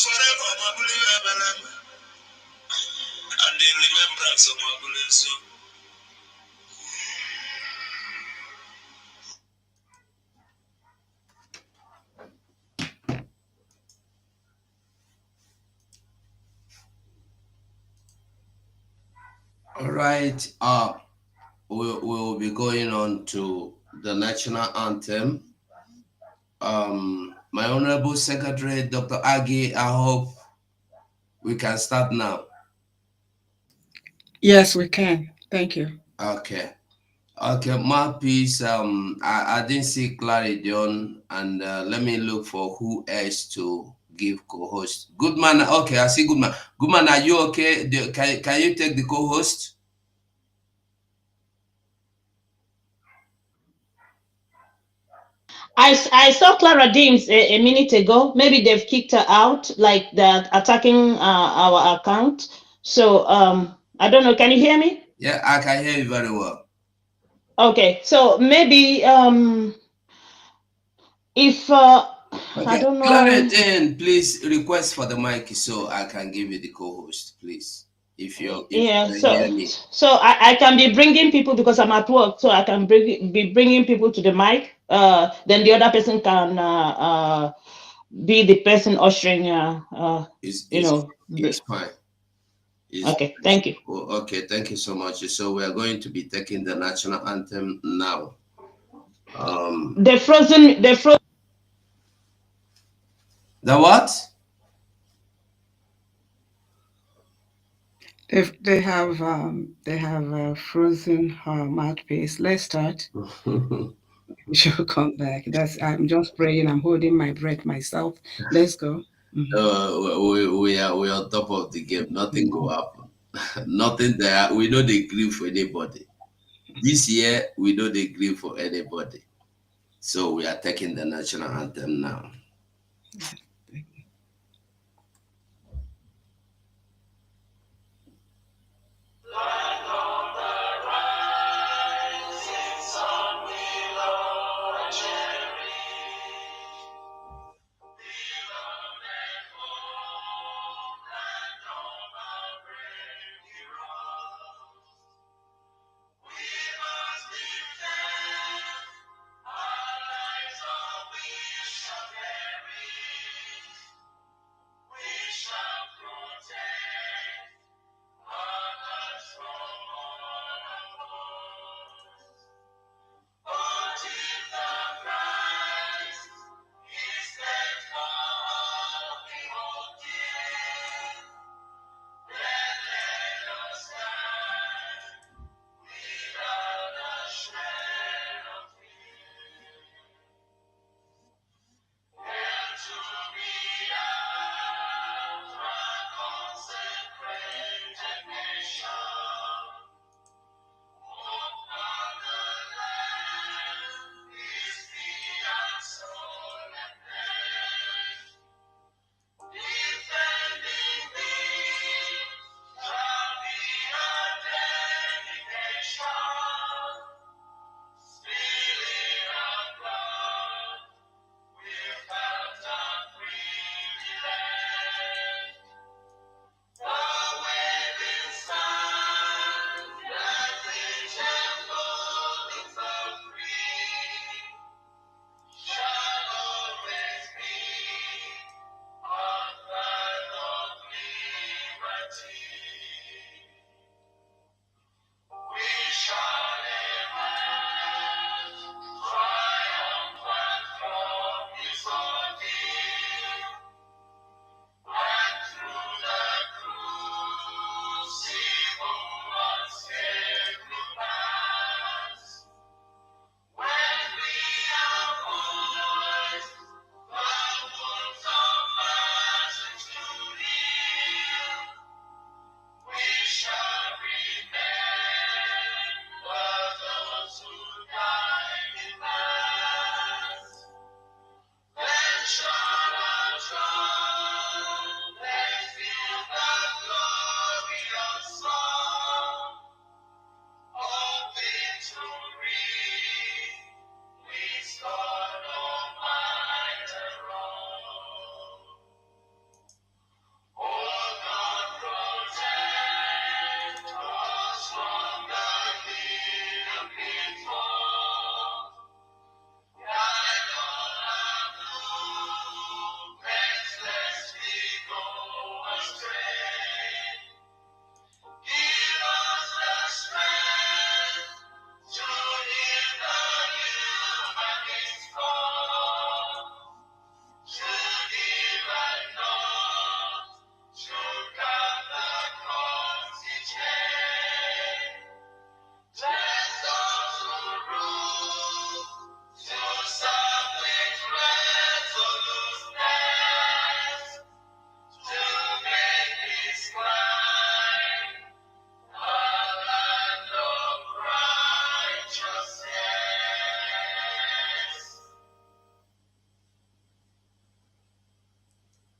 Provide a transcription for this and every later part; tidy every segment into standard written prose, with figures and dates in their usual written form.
forever, and in remembrance of Mabulesu. All right. We'll be going on to the national anthem. My Honorable Secretary, Dr. Agi, I hope we can start now. Yes, we can. Thank you. Okay. Okay, my piece. I didn't see Clary Dion, and let me look for who else to give co-host. Goodman. Okay, I see Goodman. Goodman, are you okay? Can you take the co-host? I saw Clara Deems a minute ago. Maybe they've kicked her out, like that attacking our account. So I don't know. Can you hear me? Yeah, I can hear you very well. Okay, so maybe if I Okay, don't know. Clarence, please request for the mic so I can give you the co-host, please. If you Yeah, can hear me. so I can be bringing people because I'm at work, so I can be bringing people to the mic. Then the other person can be the person ushering. It's You it's know. it's fine. It's Okay, thank you. okay. Thank you so much. So we are going to be taking the national anthem now. Um, The frozen. the what? They have frozen mouthpiece. Let's start. We should come back. That's I'm just praying. I'm holding my breath myself. Let's go. Mhm. We are on top of the game. Nothing go happen. Nothing there. We don't agree for anybody. This year we don't agree for anybody. So we are taking the national anthem now.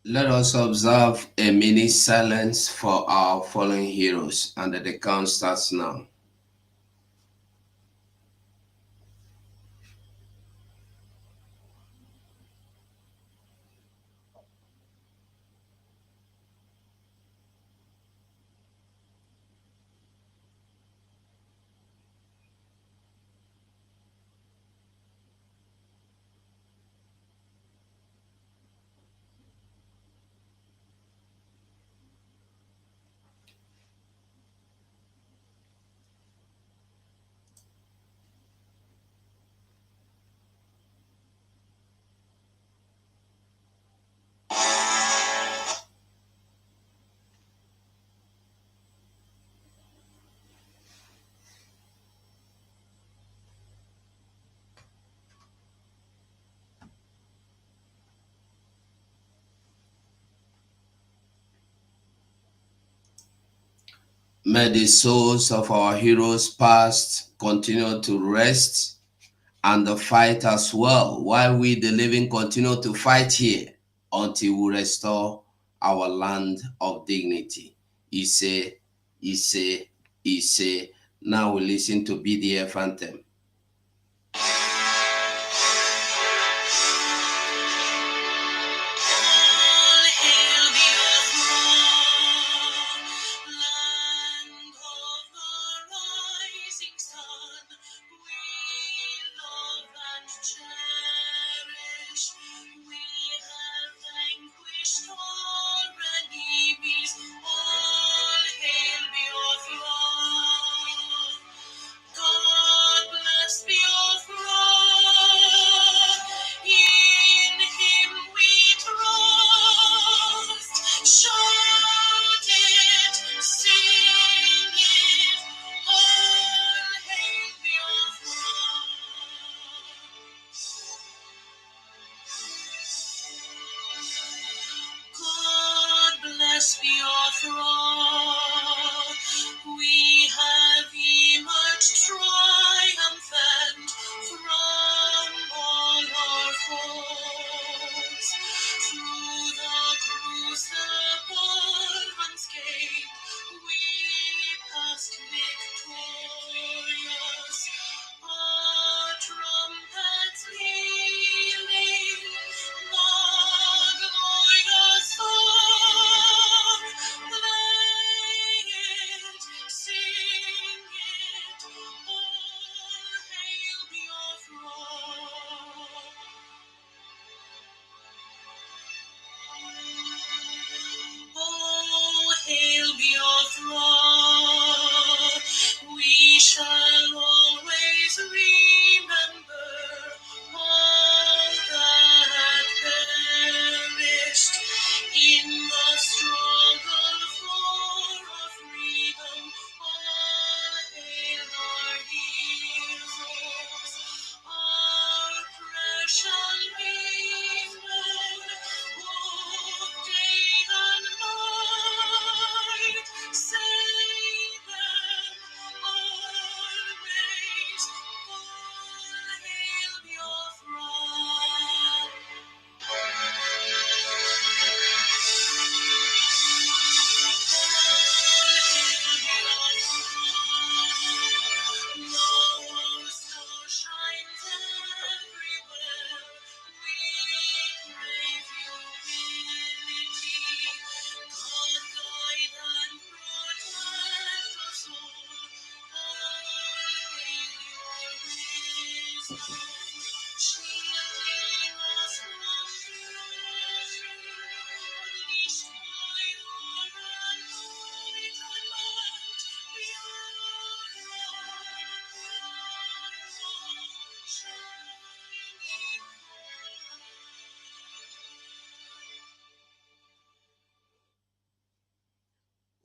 Let us observe a minute silence for our fallen heroes, and the count starts now. May the souls of our heroes past continue to rest and the fight as well, while we, the living, continue to fight here until we restore our land of dignity. Ise, Ise, Ise. Now we listen to BDF anthem.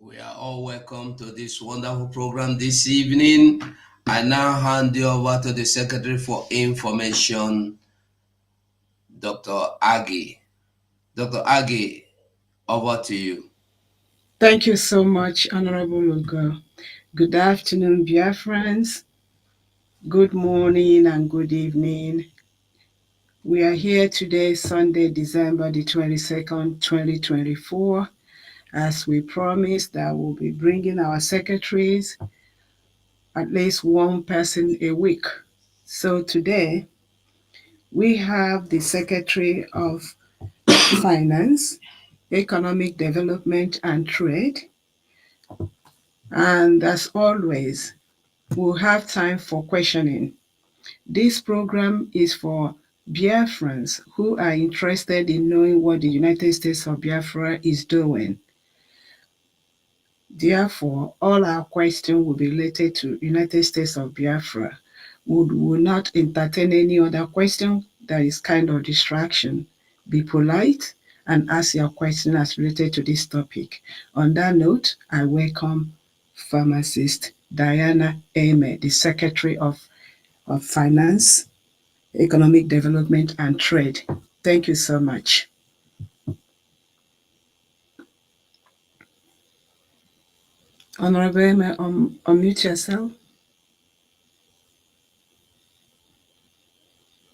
We are all welcome to this wonderful program this evening. I now hand you over to the Secretary for Information, Dr. Aggie. Dr. Aggie, over to you. Thank you so much, Honorable Ugo. Good afternoon, Biafrans. Good morning and good evening. We are here today, Sunday, December the 22nd, 2024. As we promised, that we'll be bringing our secretaries, at least one person a week. So today, we have the Secretary of Finance, Economic Development and Trade. And as always, we'll have time for questioning. This program is for Biafrans who are interested in knowing what the United States of Biafra is doing. Therefore, all our questions will be related to United States of Biafra. We will not entertain any other question that is kind of distraction. Be polite and ask your question as related to this topic. On that note, I welcome pharmacist Diana Ame, the Secretary of Finance, Economic Development and Trade. Thank you so much. Honorable Ame, unmute yourself.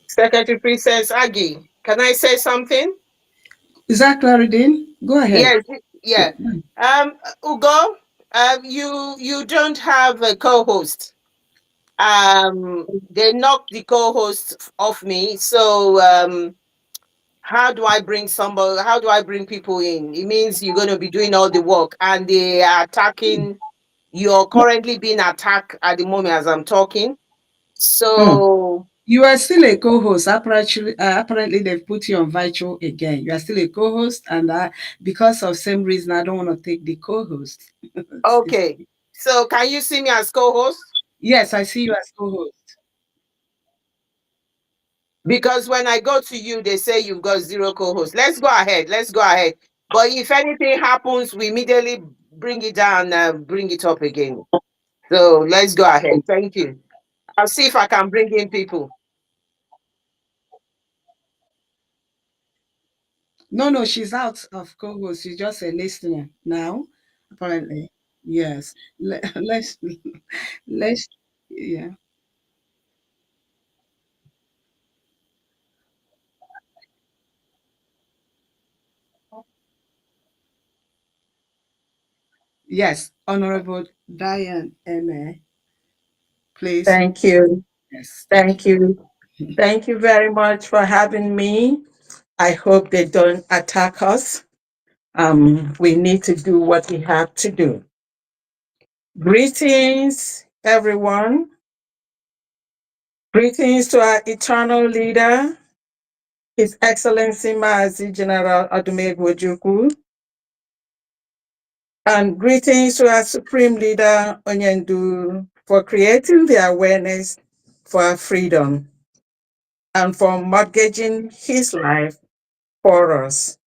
Secretary Princess Aggie, can I say something? Is that Claridine? Go ahead. Yes, yeah. Ugo, you don't have a co-host. They knocked the co-host off me. So how do I bring somebody? How do I bring people in? It means you're going to be doing all the work, and they are attacking. You're currently being attacked at the moment as I'm talking. Mm. So You are still a co-host. Apparently, they've put you on virtual again. You are still a co-host, and because of same reason, I don't want to take the co-host. okay. So can you see me as co-host? Yes, I see you as co-host. Because when I go to you, they say you've got zero co-hosts. Let's go ahead. Let's go ahead. But if anything happens, we immediately bring it down and bring it up again. So let's go ahead. Thank you. I'll see if I can bring in people. No, no, she's out of co-host. She's just a listener now, apparently. Yes. Let's let's yeah. Yes, Honorable Diane Eme, please. Thank you. Yes, thank Thank you. you. Thank you very much for having me. I hope they don't attack us. We need to do what we have to do. Greetings, everyone. Greetings to our eternal leader, His Excellency Mazi General Adumegwu Ojukwu. And greetings to our Supreme Leader, Onyendu, for creating the awareness for our freedom and for mortgaging his life for us.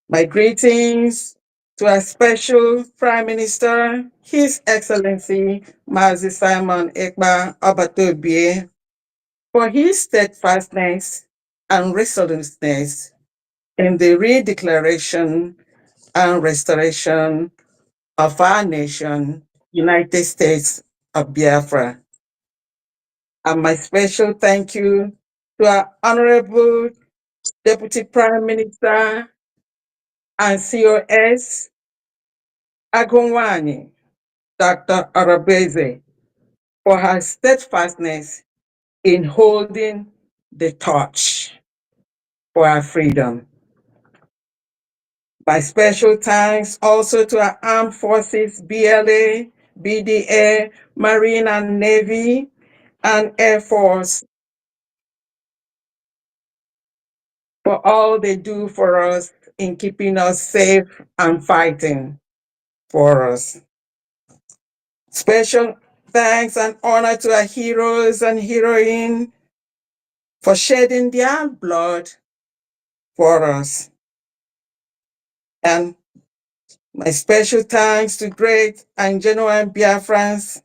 My greetings to our special Prime Minister, His Excellency Mazi Simon Ekpa Obatobie, for his steadfastness and resoluteness in the redeclaration and restoration of our nation, United States of Biafra. And my special thank you to our Honorable Deputy Prime Minister and COS Agunwani, Dr. Arabeze, for her steadfastness in holding the torch for our freedom. My special thanks also to our armed forces, BLA, BDA, Marine and Navy, and Air Force for all they do for us in keeping us safe and fighting for us. Special thanks and honor to our heroes and heroines for shedding their blood for us. And my special thanks to great and genuine Biafrans,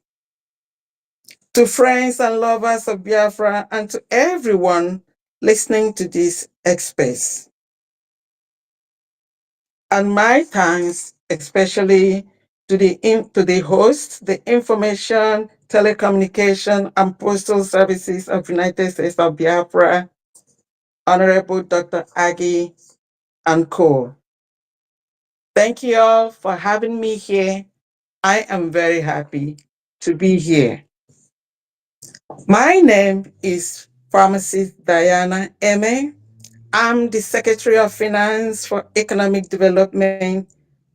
to friends and lovers of Biafra, and to everyone listening to this express. And my thanks especially to the host, the Information, Telecommunication, and Postal Services of United States of Biafra, Honorable Dr. Aggie and co. Thank you all for having me here. I am very happy to be here. My name is Pharmacist Diana Eme. I'm the Secretary of Finance for Economic Development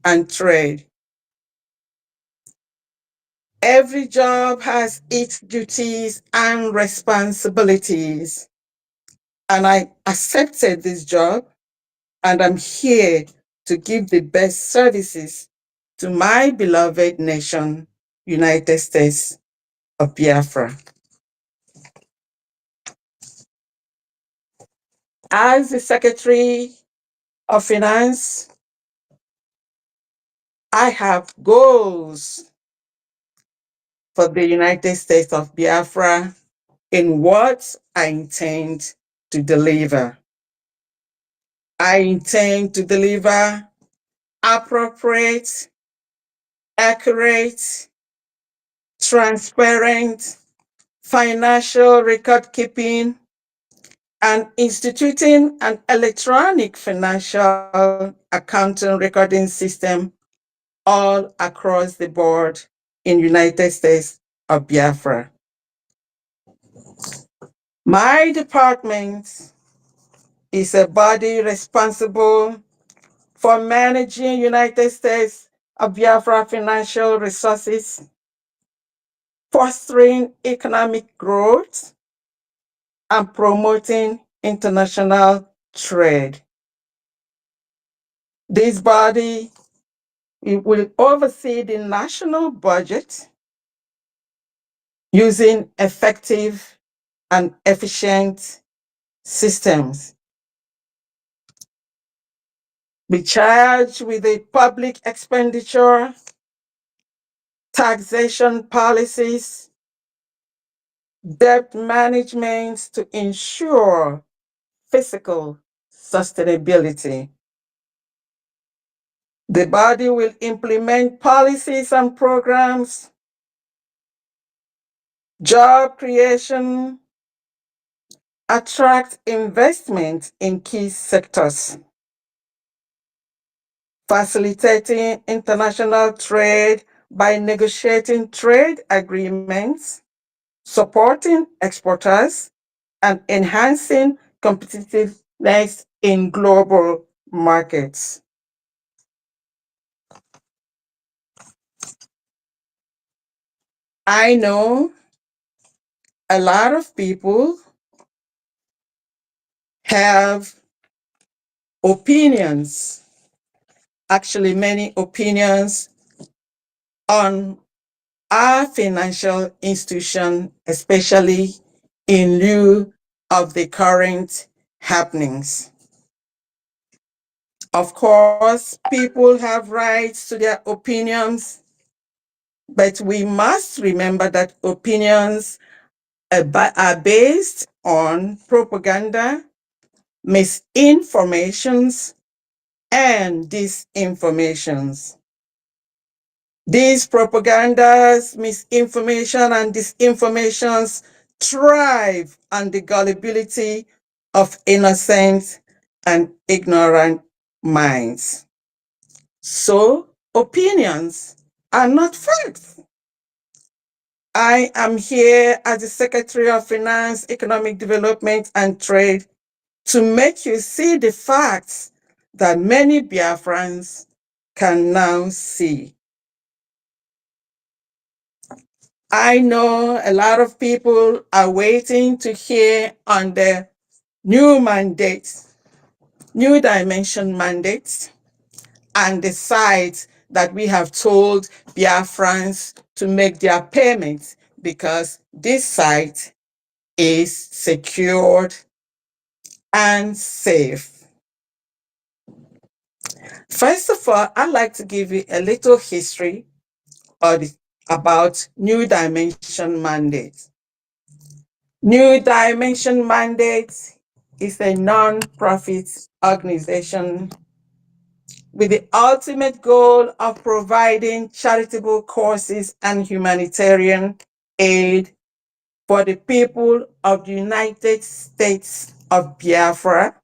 and Trade. Every job has its duties and responsibilities, and I accepted this job, and I'm here to give the best services to my beloved nation, United States of Biafra. As the Secretary of Finance, I have goals for the United States of Biafra in what I intend to deliver. I intend to deliver appropriate, accurate, transparent financial record keeping and instituting an electronic financial accounting recording system all across the board in United States of Biafra. My department is a body responsible for managing United States of Biafra financial resources, fostering economic growth, and promoting international trade. This body will oversee the national budget using effective and efficient systems. Be charged with the public expenditure, taxation policies, debt management to ensure fiscal sustainability. The body will implement policies and programs, job creation, attract investment in key sectors, facilitating international trade by negotiating trade agreements, supporting exporters, and enhancing competitiveness in global markets. I know a lot of people have opinions, actually, many opinions on our financial institution, especially in lieu of the current happenings. Of course, people have rights to their opinions, but we must remember that opinions are based on propaganda, misinformations, and disinformations. These propagandas, misinformation, and disinformations thrive on the gullibility of innocent and ignorant minds. So, opinions are not facts. I am here as the Secretary of Finance, Economic Development, and Trade to make you see the facts that many Biafrans can now see. I know a lot of people are waiting to hear on the new mandates, new dimension mandates, and the sites that we have told Biafrans to make their payments because this site is secured and safe. First of all, I'd like to give you a little history about New Dimension Mandate. New Dimension Mandate is a non-profit organization with the ultimate goal of providing charitable causes and humanitarian aid for the people of the United States of Biafra,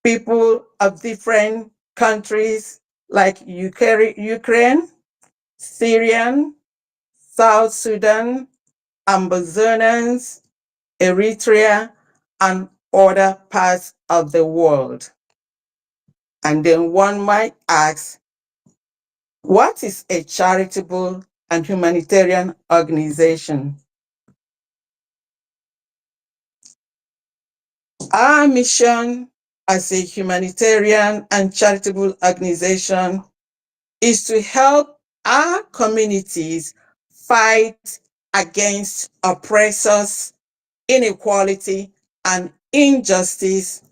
people of different countries like Ukraine, Syrian, South Sudan, Amazonians, Eritrea, and other parts of the world. And then one might ask, what is a charitable and humanitarian organization? Our mission as a humanitarian and charitable organization is to help our communities fight against oppressors, inequality, and injustice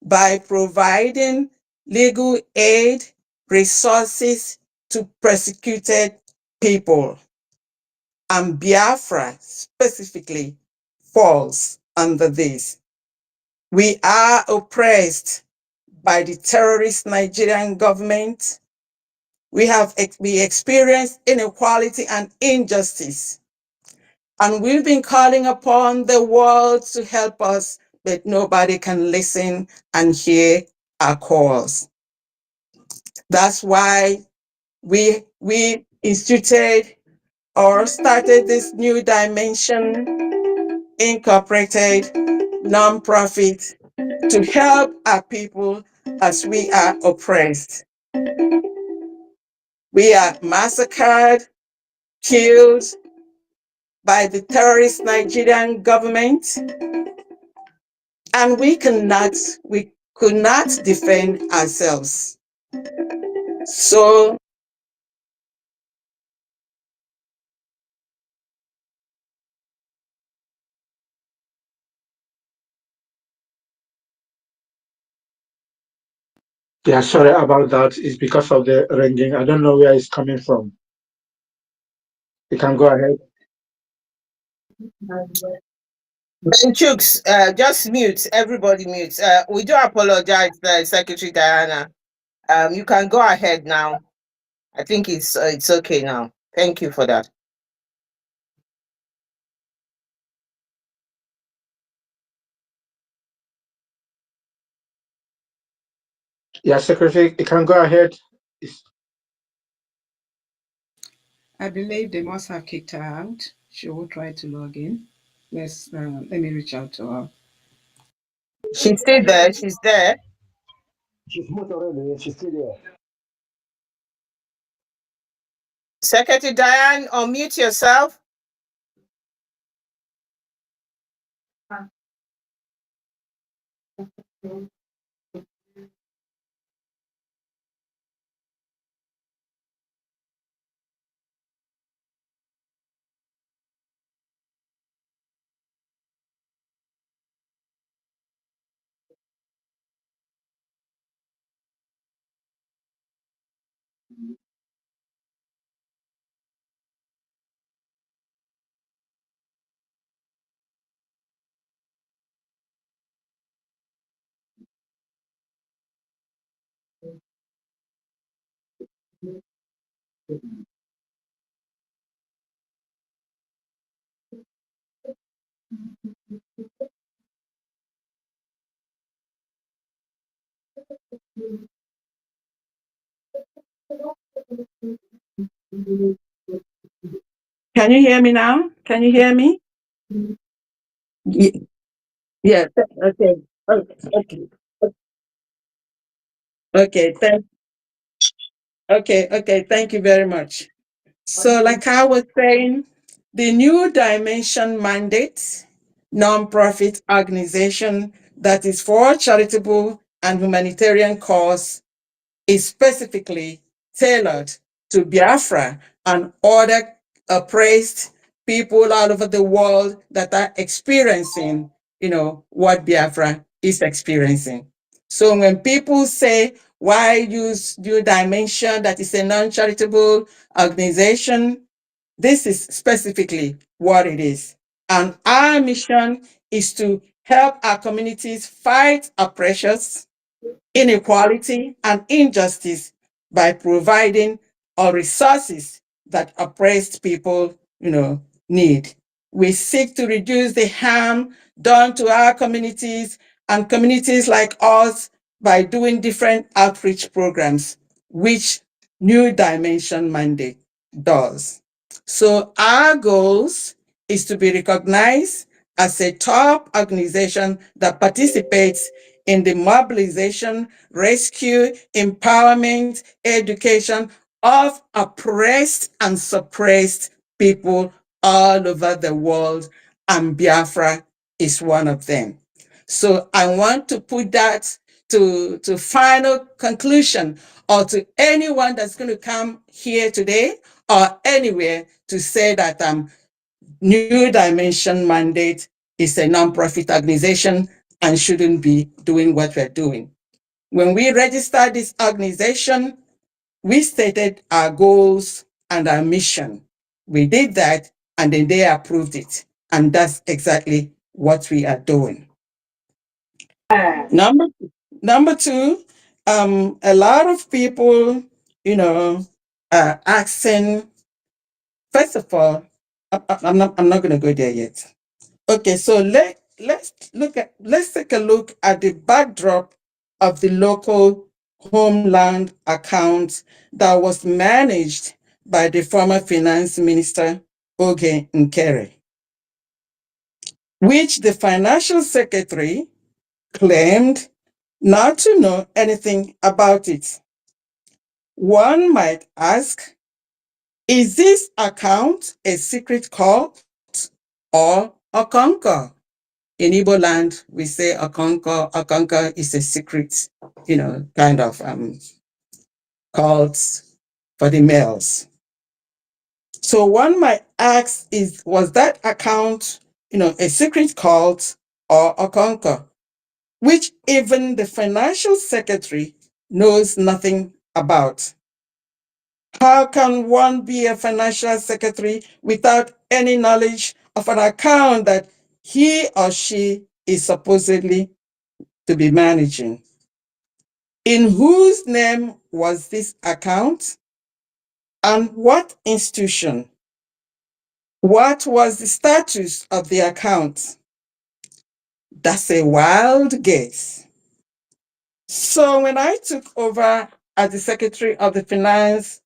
by providing legal aid, resources to persecuted people. And Biafra specifically falls under this. We are oppressed by the terrorist Nigerian government. We experience inequality and injustice. And we've been calling upon the world to help us, but nobody can listen and hear our calls. That's why we instituted or started this New Dimension Incorporated nonprofit to help our people as we are oppressed. We are massacred, killed by the terrorist Nigerian government, and we could not defend ourselves. So Yeah, sorry about that. It's because of the ringing. I don't know where it's coming from. You can go ahead. Chooks, just mute. Everybody mute. We do apologize, Secretary Diana. You can go ahead now. I think it's okay now. Thank you for that. Yeah, Secretary, you can go ahead. I believe they must have kicked her out. She will try to log in. Let me reach out to her. She's still there. She's there. She's moved already. She's still there. Secretary Diane, unmute yourself. can you hear me now? Can you hear me? Ye- Yeah. Okay. Okay. Okay. Okay. Thank you very much. So, like I was saying, the New Dimension mandate, nonprofit organization that is for charitable and humanitarian cause, is specifically tailored to Biafra and other oppressed people all over the world that are experiencing, what Biafra is experiencing. So when people say, why use New Dimension that is a non-charitable organization, this is specifically what it is. And our mission is to help our communities fight oppressors, inequality, and injustice by providing all resources that oppressed people, need. We seek to reduce the harm done to our communities and communities like us by doing different outreach programs, which New Dimension mandate does. So our goals is to be recognized as a top organization that participates in the mobilization, rescue, empowerment, education of oppressed and suppressed people all over the world, and Biafra is one of them. So I want to put that to final conclusion, or to anyone that's going to come here today or anywhere to say that New Dimension Mandate is a nonprofit organization and shouldn't be doing what we're doing. When we registered this organization, we stated our goals and our mission. We did that, and then they approved it. And that's exactly what we are doing. Number, number two, a lot of people, are asking, first of all, I'm not going to go there yet. Okay, so let's take a look at the backdrop of the local homeland account that was managed by the former finance minister Oge Nkere, which the financial secretary claimed not to know anything about it. One might ask, is this account a secret cult or a conquer? In Igbo land, we say a conquer. A conquer is a secret, kind of cult for the males. So one might ask, was that account, a secret cult or a conquer, which even the financial secretary knows nothing about? How can one be a financial secretary without any knowledge of an account that he or she is supposedly to be managing? In whose name was this account? And what institution? What was the status of the account? That's a wild guess. So when I took over as the Secretary of the Finance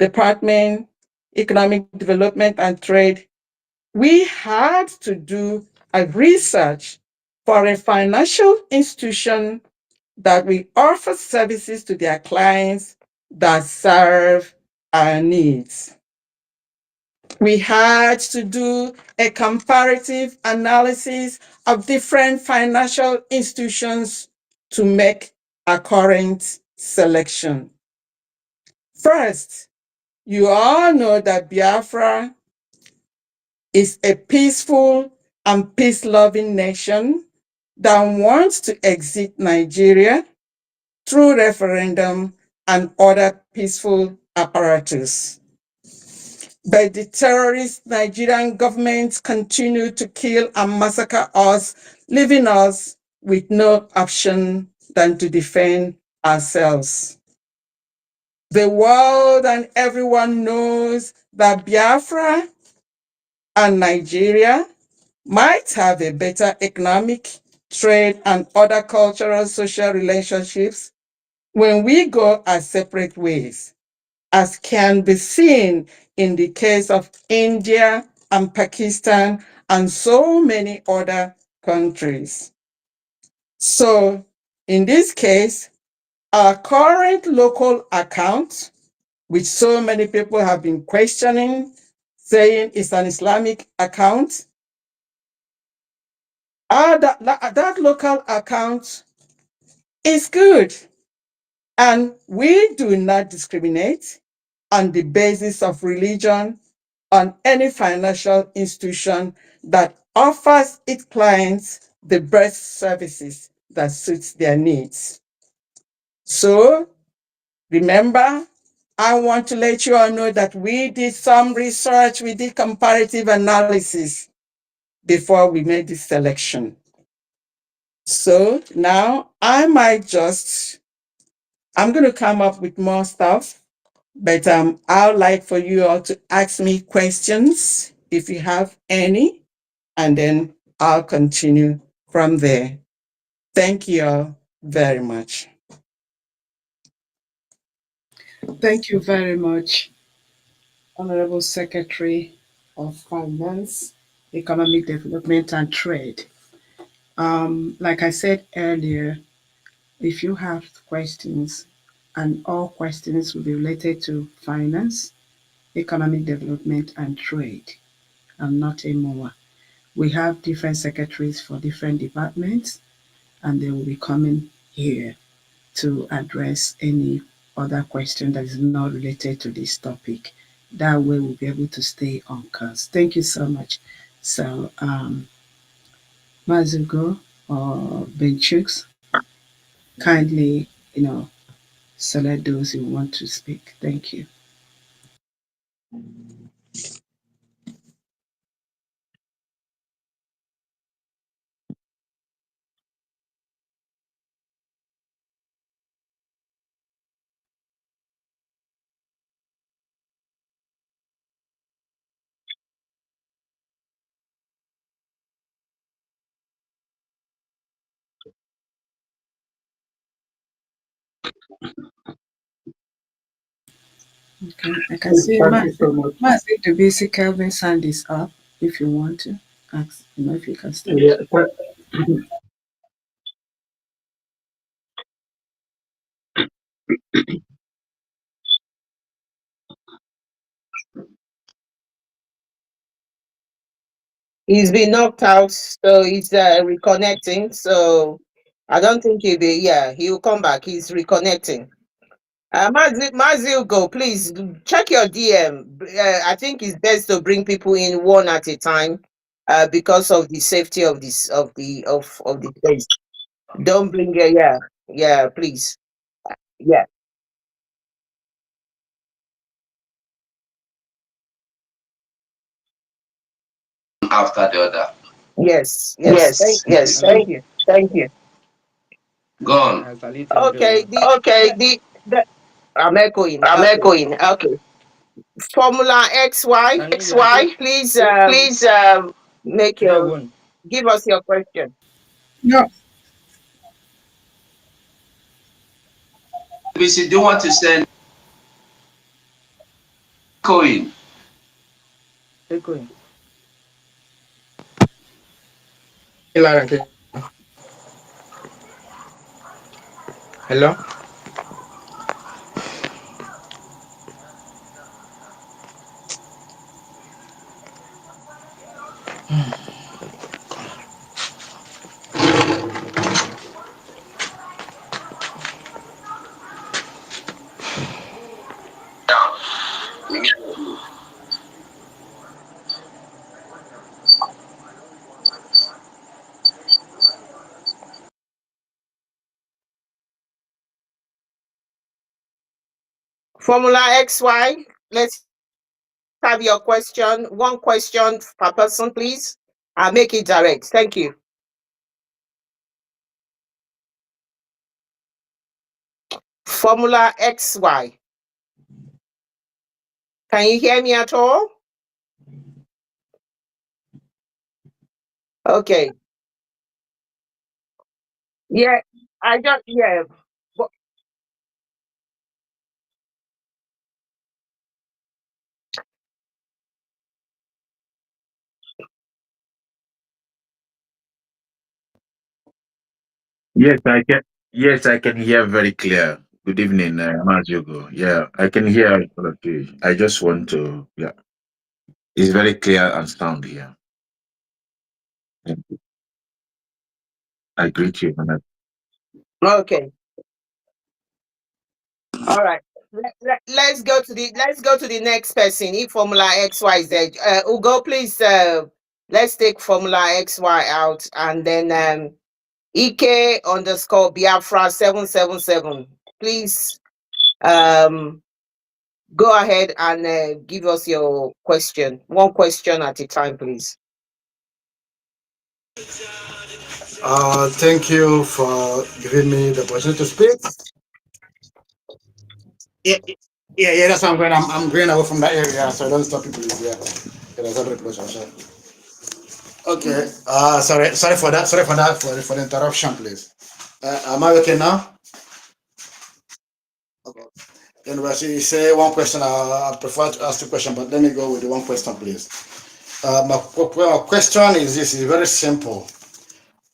Department, Economic Development and Trade, we had to do a research for a financial institution that we offer services to their clients that serve our needs. We had to do a comparative analysis of different financial institutions to make a current selection. First, you all know that Biafra is a peaceful and peace-loving nation that wants to exit Nigeria through referendum and other peaceful apparatus. But the terrorist Nigerian government continue to kill and massacre us, leaving us with no option than to defend ourselves. The world and everyone knows that Biafra and Nigeria might have a better economic, trade, and other cultural social relationships when we go our separate ways, as can be seen in the case of India and Pakistan and so many other countries. So in this case, our current local account, which so many people have been questioning, saying it's an Islamic account, that local account is good. And we do not discriminate on the basis of religion on any financial institution that offers its clients the best services that suits their needs. So remember, I want to let you all know that we did some research, we did comparative analysis before we made this selection. So now I might just I'm going to come up with more stuff, but I'd like for you all to ask me questions if you have any, and then I'll continue from there. Thank you all very much. Thank you very much, Honorable Secretary of Finance, Economic Development and Trade. Like I said earlier, if you have questions, and all questions will be related to finance, economic development, and trade, and nothing more. We have different secretaries for different departments, and they will be coming here to address any other question that is not related to this topic. That way, we'll be able to stay on course. Thank you so much. So, Mazugo or Benchooks, kindly, select those who want to speak. Thank you. Okay, I can see Thank you so much. Mazi the basic Kelvin hand is up if you want to ask, if you can Yeah, start. He's been knocked out, so he's reconnecting. So I don't think he'll be. Yeah, he'll come back. He's reconnecting. Mazil, go please check your DM. I think it's best to bring people in one at a time, because of the safety of this of the place. Don't bring yeah, yeah, please. Yeah, After the other. yes, yes. Yes, Thank yes. thank you. Thank you. Go on. Okay, Okay, the I'm echoing. I'm Okay, echoing. Okay. Formula XY. XY, Please please make your give us your question. No, BC, do you want to send coin? Echoing. Loud and clear. Hello? Formula XY. Let's have your question. One question per person, please. I'll make it direct. Thank you. Formula XY. Can you hear me at all? Okay. Yeah, I don't, yeah. But Yes, I can. Yes, I can hear very clear. Good evening, Majugo. Yeah, I can hear. Okay, I just want to. Yeah, it's very clear and sound here. Thank you. I greet you. okay. All right. Let's go to the next person. If Formula XYZ. Ugo, please let's take Formula XY out, and then EK underscore Biafra 777. Please go ahead and give us your question. One question at a time, please. Thank you for giving me the opportunity to speak. Yeah, yeah. That's why I'm going. I'm going away from that area, so I don't stop people. Yeah, that's a very close. So. Okay. Sorry for that. Sorry for that. For the interruption, please. Am I okay now? Okay. Anyway, so you say one question. I prefer to ask two questions, but let me go with the one question, please. My question is this: is very simple,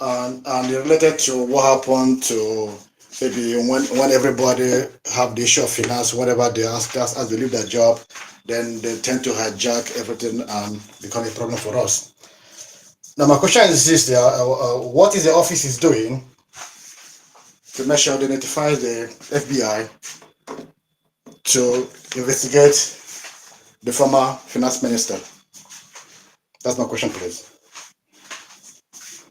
and related to what happened to maybe when everybody have the issue of finance, whatever they ask us as they leave their job, then they tend to hijack everything and become a problem for us. Now, my question is this: what is the office is doing to make sure they notify the FBI to investigate the former finance minister? That's my question, please.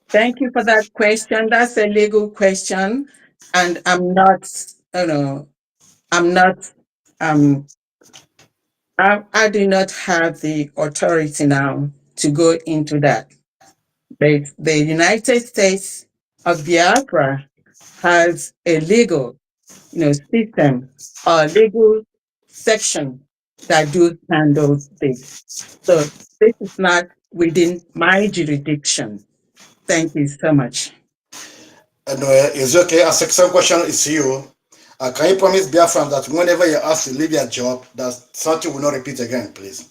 Thank you for that question. That's a legal question, and you know, I'm not, um, I do not have the authority now to go into that. But the United States of Biafra has a legal, system or legal section that do handle this. So this is not within my jurisdiction. Thank you so much. And it's okay. A second question is to you. Can you promise Biafran that whenever you're asked to leave your job, that something will not repeat again, please?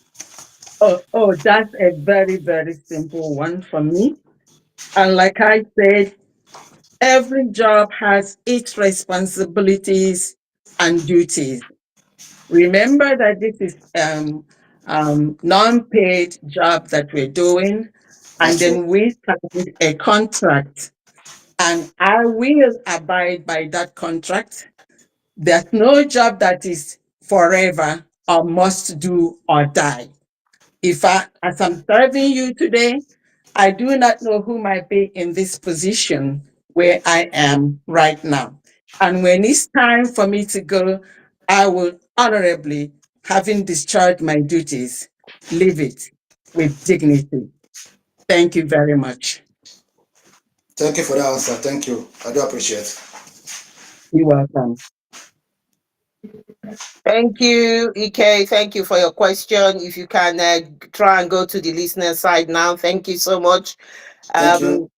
Oh, that's a very, very simple one for me. And like I said, every job has its responsibilities and duties. Remember that this is non-paid job that we're doing, and That's true. then we signed a contract, and I will abide by that contract. There's no job that is forever or must do or die. As I'm serving you today, I do not know who might be in this position where I am right now. And when it's time for me to go, I will honorably, having discharged my duties, leave it with dignity. Thank you very much. Thank you for the answer. Thank you. I do appreciate. You're welcome. Thank you, Ike. Thank you for your question. If you can try and go to the listener side now. Thank you so much. Thank you.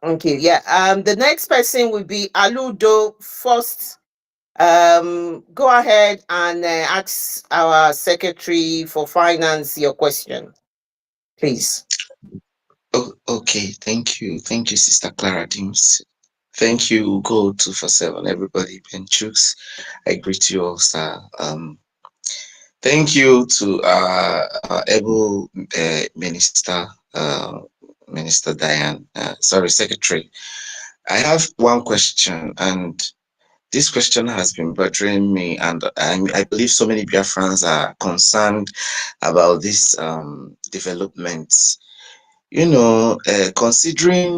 Um, okay, yeah. The next person will be Aludo first. Go ahead and ask our secretary for finance your question, please. Oh, okay. Thank you, Sister Clara Dims. Thank you, Go 247, everybody. Ben Chooks, I greet you all, sir. Thank you to our able minister, Minister Diane, sorry, Secretary. I have one question, and this question has been bothering me, and I believe so many Biafrans are concerned about this developments. Considering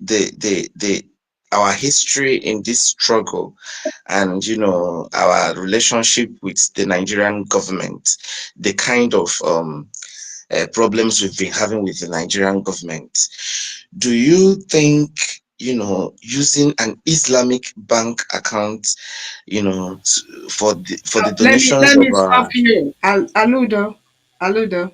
the our history in this struggle, and our relationship with the Nigerian government, the kind of problems we've been having with the Nigerian government. Do you think using an Islamic bank account, for the donations Let of me stop our? you. Aludo,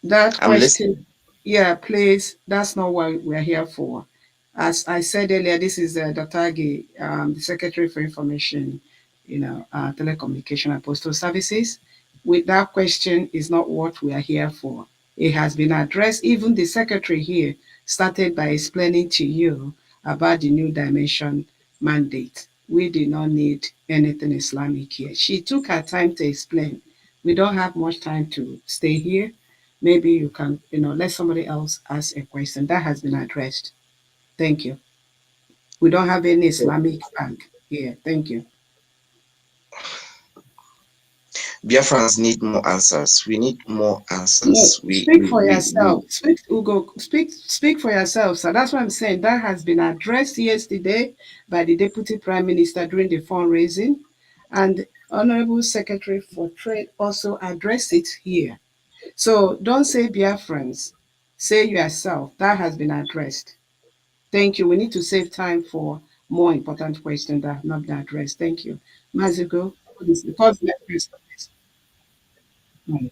that I'm listening. question, yeah, please, that's not what we're here for. As I said earlier, this is Dr. Agi, the Secretary for Information, Telecommunication and Postal Services. With that question is not what we are here for. It has been addressed. Even the Secretary here started by explaining to you about the new dimension mandate. We do not need anything Islamic here. She took her time to explain. We don't have much time to stay here. Maybe you can, let somebody else ask a question. That has been addressed. Thank you. We don't have any Islamic bank here. Thank you. Biafrans need more answers. We need more No, answers. We speak we for we, we yourself. Speak, Ugo. Speak for yourself. So that's what I'm saying. That has been addressed yesterday by the Deputy Prime Minister during the fundraising, and Honorable Secretary for Trade also addressed it here. So don't say Biafrans. Say yourself. That has been addressed. Thank you. We need to save time for more important questions that have not been addressed. Thank you. Mazigo, the third next question, please. Mm.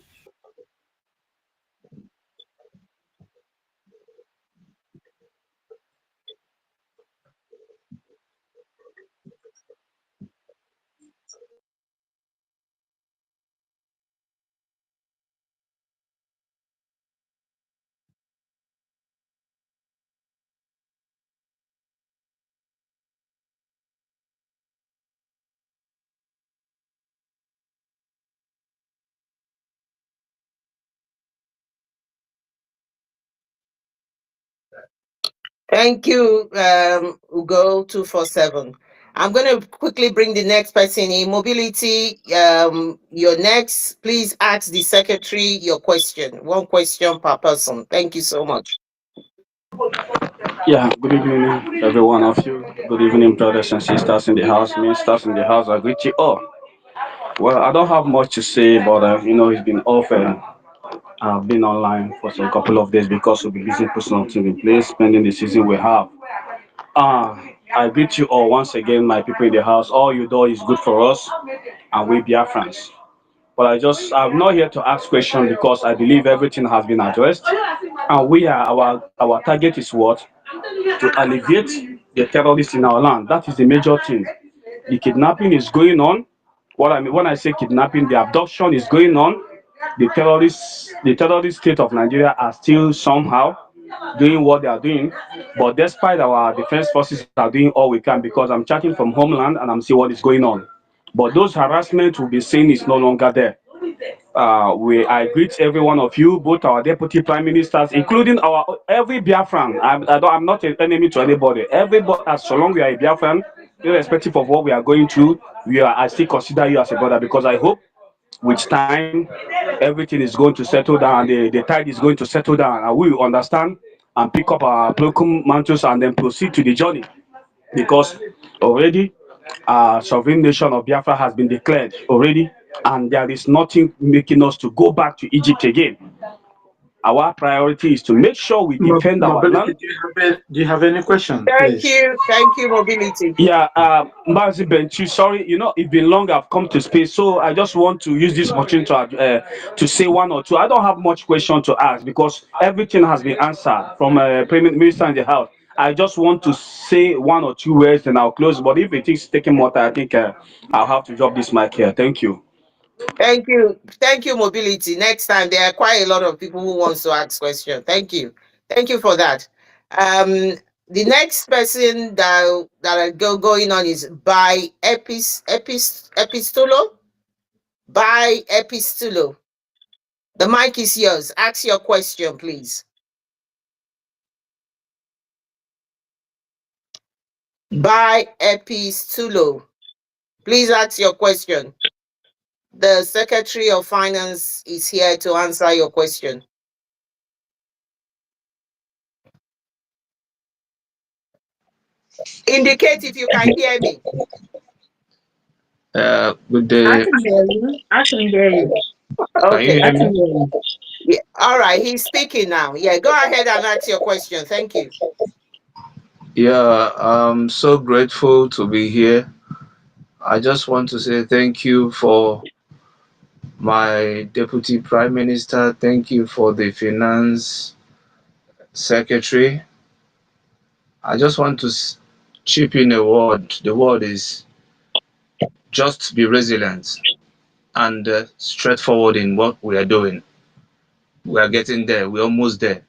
Thank you, Ugo 247. I'm going to quickly bring the next person in. Mobility, you're next. Please ask the secretary your question. One question per person. Thank you so much. Yeah, good evening, every one of you. Good evening, brothers and sisters in the house, ministers in the house. I greet you all. Well, I don't have much to say, but it's been off. I've been online for some couple of days because we'll be busy putting something in place, spending the season we have. Uh, I greet you all once again, my people in the house. All you do is good for us, and we Biafrans. But I'm not here to ask questions because I believe everything has been addressed, and our target is what? To alleviate the terrorists in our land. That is the major thing. The kidnapping is going on. What I mean when I say kidnapping, the abduction is going on. The terrorist state of Nigeria are still somehow doing what they are doing. But despite our defense forces are doing all we can because I'm chatting from homeland and I'm seeing what is going on. But those harassment will be seen is no longer there. I greet every one of you, both our deputy prime ministers, including our every Biafran. I'm not an enemy to anybody. Everybody, as so long we are a Biafran, irrespective of what we are going through, I still consider you as a brother because I hope with time everything is going to settle down. The tide is going to settle down, and we will understand and pick up our broken mantles and then proceed to the journey because already sovereign nation of Biafra has been declared already, and there is nothing making us to go back to Egypt again. Our priority is to make sure we defend our Mobility, land. do you have any question, Thank please? you. Thank you, Mobility. Yeah, Mazi Benchi, sorry, it's been long I've come to space, so I just want to use this opportunity to say one or two. I don't have much question to ask because everything has been answered from Prime Minister in the House. I just want to say one or two words and I'll close. But if it is taking more time, I think I'll have to drop this mic here. Thank you. Thank you. Thank you, Mobility. Next time, there are quite a lot of people who wants to ask questions. Thank you. Thank you for that. The next person that I going on is by Epistolo. By Epistolo. The mic is yours. Ask your question, please. By Epistolo. Please ask your question. The Secretary of Finance is here to answer your question. Indicate if you can hear me. Good I day. can hear you. I can hear you. Can you Okay. I hear can me? hear you. Yeah. All right. He's speaking now. Yeah. Go ahead and ask your question. Thank you. Yeah, I'm so grateful to be here. I just want to say thank you for my Deputy Prime Minister. Thank you for the Finance Secretary. I just want to chip in a word. The word is just be resilient and straightforward in what we are doing. We are getting there. We're almost there.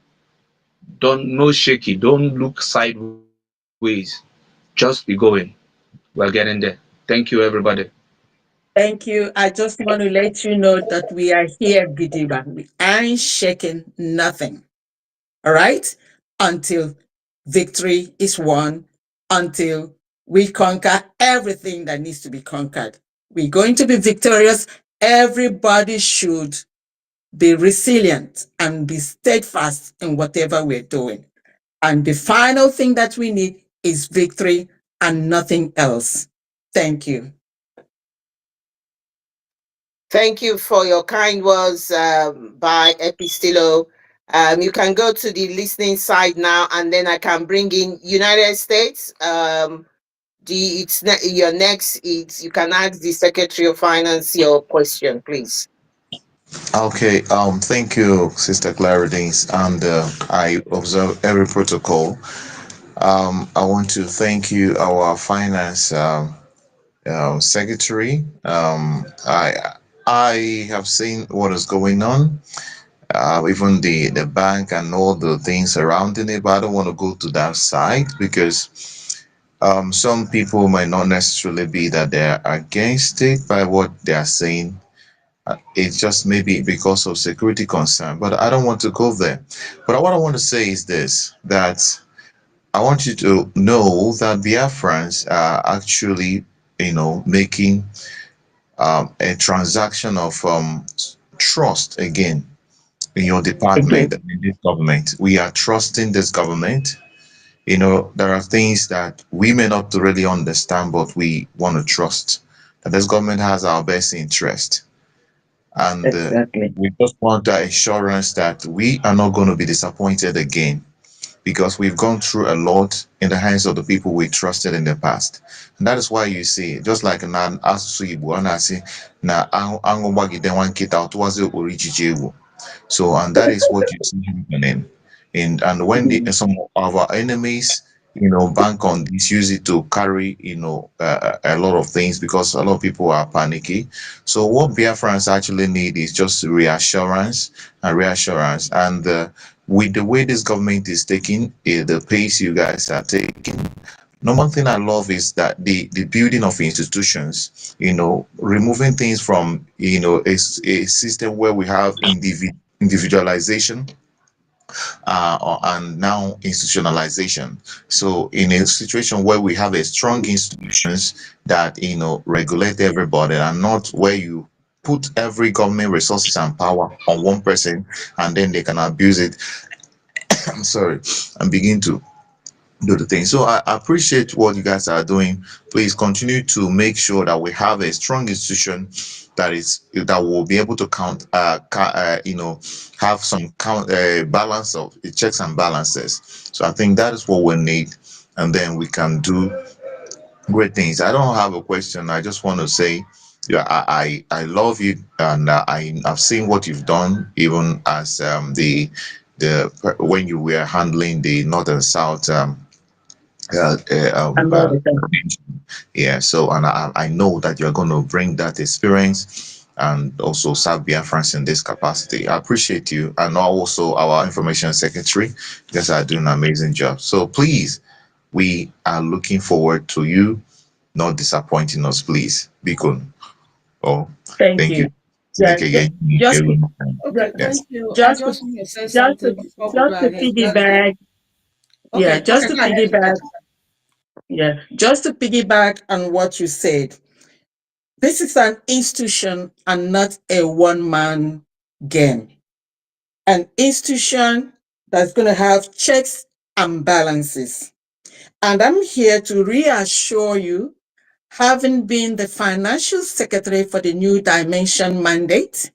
Don't no shaky. Don't look sideways. Just be going. We're getting there. Thank you, everybody. Thank you. I just want to let you know that we are here, Gidiba. We ain't shaking nothing. All right? Until victory is won, until we conquer everything that needs to be conquered. We're going to be victorious. Everybody should be resilient and be steadfast in whatever we're doing. And the final thing that we need is victory and nothing else. Thank you. Thank you for your kind words by Epistilo. You can go to the listening side now, and then I can bring in United States. Your next. It's you can ask the Secretary of Finance your question, please. Okay, thank you, Sister Claridines, and I observe every protocol. I want to thank you, our finance secretary. I have seen what is going on, even the bank and all the things surrounding it, but I don't want to go to that side because some people might not necessarily be that they're against it by what they are saying. It's just maybe because of security concern, but I don't want to go there. But what I want to say is this, that I want you to know that Biafrans are actually, making a transaction of trust again in your Okay. department and in this government. We are trusting this government. There are things that we may not really understand, but we want to trust that this government has our best interest. And Exactly. we just want that assurance that we are not going to be disappointed again because we've gone through a lot in the hands of the people we trusted in the past. And that is why you see, just like na asụsụ Igbo, a na-asị na aṅụ gbagide nwa nkịta ọtụwazi okporo ijiji ewu. So, and that is what you see happening. And when some of our enemies, bank on this, use it to carry, a lot of things because a lot of people are panicky. So, what Biafrans actually need is just reassurance and reassurance. And with the way this government is taking, the pace you guys are taking, number one thing I love is that the building of institutions, removing things from a system where we have individualization and now institutionalization. So in a situation where we have a strong institutions that regulate everybody and not where you put every government resources and power on one person and then they can abuse it. I'm sorry, and begin to do the thing. So I appreciate what you guys are doing. Please continue to make sure that we have a strong institution that will be able to have some balance of checks and balances. So I think that is what we need, and then we can do great things. I don't have a question. I just want to say, yeah, I love you, and I've seen what you've done, even as the when you were handling the north and south America. yeah. So, and I know that you're going to bring that experience and also serve Biafrans in this capacity. I appreciate you, and also our information secretary. You guys are doing an amazing job. So please, we are looking forward to you not disappointing us. Please, Beacon. Oh, Thank thank you. you. Yeah, Like again. just Okay, Yes. thank you. I just to just want to say just to something before we go just to ahead. piggyback, yeah, Okay, just okay, to go ahead. piggyback, yeah, just to piggyback on what you said. This is an institution and not a one-man game. An institution that's going to have checks and balances. And I'm here to reassure you, having been the financial secretary for the New Dimension mandate,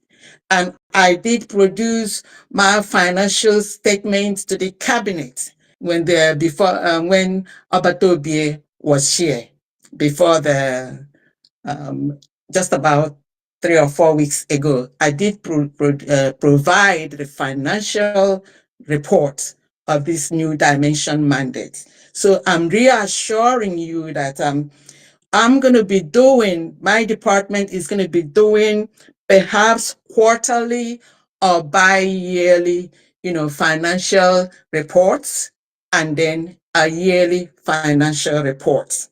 and I did produce my financial statements to the cabinet when Obatobie was here, before the just about 3 or 4 weeks ago. I did provide the financial report of this New Dimension mandate. So I'm reassuring you that I'm going to be doing, my department is going to be doing perhaps quarterly or bi-yearly, financial reports, and then a yearly financial report.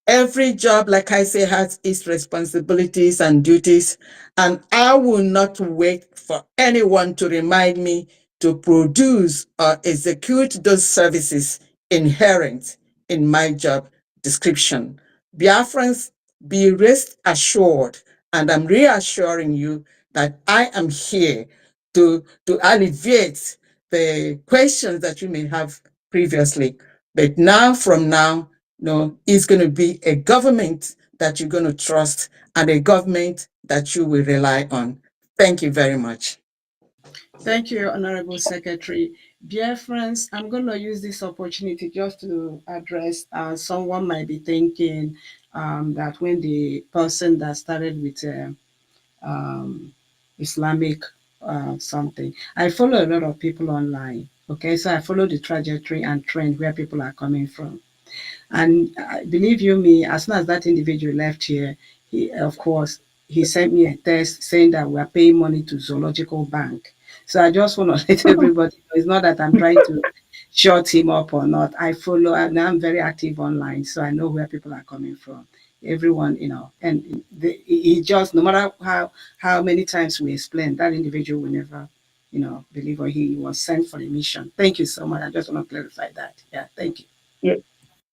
Every job, like I say, has its responsibilities and duties, and I will not wait for anyone to remind me to produce or execute those services inherent in my job description. Biafrans, be rest assured, and I'm reassuring you that I am here to alleviate the questions that you may have previously. But now, from now, no, it's going to be a government that you're going to trust and a government that you will rely on. Thank you very much. Thank you, Honorable Secretary. Dear friends, I'm going to use this opportunity just to address someone might be thinking that when the person that started with um, Islamic something, I follow a lot of people online. Okay, so I follow the trajectory and trend where people are coming from. And believe you me, as soon as that individual left here, of course, he sent me a text saying that we are paying money to Zoological Bank. So I just want to let everybody know it's not that I'm trying to shut him up or not. I follow, and I'm very active online, so I know where people are coming from. Everyone, and he just, no matter how many times we explain, that individual will never, believe, or he was sent for a mission. Thank you so much. I just want to clarify that. Yeah, thank you. Yeah,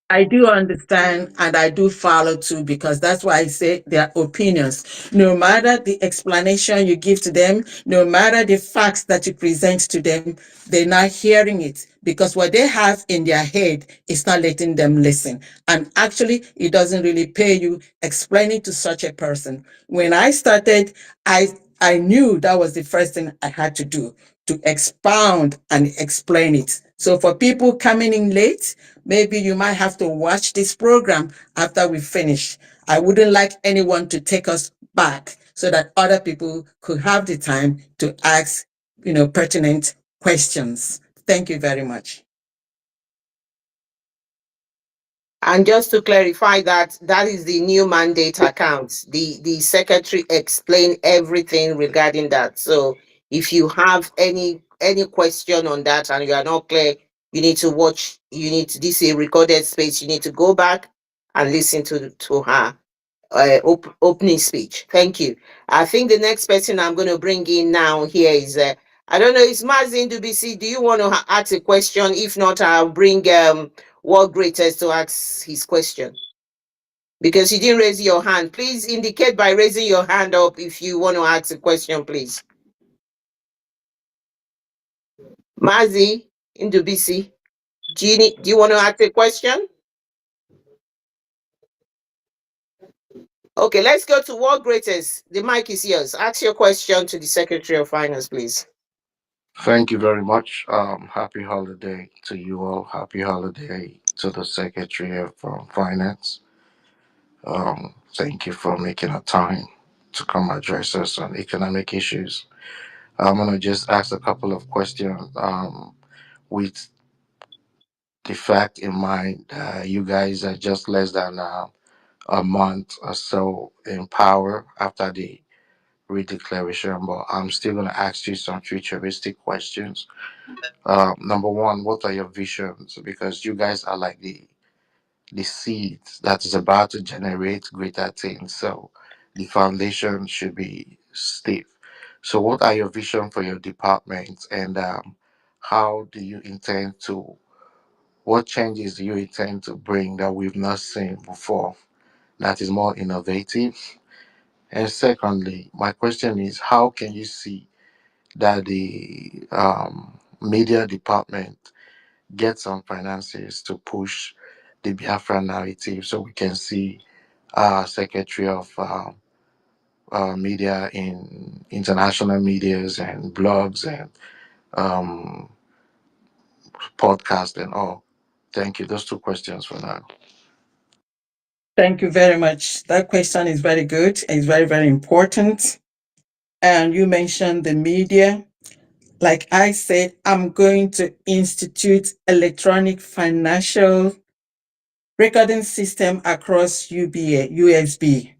I do understand and I do follow too, because that's why I say their opinions. No matter the explanation you give to them, no matter the facts that you present to them, they're not hearing it because what they have in their head is not letting them listen. And actually, it doesn't really pay you explaining to such a person. When I started, I knew that was the first thing I had to do, to expound and explain it. So for people coming in late, maybe you might have to watch this program after we finish. I wouldn't like anyone to take us back so that other people could have the time to ask, pertinent questions. Thank you very much. And just to clarify that, that is the new mandate account. The secretary explained everything regarding that. So if you have any question on that and you are not clear, you need to watch. You need to, this is a recorded space. You need to go back and listen to her opening speech. Thank you. I think the next person I'm going to bring in now here is I don't know, is Mazin Dubisi. Do you want to ask a question? If not, I'll bring World Greatest to ask his question. Because you didn't raise your hand. Please indicate by raising your hand up if you want to ask a question, please. Mazi Indubisi, do you want to ask a question? Okay, let's go to World Greatest. The mic is yours. Ask your question to the Secretary of Finance, please. Thank you very much. Happy holiday to you all. Happy holiday to the Secretary of Finance. Thank you for making a time to come address us on economic issues. I'm gonna just ask a couple of questions with the fact in mind that you guys are just less than a month or so in power after the redeclaration, but I'm still gonna ask you some futuristic questions. Number one, what are your visions? Because you guys are like the seeds that is about to generate greater things. So the foundation should be stiff. So what are your vision for your department, and how do you intend to? What changes do you intend to bring that we've not seen before? That is more innovative. And secondly, my question is, how can you see that the media department get some finances to push the Biafra narrative so we can see Secretary of Media in international medias and blogs and um, podcasts and all. Thank you. Those two questions for now. Thank you very much. That question is very good. It's very, very important. And you mentioned the media. Like I said, I'm going to institute electronic financial recording system across USB.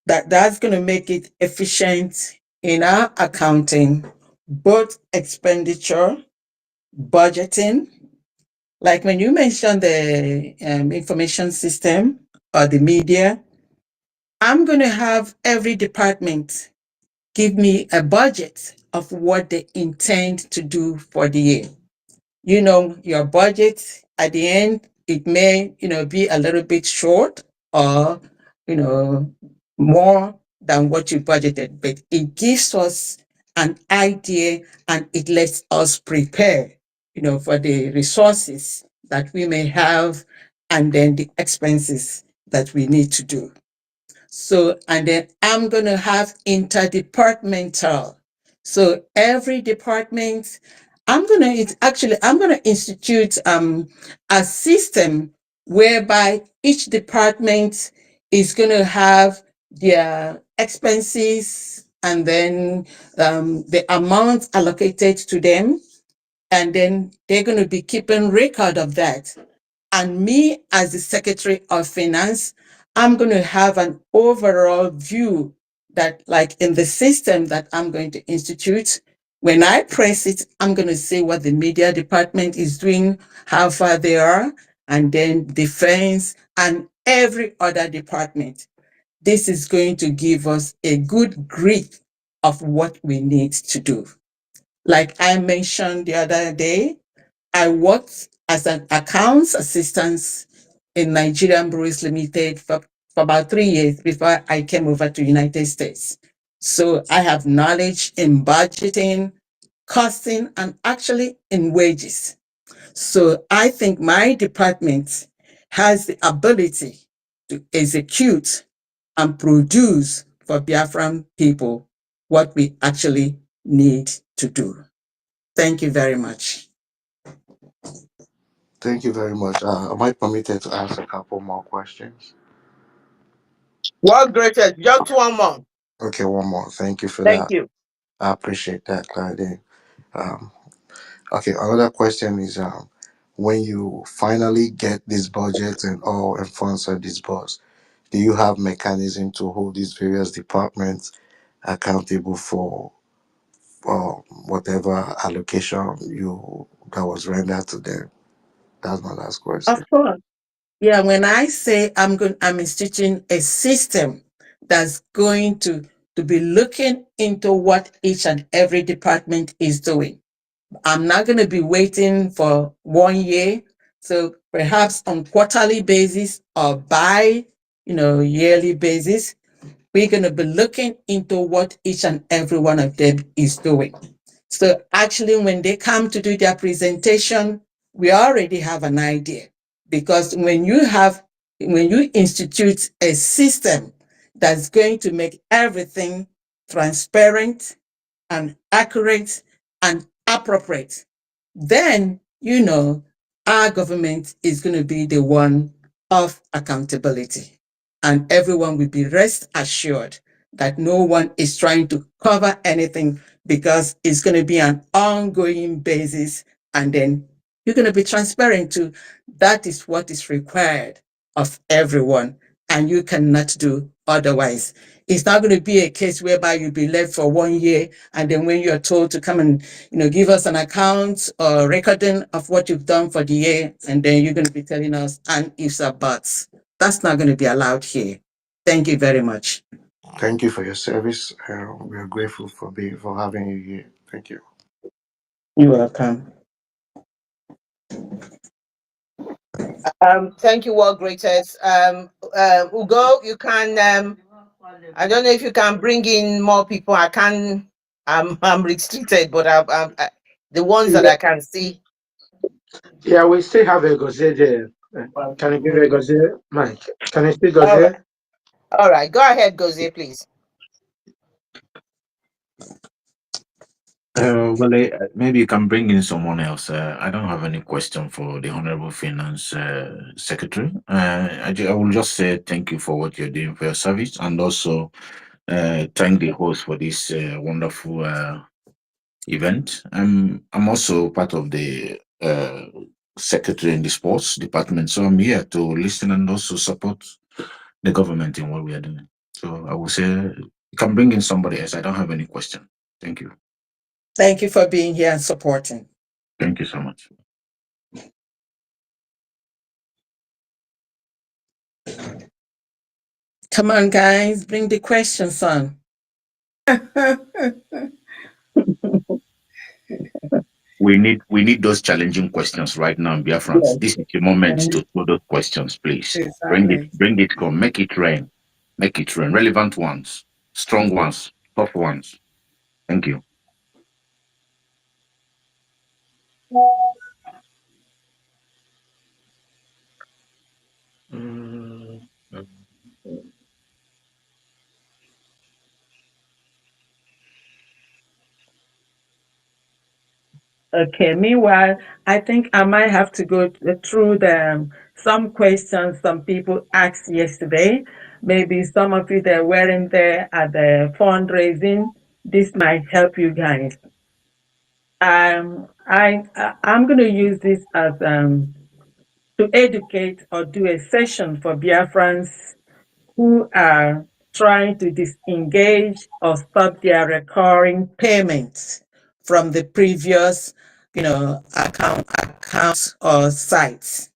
That's going to make it efficient in our accounting, both expenditure, budgeting. Like when you mentioned the information system or the media, I'm going to have every department give me a budget of what they intend to do for the year. Your budget at the end, it may, be a little bit short or, you know, more than what you budgeted, but it gives us an idea and it lets us prepare, for the resources that we may have and then the expenses that we need to do. So, and then I'm going to have interdepartmental. So every department, I'm gonna institute a system whereby each department is gonna have their expenses and then the amount allocated to them, and then they're gonna be keeping record of that. And me, as the Secretary of Finance, I'm going to have an overall view that, like in the system that I'm going to institute, when I press it, I'm going to see what the media department is doing, how far they are, and then defense and every other department. This is going to give us a good grip of what we need to do. Like I mentioned the other day, I worked as an accounts assistant in Nigerian Breweries Limited for about 3 years before I came over to United States. So I have knowledge in budgeting, costing, and actually in wages. So I think my department has the ability to execute and produce for Biafran people what we actually need to do. Thank you very much. Thank you very much. Am I permitted to ask a couple more questions? What greatest? Just one more. Okay, one more. Thank you for Thank that. you. I appreciate that, Claudine. Um, okay, another question is when you finally get this budget and all and funds are disbursed, do you have mechanism to hold these various departments accountable for whatever allocation you that was rendered to them? That's my last question. Of course. Yeah, when I say I'm instituting a system that's going to be looking into what each and every department is doing. I'm not going to be waiting for 1 year. So perhaps on quarterly basis or by, yearly basis, we're going to be looking into what each and every one of them is doing. So actually, when they come to do their presentation, we already have an idea. Because when you institute a system that's going to make everything transparent and accurate and appropriate, then our government is going to be the one of accountability. And everyone will be rest assured that no one is trying to cover anything, because it's going to be an ongoing basis. And then you're going to be transparent too. That is what is required of everyone. And you cannot do otherwise. It's not going to be a case whereby you'll be left for 1 year, and then when you're told to come and give us an account or recording of what you've done for the year, and then you're going to be telling us and ifs or buts. That's not going to be allowed here. Thank you very much. Thank you for your service. We are grateful for having you here. Thank you. You're welcome. Thank you, world greatest. Ugo, you can. I don't know if you can bring in more people. I can. I'm restricted, but the ones that Yeah, I can see. yeah, we still have a Gose there. Can you give a Gose, Mike? Can you speak All Gose? right, all right. Go ahead, Gozie, please. Maybe you can bring in someone else. I don't have any question for the Honorable Finance Secretary. I will just say thank you for what you're doing for your service, and also thank the host for this wonderful event. I'm also part of the secretary in the sports department, so I'm here to listen and also support the government in what we are doing. So I will say you can bring in somebody else. I don't have any question. Thank you. Thank you for being here and supporting. Thank you so much. Come on, guys, bring the questions on. We need those challenging questions right now in Biafrans. Yes, This is the moment to throw those questions, please. Exactly. Bring it, come, make it rain. Make it rain. Relevant ones, strong ones, tough ones. Thank you. Mm, Okay. Meanwhile, I think I might have to go through some questions some people asked yesterday. Maybe some of you that weren't there at the fundraising. This might help you guys. I'm going to use this as to educate or do a session for Biafrans who are trying to disengage or stop their recurring payments from the previous, accounts or sites.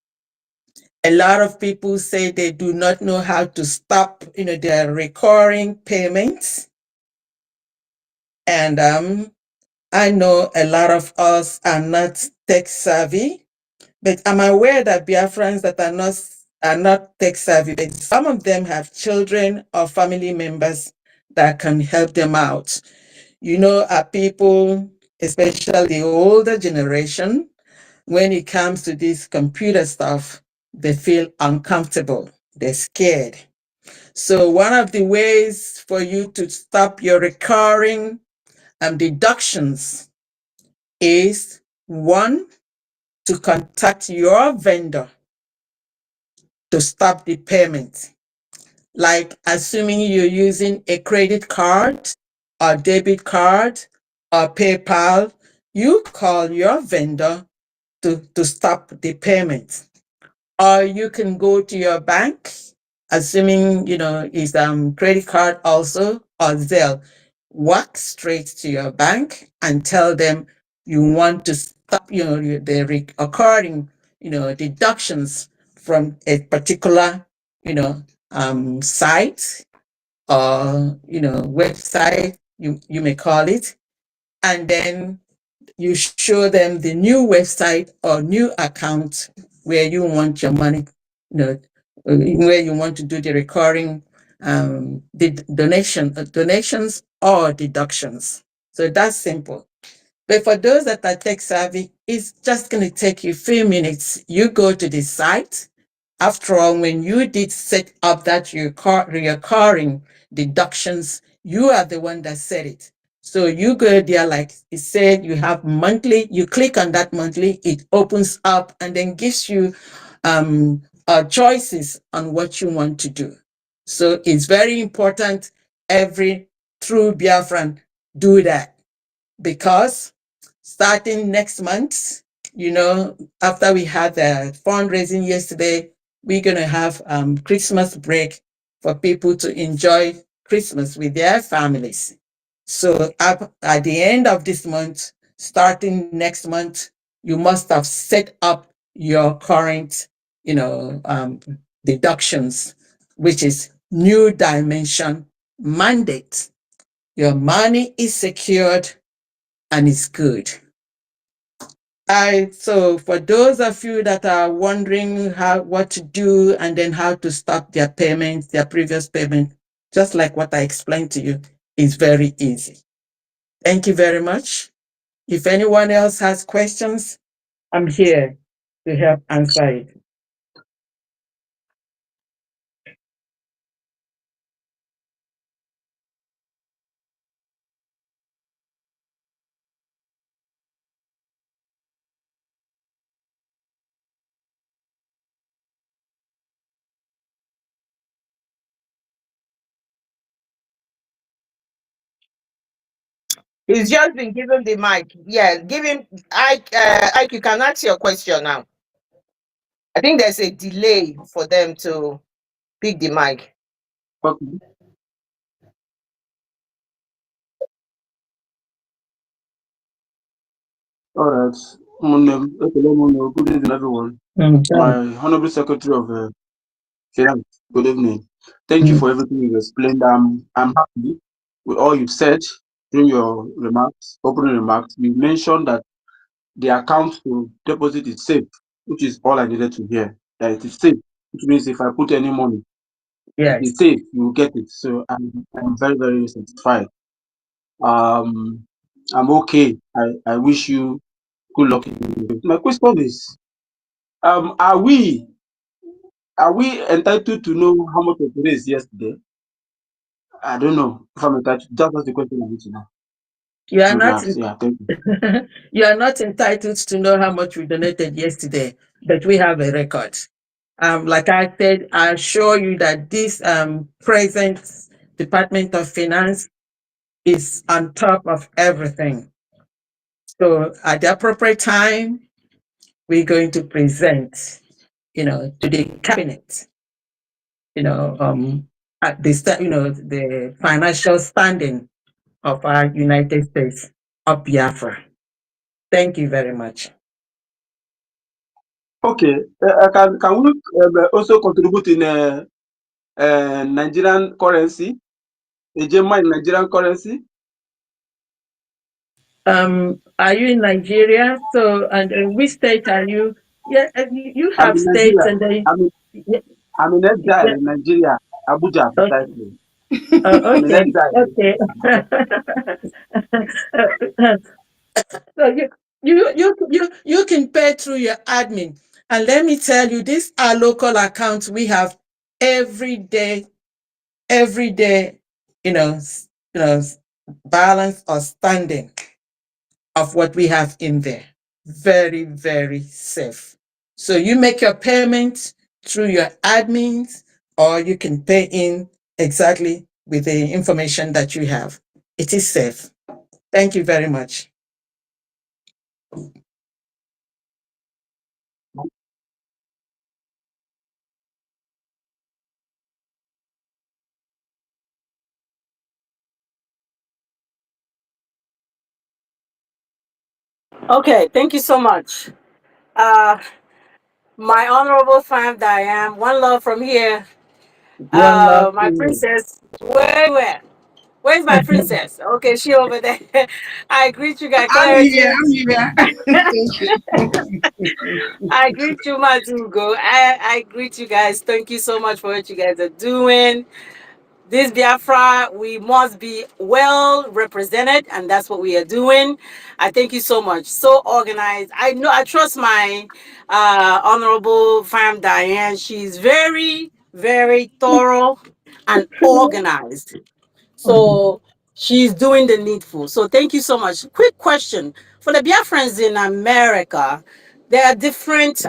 A lot of people say they do not know how to stop, their recurring payments. And I know a lot of us are not tech savvy, but I'm aware that Biafrans that are not tech savvy, but some of them have children or family members that can help them out. Our people, especially the older generation, when it comes to this computer stuff, they feel uncomfortable. They're scared. So one of the ways for you to stop your recurring deductions is one, to contact your vendor to stop the payment. Like assuming you're using a credit card or debit card or PayPal, you call your vendor to stop the payment. Or you can go to your bank, assuming is credit card also or Zelle. Walk straight to your bank and tell them you want to stop the occurring deductions from a particular site or website, you may call it, and then you show them the new website or new account where you want your money, where you want to do the recurring the donations or deductions. So that's simple. But for those that are tech savvy, it's just going to take you a few minutes. You go to the site. After all, when you did set up that recurring deductions, you are the one that set it. So you go there, like it said, you have monthly, you click on that monthly, it opens up and then gives you choices on what you want to do. So it's very important every true Biafran do that, because starting next month, after we had the fundraising yesterday, we're going to have Christmas break for people to enjoy Christmas with their families. So at the end of this month, starting next month, you must have set up your current, deductions, which is new dimension mandate. Your money is secured and it's good. So for those of you that are wondering what to do and then how to stop their payments, their previous payment, just like what I explained to you, is very easy. Thank you very much. If anyone else has questions, I'm here to help answer it. He's just been given the mic. Yeah, give him. Ike, you can ask your question now. I think there's a delay for them to pick the mic. Okay. All right. Good evening, everyone. My Mm, Honorable Secretary of Finance, good evening. Thank you mm, for everything you've explained. I'm happy with all you've said during your remarks, opening remarks. You mentioned that the account to deposit is safe, which is all I needed to hear. That it is safe, which means if I put any money, it yes. is safe, you will get it. So I'm very, very satisfied. Um, I'm okay. I wish you good luck. My question is, um, are we are we entitled to know how much was raised yesterday? I don't know if I'm entitled. That was the question I need to know. You are not Congrats. Yeah, thank you. you are not entitled to know how much we donated yesterday, but we have a record. Like I said, I assure you that this present Department of Finance is on top of everything. So at the appropriate time, we're going to present, to the cabinet, at the financial standing of our United States of Biafra. Thank you very much. Okay, can we also contribute in Nigerian currency, a Gemma in Nigerian currency? Are you in Nigeria? So, and which state are you? Yeah, you I'm have in states, Nigeria. and then I'm in, yeah, I'm in exile yeah. in Nigeria, Abuja Okay, precisely. I'm in okay, exile. okay. So you can pay through your admin, and let me tell you, these are local accounts we have every day, every day. You know, balance or standing of what we have in there. Very, very safe. So you make your payment through your admins, or you can pay in exactly with the information that you have. It is safe. Thank you very much. Okay, thank you so much. Uh, my honorable fam Diane, one love from here. One love to My you. princess, where? Where's my princess? Okay, she over there. I greet you guys, I'm here. Clarity. I'm here. Thank you. I greet you, Mazugo. I greet you guys. Thank you so much for what you guys are doing. This Biafra, we must be well represented, and that's what we are doing. I thank you so much. So organized. I know, I trust my honorable fam Diane. She's very, very thorough and organized. So she's doing the needful. So thank you so much. Quick question for the Biafrans in America. There are different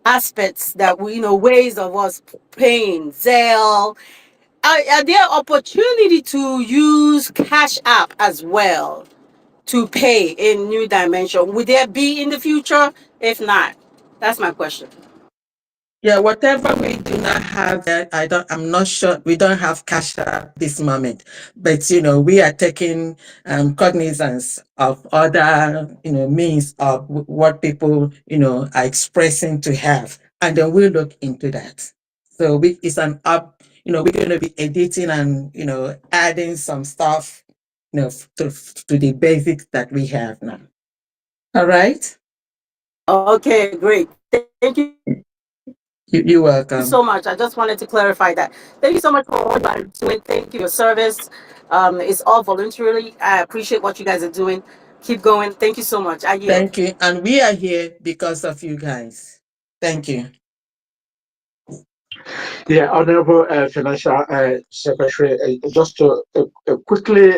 aspects that we, ways of us paying. Zelle, are there opportunity to use Cash App as well to pay in New Dimension? Would there be in the future? If not, that's my question. Yeah, whatever we do not have that, I'm not sure, we don't have cash at this moment, but we are taking cognizance of other means of what people are expressing to have, and then we'll look into that. So it's an up, we're going to be editing and adding some stuff to the basics that we have now. All right. Okay, great. Thank you so much. I just wanted to clarify that. You're Thank you so much welcome. for what you are doing. Thank you for your service. It's all voluntarily. I appreciate what you guys are doing. Keep going. Thank you so much. I yield. Thank you. And we are here because of you guys. Thank you. Yeah, Honorable Financial Secretary, just to quickly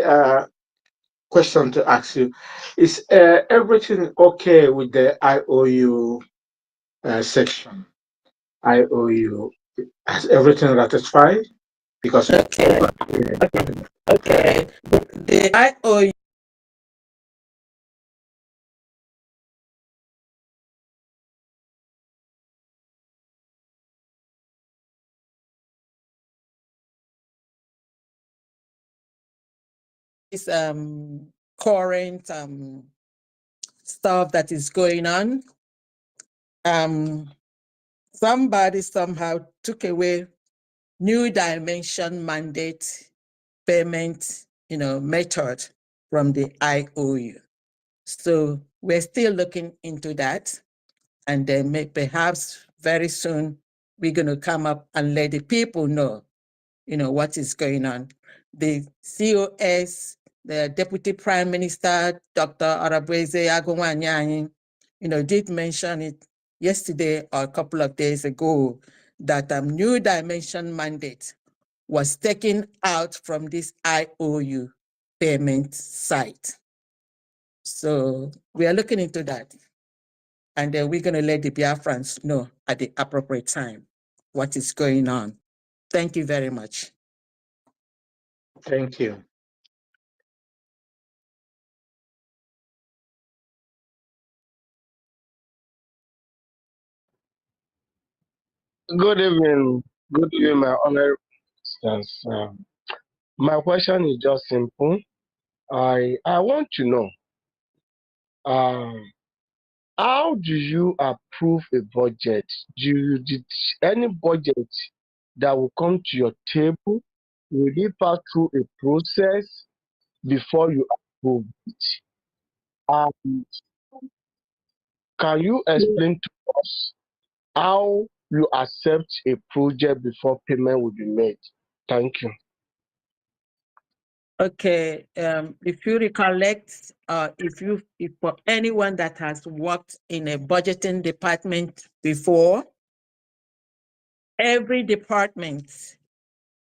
question to ask you: is everything okay with the IOU section? IOU, has everything ratified? Because Okay. Okay. Okay. The IOU is current stuff that is going on. Um, Somebody somehow took away New Dimension mandate payment, method from the IOU. So we're still looking into that, and then perhaps very soon we're going to come up and let the people know, what is going on. The COS, the Deputy Prime Minister, Dr. Arabweze Agunwanyanyi, did mention it yesterday or a couple of days ago that New Dimension mandate was taken out from this IOU. payment site. So we are looking into that. And then we're going to let the Biafrans know at the appropriate time what is going on. Thank you very much. Thank you. Good evening. Good evening, my honorable sisters. My question is just simple. I want to know um, how do you approve a budget? Did any budget that will come to your table, will it pass through a process before you approve it? Um, can you explain to us how you accept a project before payment will be made? Thank you. Okay, if you recollect, if for anyone that has worked in a budgeting department before, every department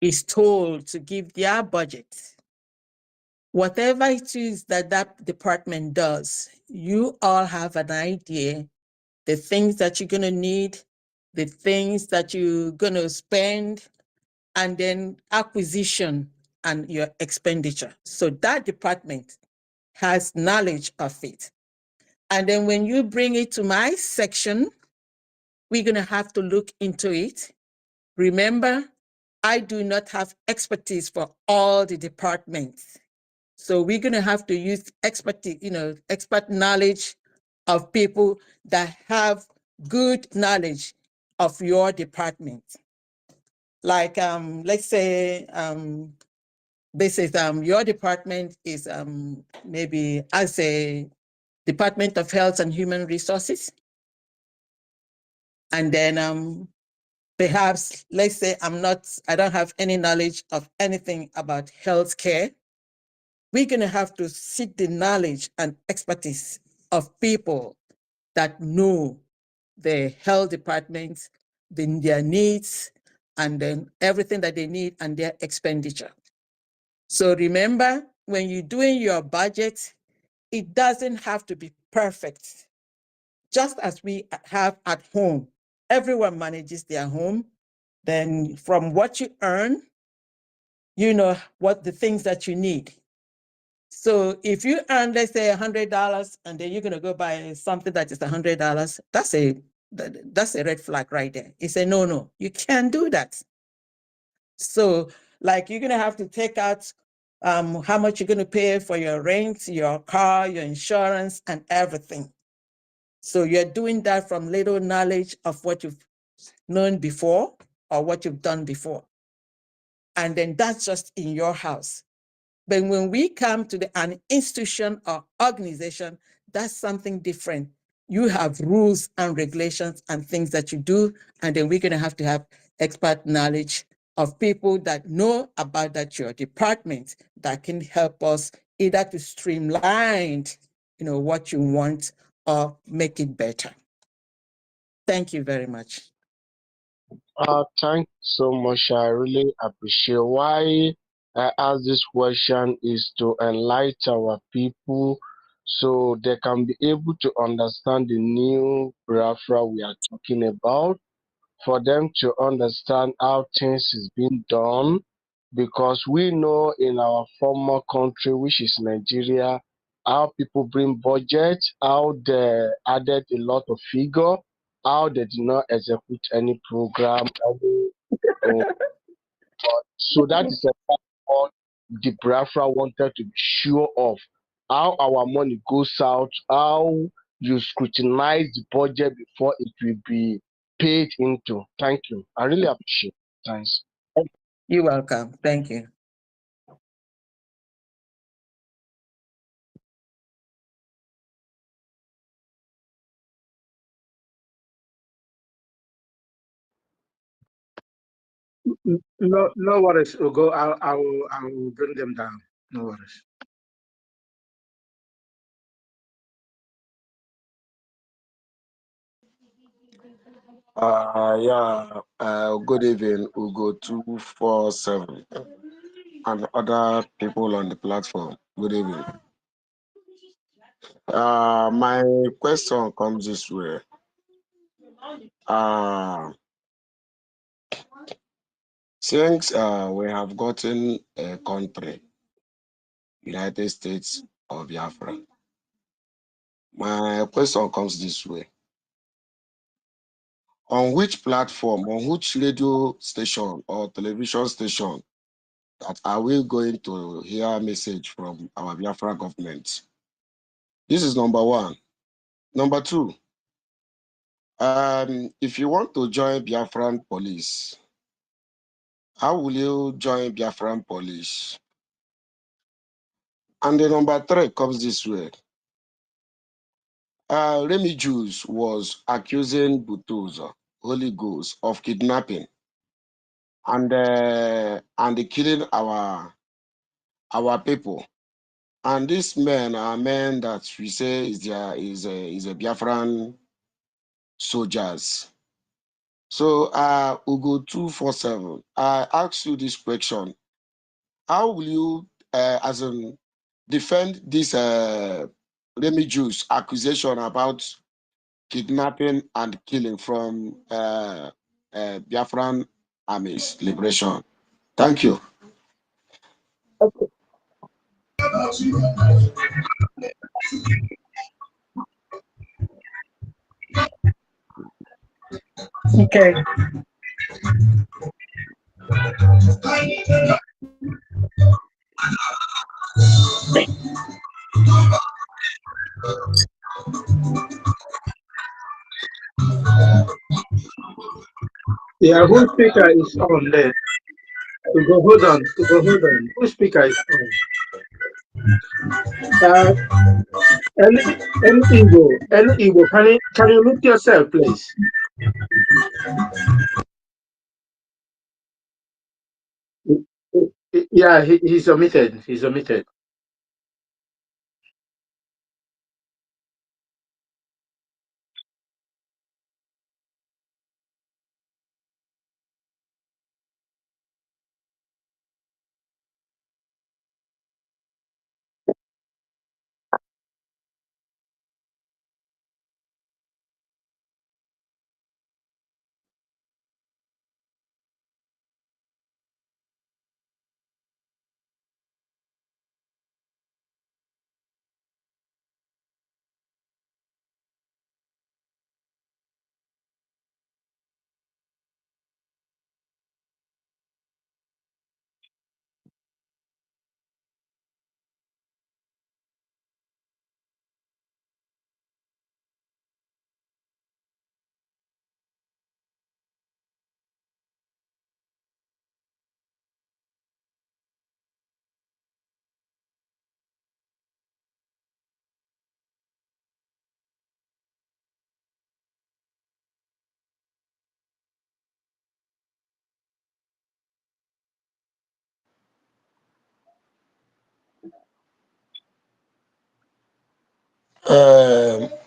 is told to give their budget. Whatever it is that that department does, you all have an idea, the things that you're going to need, the things that you're going to spend, and then acquisition and your expenditure. So that department has knowledge of it. And then when you bring it to my section, we're going to have to look into it. Remember, I do not have expertise for all the departments. So we're going to have to use expertise, expert knowledge of people that have good knowledge of your department. Like, let's say, this is your department is maybe as a Department of Health and Human Resources. And then perhaps, let's say I don't have any knowledge of anything about healthcare. We're going to have to seek the knowledge and expertise of people that know the health departments, their needs, and then everything that they need and their expenditure. So remember, when you're doing your budget, it doesn't have to be perfect. Just as we have at home, everyone manages their home. Then from what you earn, you know what the things that you need. So if you earn, let's say $100, and then you're going to go buy something that is $100, that's a red flag right there. It's a no, you can't do that. So like you're going to have to take out how much you're going to pay for your rent, your car, your insurance, and everything. So you're doing that from little knowledge of what you've known before or what you've done before. And then that's just in your house. But when we come to an institution or organization, that's something different. You have rules and regulations and things that you do, and then we're going to have expert knowledge of people that know about that your department that can help us either to streamline, what you want or make it better. Thank you very much. Thank you so much. I really appreciate why I ask this question is to enlighten our people so they can be able to understand the new Biafra we are talking about, for them to understand how things is being done, because we know in our former country, which is Nigeria, how people bring budget, how they added a lot of figure, how they did not execute any program, so that is what the Biafra wanted to be sure of. How our money goes out, how you scrutinize the budget before it will be paid into. Thank you. I really appreciate it. Thanks. You're welcome. Thank you. No, no worries, Ugo. I will bring them down. No worries. Yeah. Good evening, Ugo 247. and other people on the platform. Good evening. My question comes this way. Uh, since we have gotten a country, United States of Biafra, my question comes this way. On which platform, on which radio station or television station that are we going to hear a message from our Biafra government? This is number one. Number two, if you want to join Biafran police, how will you join Biafran police? And the number three comes this way. Remy Jews was accusing Butuza, Holy Ghost, of kidnapping and the killing our people. And these men are men that we say is a Biafran soldiers. So Ugo 247, I ask you this question. How will you as in defend this Remy Jews accusation about kidnapping and killing from Biafran armies liberation? Thank you. Okay. Yeah, whose speaker is on there? We go hold on. We go hold on. Whose speaker is on? Uh, Any Igbo, can you mute yourself, please? Yeah, he's omitted. He's omitted.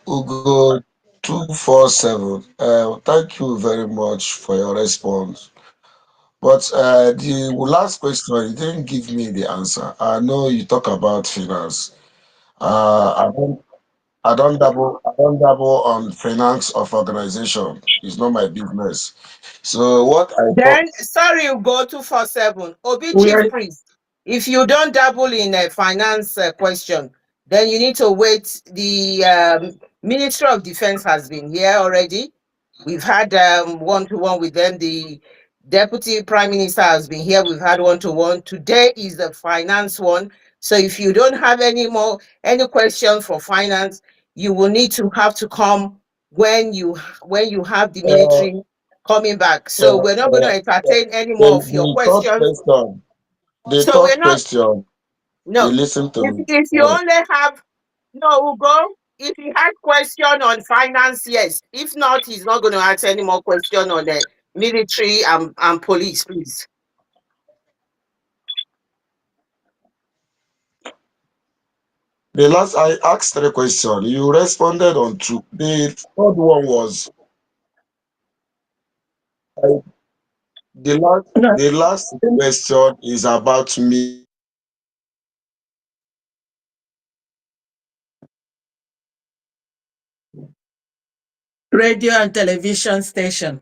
Ugo 247, thank you very much for your response. But the last question, you didn't give me the answer. I know you talk about finance. I don't double on finance of organization. It's not my business. So what I thought, Then, sorry, you go 247. Obi We Chief are Priest. If you don't dabble in a finance question, then you need to wait. The Ministry of Defense has been here already. We've had one-to-one with them. The Deputy Prime Minister has been here. We've had one-to-one. Today is the finance one. So if you don't have any question for finance, you will need to have to come when you have the uh, military coming back. uh, So we're not going uh, to entertain any the, more of your questions. the So we're third not, question, you no. listen to me. If you only have, no, Ugo, if he has question on finance, yes. If not, he's not going to answer any more question on the military and police, please. The last I asked three questions, you responded on two. The third one was The last, No, the last question is about me. radio and television station.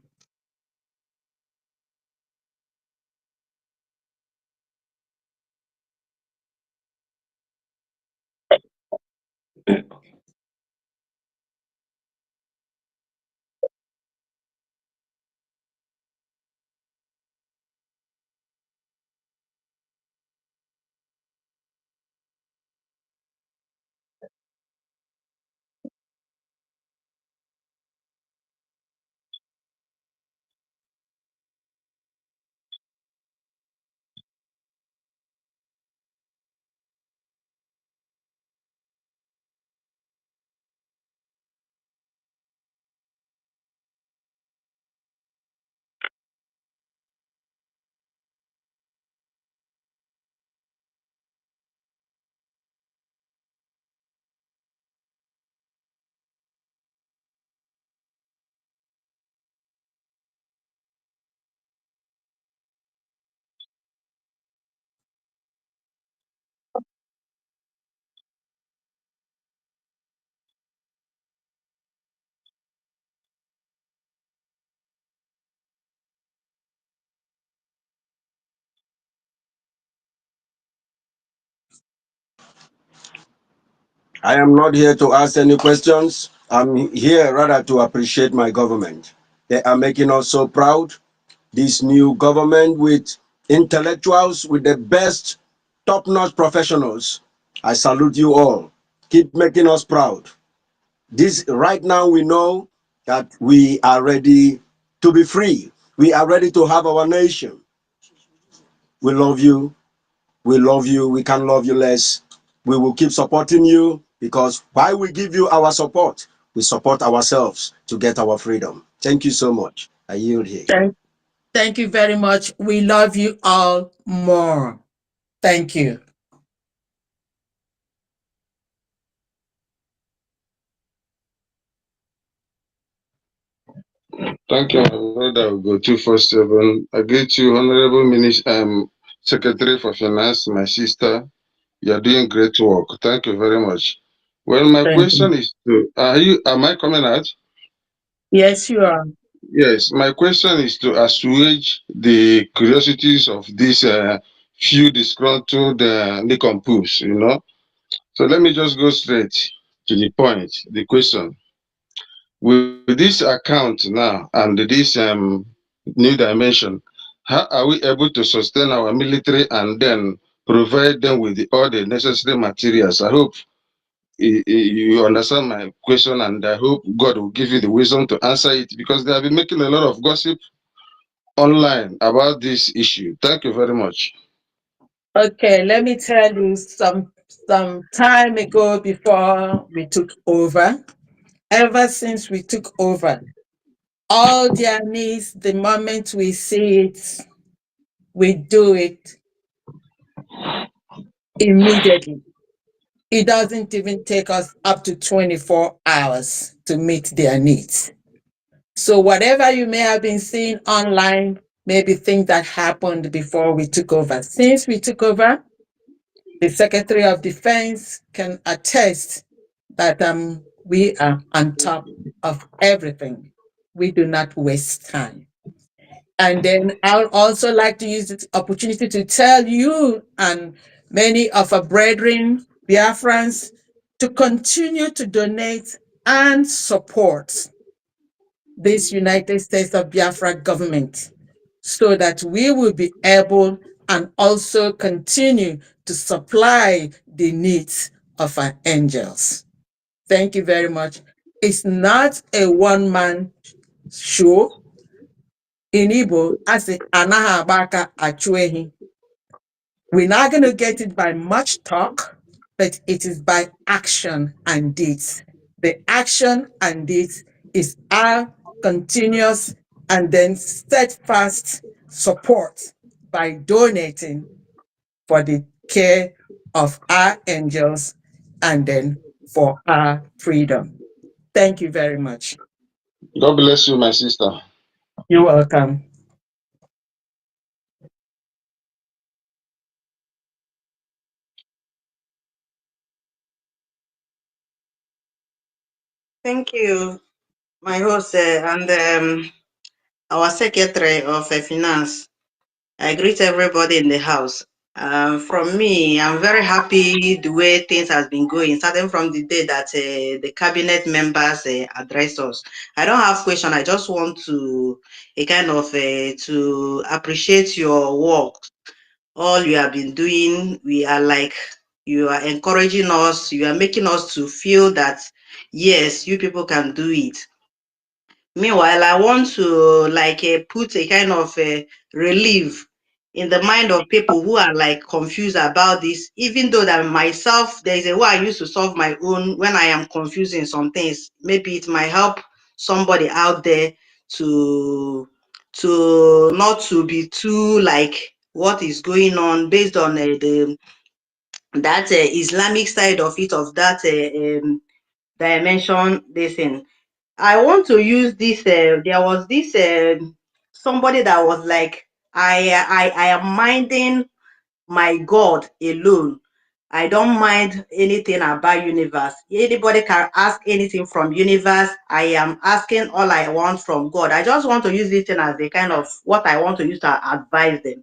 I am not here to ask any questions. I'm here rather to appreciate my government. They are making us so proud. This new government with intellectuals, with the best top-notch professionals. I salute you all. Keep making us proud. This right now we know that we are ready to be free. We are ready to have our nation. We love you. We love you. We can love you less. We will keep supporting you because while we give you our support, we support ourselves to get our freedom. Thank you so much. I yield here. Thank, thank you very much. We love you all more. Thank you. Thank you, my brother. We go 247. I greet you, Honorable Minister, Secretary for Finance, my sister. You are doing great work. Thank you very much. Well, my Thank you. question is am I coming out? Yes, you are. Yes, my question is to assuage the curiosities of these few disgruntled nincompoops, you know. So let me just go straight to the point, the question. With this account now and this new dimension, how are we able to sustain our military and then provide them with all the necessary materials? I hope you understand my question, and I hope God will give you the wisdom to answer it because they have been making a lot of gossip online about this issue. Thank you very much. Okay, let me tell you some time ago before we took over. Ever since we took over, all their needs, the moment we see it, we do it immediately. It doesn't even take us up to 24 hours to meet their needs. So whatever you may have been seeing online, maybe things that happened before we took over. Since we took over, the Secretary of Defense can attest that we are on top of everything. We do not waste time. And then I would also like to use this opportunity to tell you and many of our brethren, Biafrans, to continue to donate and support this United States of Biafra government so that we will be able and also continue to supply the needs of our angels. Thank you very much. It's not a one-man show. In Igbo, as anaghị agba aka achụ ehi. We're not going to get it by much talk, but it is by action and deeds. The action and deeds is our continuous and then steadfast support by donating for the care of our angels and then for our freedom. Thank you very much. God bless you, my sister. You're welcome. Thank you, my host and our Secretary of Finance. I greet everybody in the house. From me, I'm very happy the way things has been going, starting from the day that the cabinet members address us. I don't have question. I just want to a kind of to appreciate your work, all you have been doing. We are like you are encouraging us. You are making us to feel that yes, you people can do it. Meanwhile, I want to like put a kind of relief in the mind of people who are like confused about this, even though that myself, there is a way I used to solve my own when I am confusing some things. Maybe it might help somebody out there to not to be too like what is going on based on the that Islamic side of it, of that dimension, this thing. I want to use this. There was this somebody that was like, I am minding my God alone. I don't mind anything about universe. Anybody can ask anything from universe. I am asking all I want from God. I just want to use this thing as a kind of what I want to use to advise them.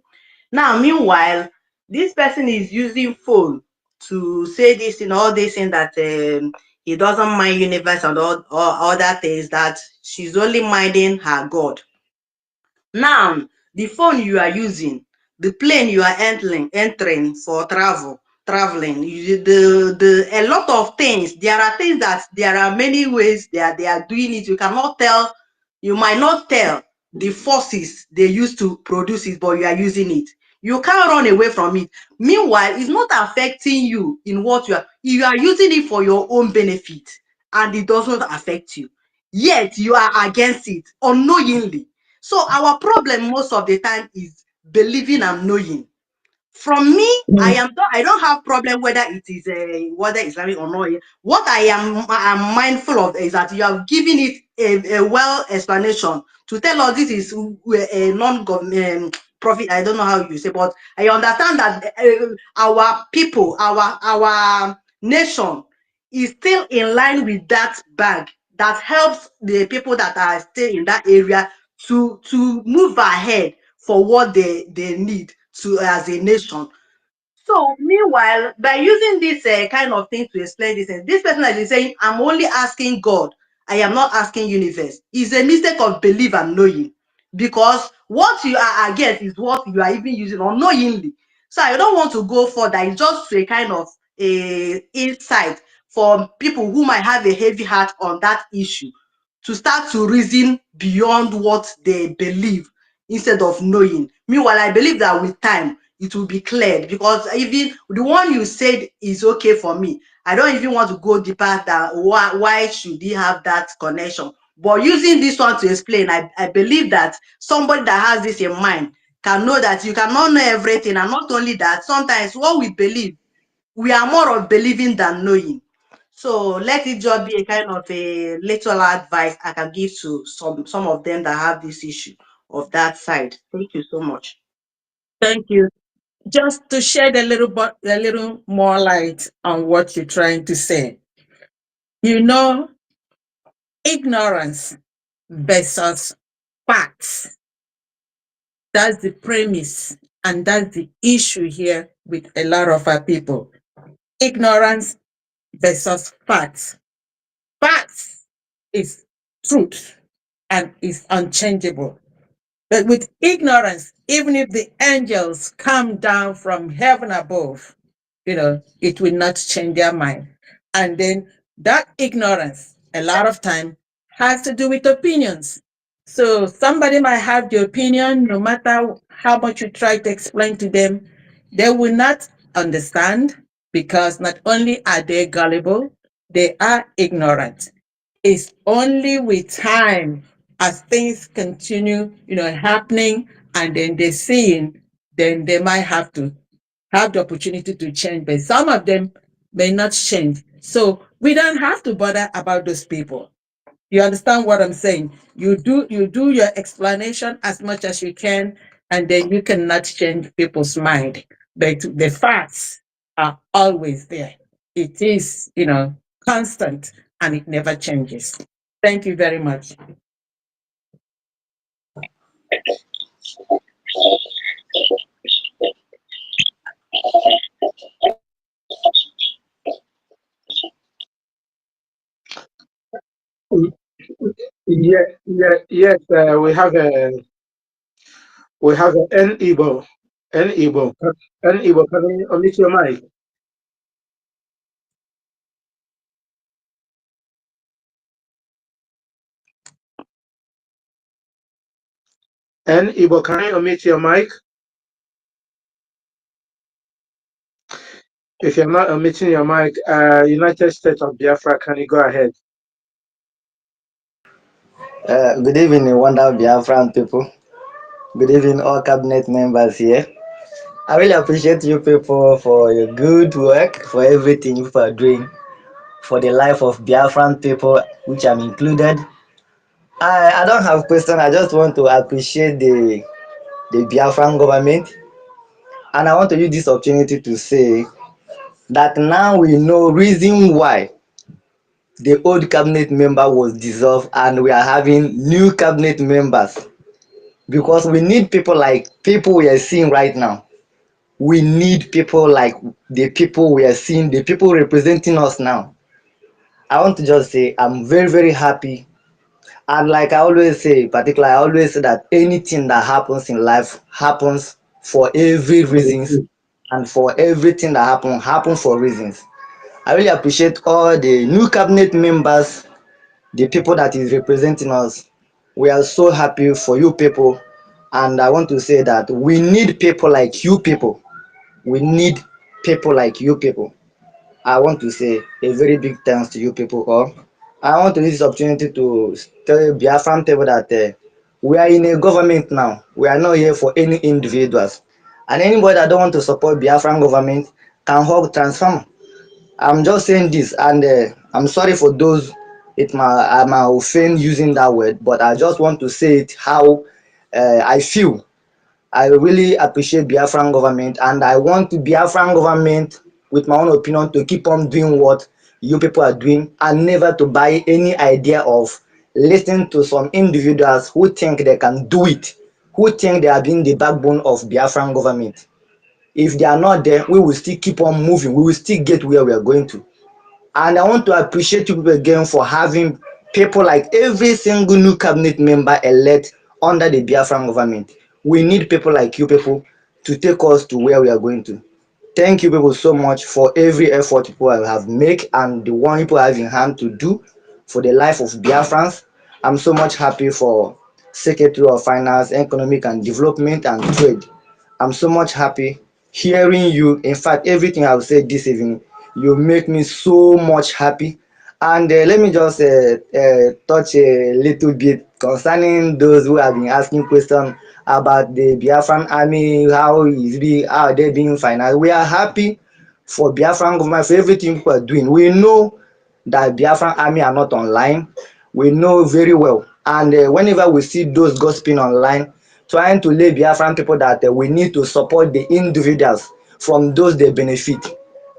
Now, meanwhile, this person is using phone to say this in all this thing that he doesn't mind universe and all other things, that she's only minding her God. Now, the phone you are using, the plane you are entering for traveling, a lot of things. There are things that there are many ways they are doing it. You cannot tell, you might not tell the forces they use to produce it, but you are using it. You can't run away from it. Meanwhile, it's not affecting you in what you are using it for your own benefit, and it does not affect you. Yet you are against it unknowingly. So our problem most of the time is believing and knowing. From me, I don't have problem whether it is whether Islamic or not. What I'm mindful of is that you have given it a well explanation to tell us this is a non-government profit. I don't know how you say, but I understand that our people, our nation is still in line with that bag that helps the people that are still in that area to move ahead for what they need to as a nation. So meanwhile, by using this kind of thing to explain this person has been saying, I'm only asking God, I am not asking universe. It's a mistake of belief and knowing, because what you are against is what you are even using unknowingly. So I don't want to go further. It's just a kind of a insight for people who might have a heavy heart on that issue, to start to reason beyond what they believe instead of knowing. Meanwhile, I believe that with time it will be cleared, because even the one you said is okay for me. I don't even want to go deeper that why should he have that connection. But using this one to explain, I believe that somebody that has this in mind can know that you cannot know everything. And not only that, sometimes what we believe, we are more of believing than knowing. So let it just be a kind of a little advice I can give to some of them that have this issue of that side. Thank you so much. Thank you. Just to shed a little more light on what you're trying to say. You know, ignorance versus facts. That's the premise, and that's the issue here with a lot of our people. Ignorance versus facts. Facts is truth and is unchangeable. But with ignorance, even if the angels come down from heaven above, it will not change their mind. And then that ignorance, a lot of time, has to do with opinions. So somebody might have the opinion, no matter how much you try to explain to them, they will not understand, because not only are they gullible, they are ignorant. It's only with time, as things continue, happening, and then they're seeing, then they might have to have the opportunity to change. But some of them may not change. So we don't have to bother about those people. You understand what I'm saying? You do your explanation as much as you can, and then you cannot change people's mind. But the facts are always there. It is, constant, and it never changes. Thank you very much. Yeah, yeah, yes. We have an Igbo, an Igbo, an Igbo. Can you unmute your mic? An Igbo, can you unmute your mic? If you're not unmuting your mic, United States of Biafra, can you go ahead? Good evening, wonderful Biafran people. Good evening, all cabinet members here. I really appreciate you people for your good work, for everything you people are doing, for the life of Biafran people, which I'm included. I don't have question. I just want to appreciate the Biafran government, and I want to use this opportunity to say that now we know reason why the old cabinet member was dissolved and we are having new cabinet members, because we need people like people we are seeing right now. We need people like the people we are seeing, the people representing us now. I want to just say I'm very, very happy. And like I always say, particularly I always say that anything that happens in life happens for every reasons, and for everything that happen for reasons. I really appreciate all the new cabinet members, the people that is representing us. We are so happy for you people. And I want to say that we need people like you people. We need people like you people. I want to say a very big thanks to you people all. I want to use this opportunity to tell Biafran people that we are in a government now. We are not here for any individuals. And anybody that don't want to support Biafran government can hug transform. I'm just saying this, and I'm sorry for those I might offend using that word, but I just want to say it how I feel. I really appreciate Biafran government, and I want the Biafran government, with my own opinion, to keep on doing what you people are doing, and never to buy any idea of listening to some individuals who think they can do it, who think they are being the backbone of Biafran government. If they are not there, we will still keep on moving. We will still get where we are going to. And I want to appreciate you people again for having people like every single new cabinet member elect under the Biafran government. We need people like you people to take us to where we are going to. Thank you people so much for every effort people have made and the one people have in hand to do for the life of Biafrans. I'm so much happy for Secretary of Finance, Economic and Development and Trade. I'm so much happy hearing you. In fact, everything I've said this evening, you make me so much happy. And let me just touch a little bit concerning those who have been asking questions about the Biafran army, how they being financed. We are happy for Biafran government for everything people are doing. We know that Biafran army are not online. We know very well. And whenever we see those gossiping online, trying to lay Biafran people that we need to support the individuals from those they benefit.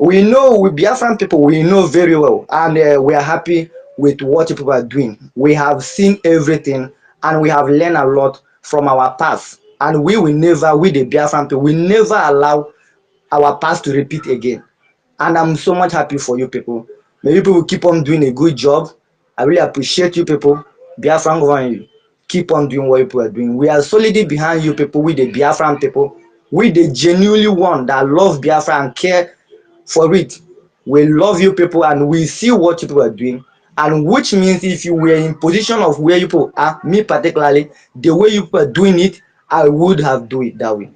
We know with Biafran people, we know very well, and we are happy with what people are doing. We have seen everything, and we have learned a lot from our past. And we will never, we the Biafran people, we never allow our past to repeat again. And I'm so much happy for you people. May you people keep on doing a good job. I really appreciate you people. Biafran government, keep on doing what you people are doing. We are solidly behind you people, with the Biafran people. We the genuinely one that love Biafra and care for it. We love you people and we see what you people are doing. And which means if you were in position of where you people are, me particularly, the way you people are doing it, I would have do it that way.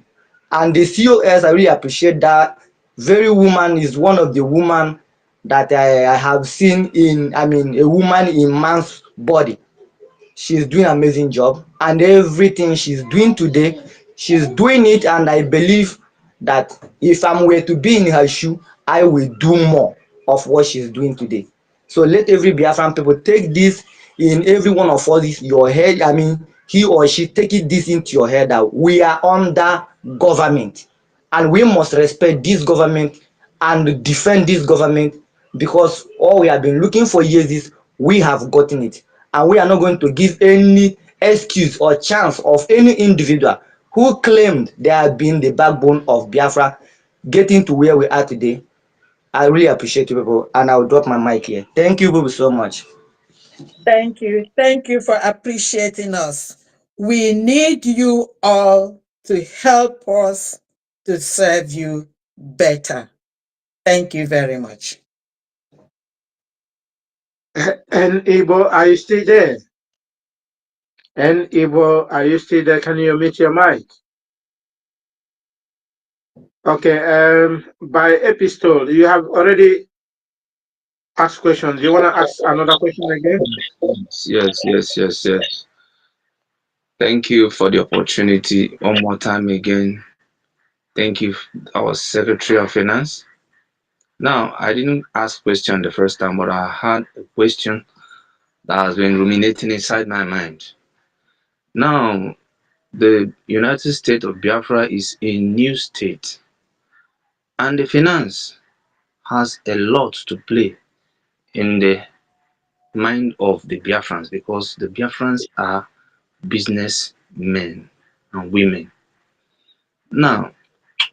And the COS, I really appreciate that. Very woman is one of the woman that I have seen in, I mean, a woman in man's body. She's doing an amazing job, and everything she's doing today, she's doing it, and I believe that if I'm were to be in her shoe, I will do more of what she's doing today. So let every Biafran people take this in every one of us your head. I mean, he or she take it this into your head that we are under government, and we must respect this government and defend this government, because all we have been looking for years is We have gotten it, and we are not going to give any excuse or chance of any individual who claimed they have been the backbone of Biafra getting to where we are today. I really appreciate you people, and I'll drop my mic here. Thank you people so much. Thank you. Thank you for appreciating us. We need you all to help us to serve you better. Thank you very much. And Ibo, are you still there? And Ibo, are you still there? Can you mute your mic? Okay, by epistle, you have already asked questions. You want to ask another question again? Yes. Thank you for the opportunity one more time again. Thank you, our Secretary of Finance. Now, I didn't ask question the first time, but I had a question that has been ruminating inside my mind. Now, the United States of Biafra is a new state, and the finance has a lot to play in the mind of the Biafrans because the Biafrans are businessmen and women. Now,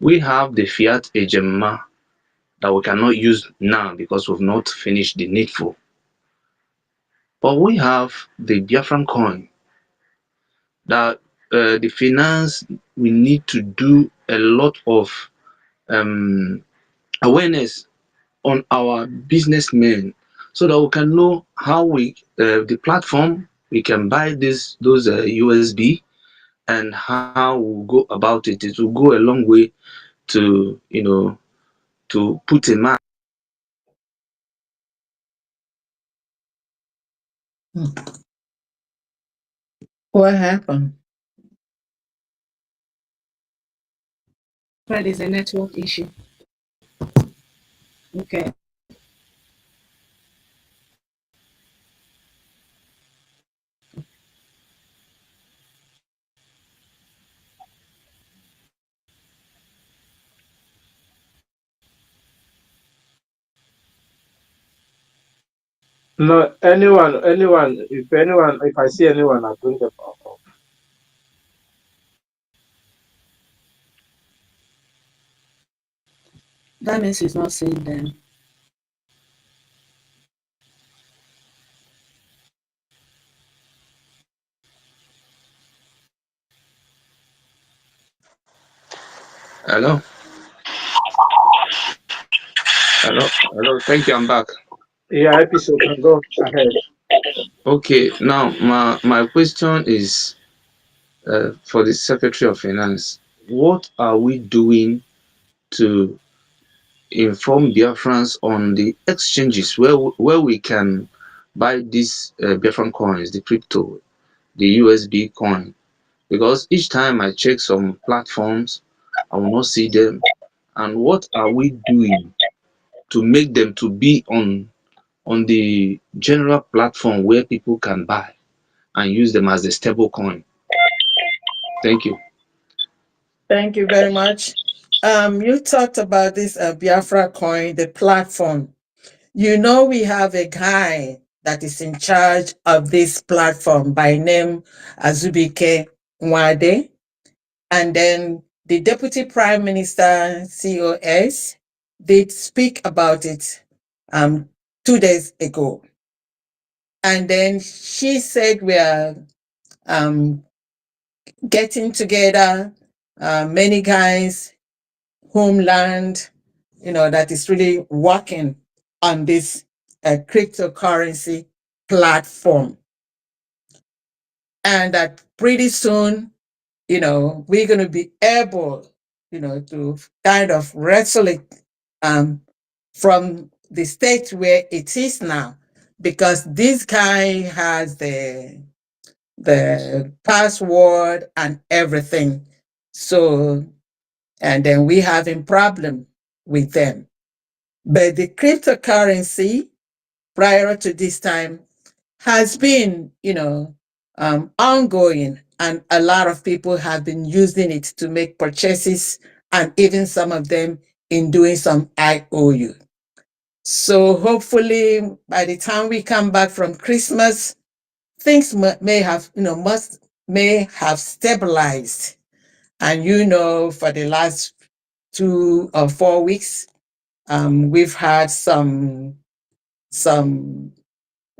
we have the fiat hegemony that we cannot use now because we've not finished the needful. But we have the Biafran coin that the finance we need to do a lot of um, awareness on our businessmen so that we can know how we the platform we can buy this those USB and how we go about it. It will go a long way to to put a mark. What happened? That is a network issue. Okay. No, anyone, if I see anyone, I bring them up. That means he's not seeing them. Hello, hello. Thank you. I'm back. Yeah, episode can go ahead. Okay. Now, my question is for the Secretary of Finance. What are we doing to inform Biafrans on the exchanges where we can buy these Biafran coins, the crypto, the USB coin? Because each time I check some platforms, I will not see them. And what are we doing to make them to be on the general platform where people can buy and use them as a stable coin? Thank you. Thank you very much. You talked about this Biafra coin, the platform. You know, we have a guy that is in charge of this platform by name Azubike Nwade, and then the Deputy Prime Minister COS did speak about it 2 days ago. And then she said we are um, getting together, many guys, homeland, that is really working on this cryptocurrency platform. And that pretty soon, we're going to be able, to kind of wrestle it from the state where it is now, because this guy has the password and everything. So, and then we having problem with them. But the cryptocurrency prior to this time has been, ongoing, and a lot of people have been using it to make purchases, and even some of them in doing some IOU. So hopefully by the time we come back from Christmas, things may have, may have stabilized. And for the last 2 or 4 weeks, we've had some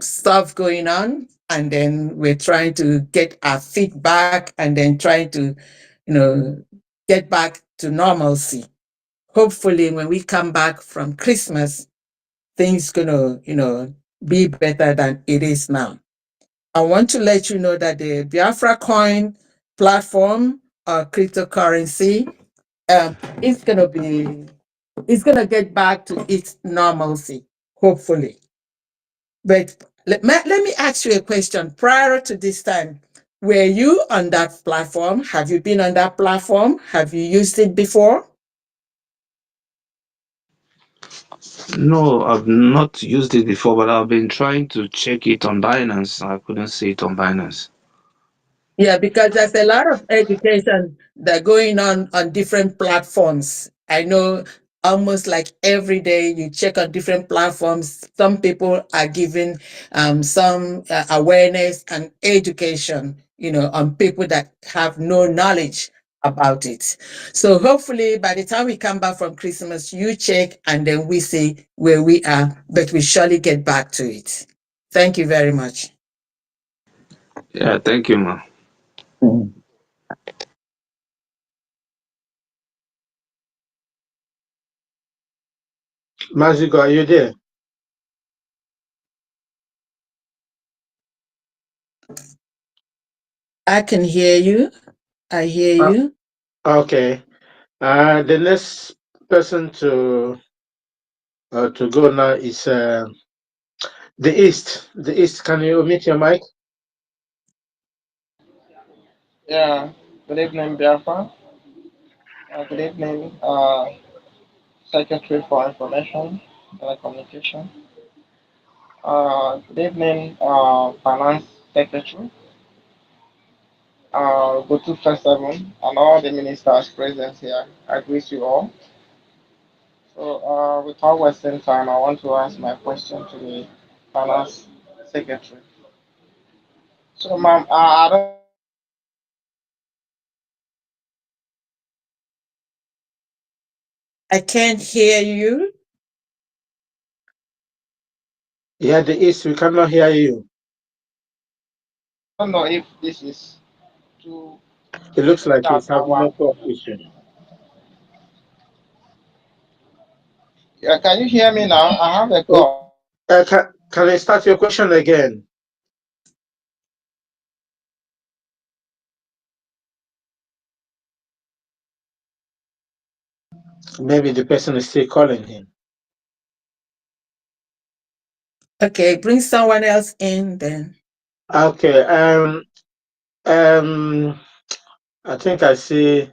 stuff going on, and then we're trying to get our feedback and then trying to, get back to normalcy. Hopefully, when we come back from Christmas, things gonna, be better than it is now. I want to let you know that the Biafra coin platform or cryptocurrency, is gonna get back to its normalcy, hopefully. But let me ask you a question. Prior to this time, were you on that platform? Have you been on that platform? Have you used it before? No, I've not used it before, but I've been trying to check it on Binance. I couldn't see it on Binance. Yeah, because there's a lot of education that going on different platforms. I know almost like every day you check on different platforms. Some people are giving some awareness and education, on people that have no knowledge about it. So hopefully by the time we come back from Christmas, you check and then we see where we are, but we surely get back to it. Thank you very much. Yeah, thank you, ma. Mazigo, are you there? I can hear you. I hear Uh, you. okay. The next person to go now is the East. The East, can you mute your mic? Yeah, good evening, Biafra. Good evening, Secretary for Information, Telecommunication. Good evening, Finance Secretary, Go to First Seven, and all the ministers present here. I greet you all. So, without wasting time, I want to ask my question to the Finance Secretary. So, ma'am, I don't know if this is I can't hear you. Yeah, the East, we cannot hear you. I don't know if this is to It looks like that it's having our. network issue. Yeah, can you hear me now? I have a Oh, call. can I start your question again? Maybe the person is still calling him. Okay, bring someone else in then. Okay. Um. I think I see.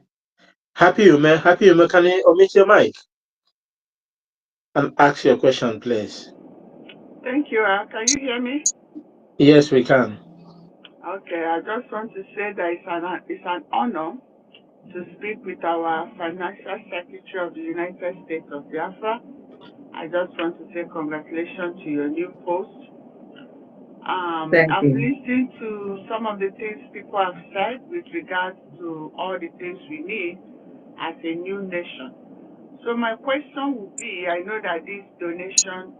Happy Ume. Happy Ume. Can you omit your mic and ask your question, please? Thank you. Can you hear me? Yes, we can. Okay, I just want to say that it's an honor to speak with our Financial Secretary of the United States of Biafra. I just want to say congratulations to your new post. Thank I've you. listened to some of the things people have said with regards to all the things we need as a new nation. So my question would be, I know that this donation,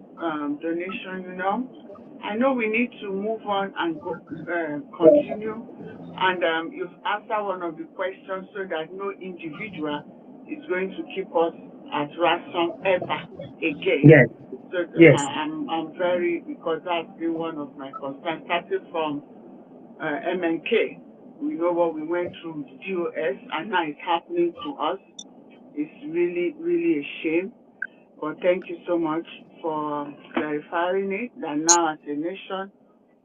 I know we need to move on and go, continue. And you've answered one of the questions so that no individual is going to keep us at ransom ever again. Yes, So yes, I'm very, because that's been one of my concerns, starting from MNK. We know what we went through with DOS, and now it's happening to us. It's really, really a shame. But thank you so much for clarifying it that now as a nation,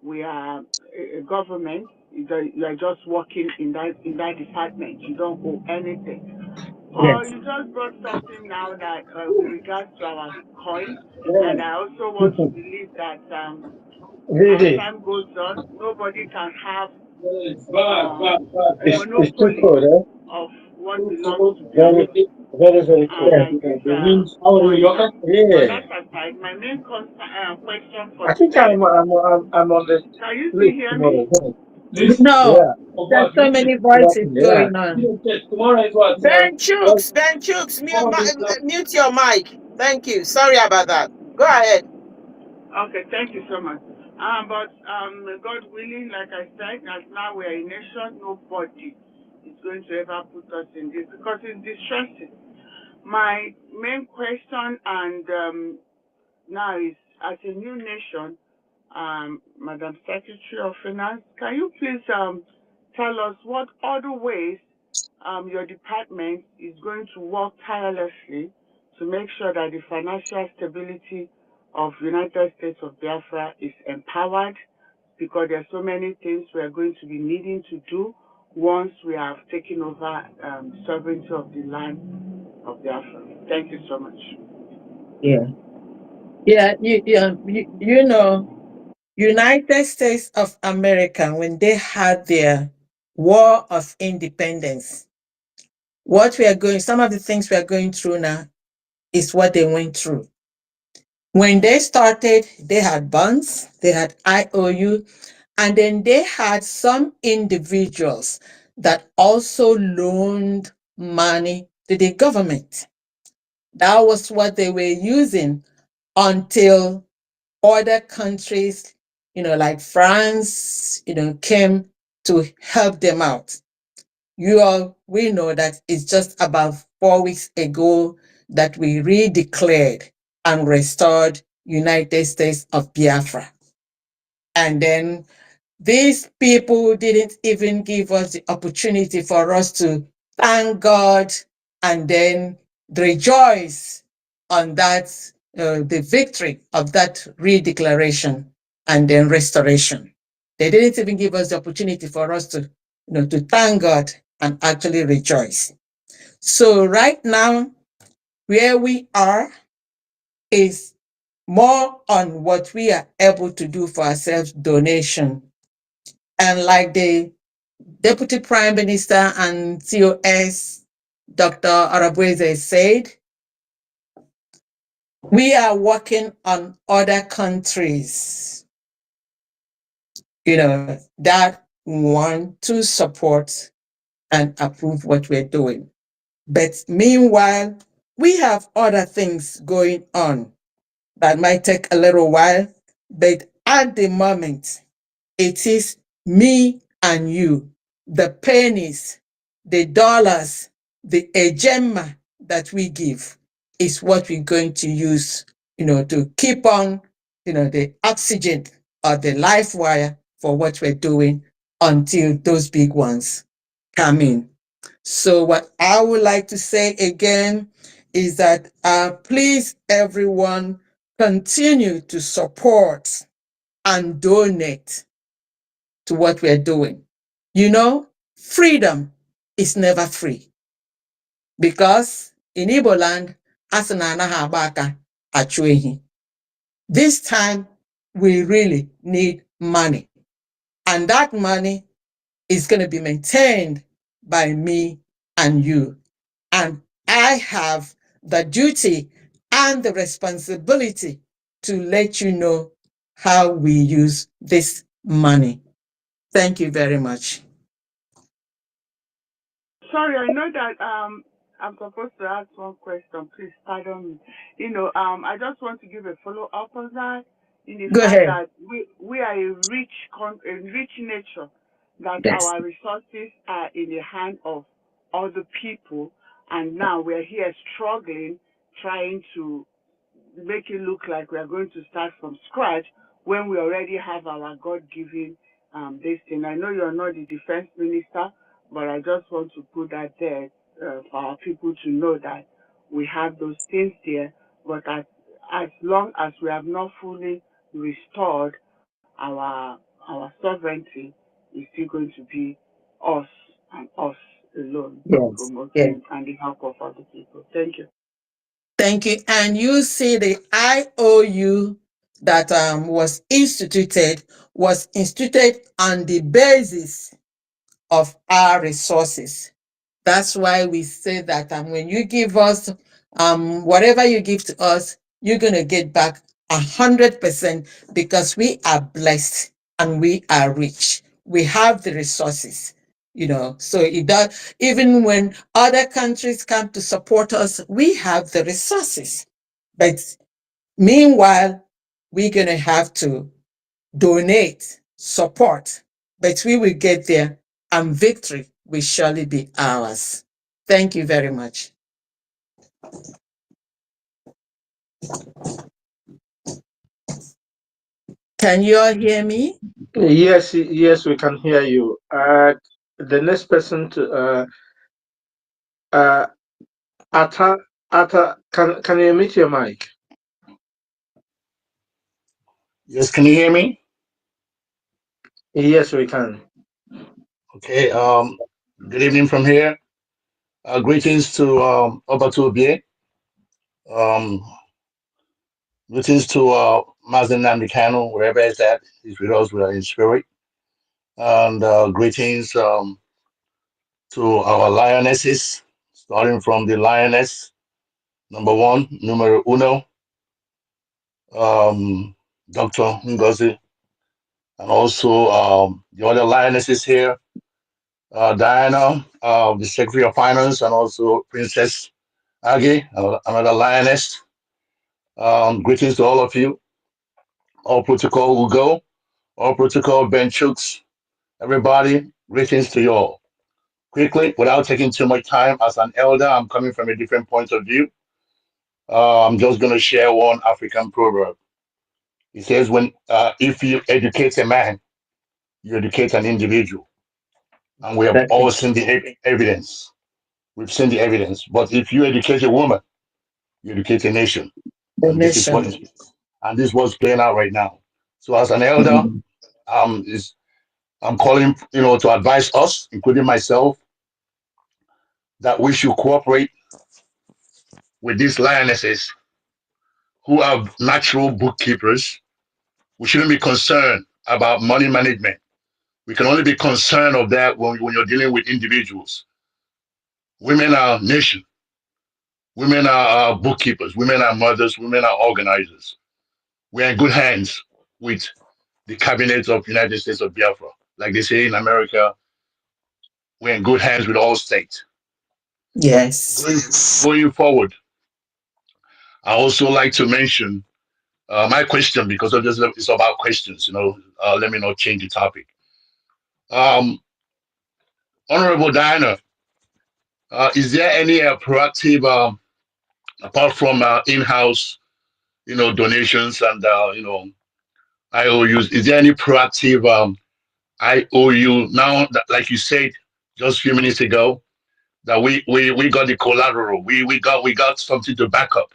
we are a government. You are just working in that department. You don't owe anything. yes, You just brought something now that with regards to our coin, and I also want to believe that as Vivi, time goes on, nobody can have a it's too monopoly cold, eh? of what belongs to Biafra. Very, very All clear. right. The winds, how are you? But You're but yeah. that aside, my main question for I think today. I'm on the Can you still street hear me? tomorrow. Please? No, Yeah. there's so many voices Yeah. going on. Tomorrow is what? Ben Chooks, mute your mic. Thank you. Sorry about that. Go ahead. Okay, thank you so much. But God willing, like I said, as now we are a nation, nobody is going to ever put us in this because it's distressing. My main question and now is as a new nation, Madam Secretary of Finance, can you please tell us what other ways your department is going to work tirelessly to make sure that the financial stability of United States of Biafra is empowered because there are so many things we are going to be needing to do once we have taken over sovereignty of the land of Biafra. Thank you so much. Yeah. Yeah, you know, United States of America, when they had their War of Independence, some of the things we are going through now is what they went through. When they started, they had bonds, they had IOU, and then they had some individuals that also loaned money to the government. That was what they were using until other countries, like France, came to help them out. We know that it's just about 4 weeks ago that we redeclared and restored United States of Biafra. And then these people didn't even give us the opportunity for us to thank God and then rejoice on the victory of that redeclaration and then restoration. They didn't even give us the opportunity for us to thank God and actually rejoice. So right now, where we are is more on what we are able to do for ourselves, donation. And like the Deputy Prime Minister and COS, Dr. Arabueze said, we are working on other countries, that want to support and approve what we're doing. But meanwhile, we have other things going on that might take a little while, but at the moment, it is me and you, the pennies, the dollars, the agema that we give is what we're going to use, to keep on, the oxygen or the life wire for what we're doing until those big ones come in. So what I would like to say again is that please, everyone, continue to support and donate to what we're doing. Freedom is never free because in Igbo land, asị na anaghị agba aka achụ ehi. This time, we really need money. And that money is going to be maintained by me and you. And I have the duty and the responsibility to let you know how we use this money. Thank you very much. Sorry, I know that I'm supposed to ask one question. Please pardon me. I just want to give a follow up on that. In the Go fact ahead. that we are a rich nature, that Yes. our resources are in the hand of other people, and now we're here struggling, trying to make it look like we are going to start from scratch when we already have our God-given this thing. I know you're not the defense minister, but I just want to put that there for our people to know that we have those things there. But as long as we have not fully restored our sovereignty, it's still going to be us and us alone Yes. Yes. promoting and the help of other people. Thank you. Thank you. And you see the IOU that was instituted on the basis of our resources. That's why we say that when you give us whatever you give to us, you're gonna get back 100% because we are blessed and we are rich. We have the resources, So it does. Even when other countries come to support us, we have the resources. But meanwhile, we're gonna have to donate, support, but we will get there and victory will surely be ours. Thank you very much. Can you all hear me? Yes, yes, we can hear you. The next person to uh, Atta, can you mute your mic? Yes, can you hear me? Yes, we can. Okay. Good evening from here. Greetings to Obatobie. Um, greetings to Mazen Namikano, wherever it's at. He's with us. We are in spirit. And greetings to our lionesses, starting from the lioness number one, numero uno, Dr. Ngozi, and also the other lionesses here, Diana, the Secretary of Finance, and also Princess Aggie, another lioness. Greetings to all of you. All protocol will go. All protocol Ben Chooks, everybody, greetings to you all. Quickly, without taking too much time, as an elder, I'm coming from a different point of view. I'm just going to share one African proverb. It says, "When if you educate a man, you educate an individual," and we have all seen the evidence. We've seen the evidence. But if you educate a woman, you educate a nation, The and this is what nation. is and this is what's playing out right now. So, as an elder, is I'm calling, to advise us, including myself, that we should cooperate with these lionesses who are natural bookkeepers. We shouldn't be concerned about money management. We can only be concerned of that when you're dealing with individuals. Women are nation. Women are bookkeepers. Women are mothers. Women are organizers. We're in good hands with the cabinet of United States of Biafra. Like they say in America, we're in good hands with all states. Yes. Going forward, I also like to mention my question because it's about questions. Let me not change the topic. Um, Honorable Diana, is there any proactive, apart from in-house, donations and IOUs? Is there any proactive IOU now? Like you said just a few minutes ago, that we got the collateral. We got something to back up,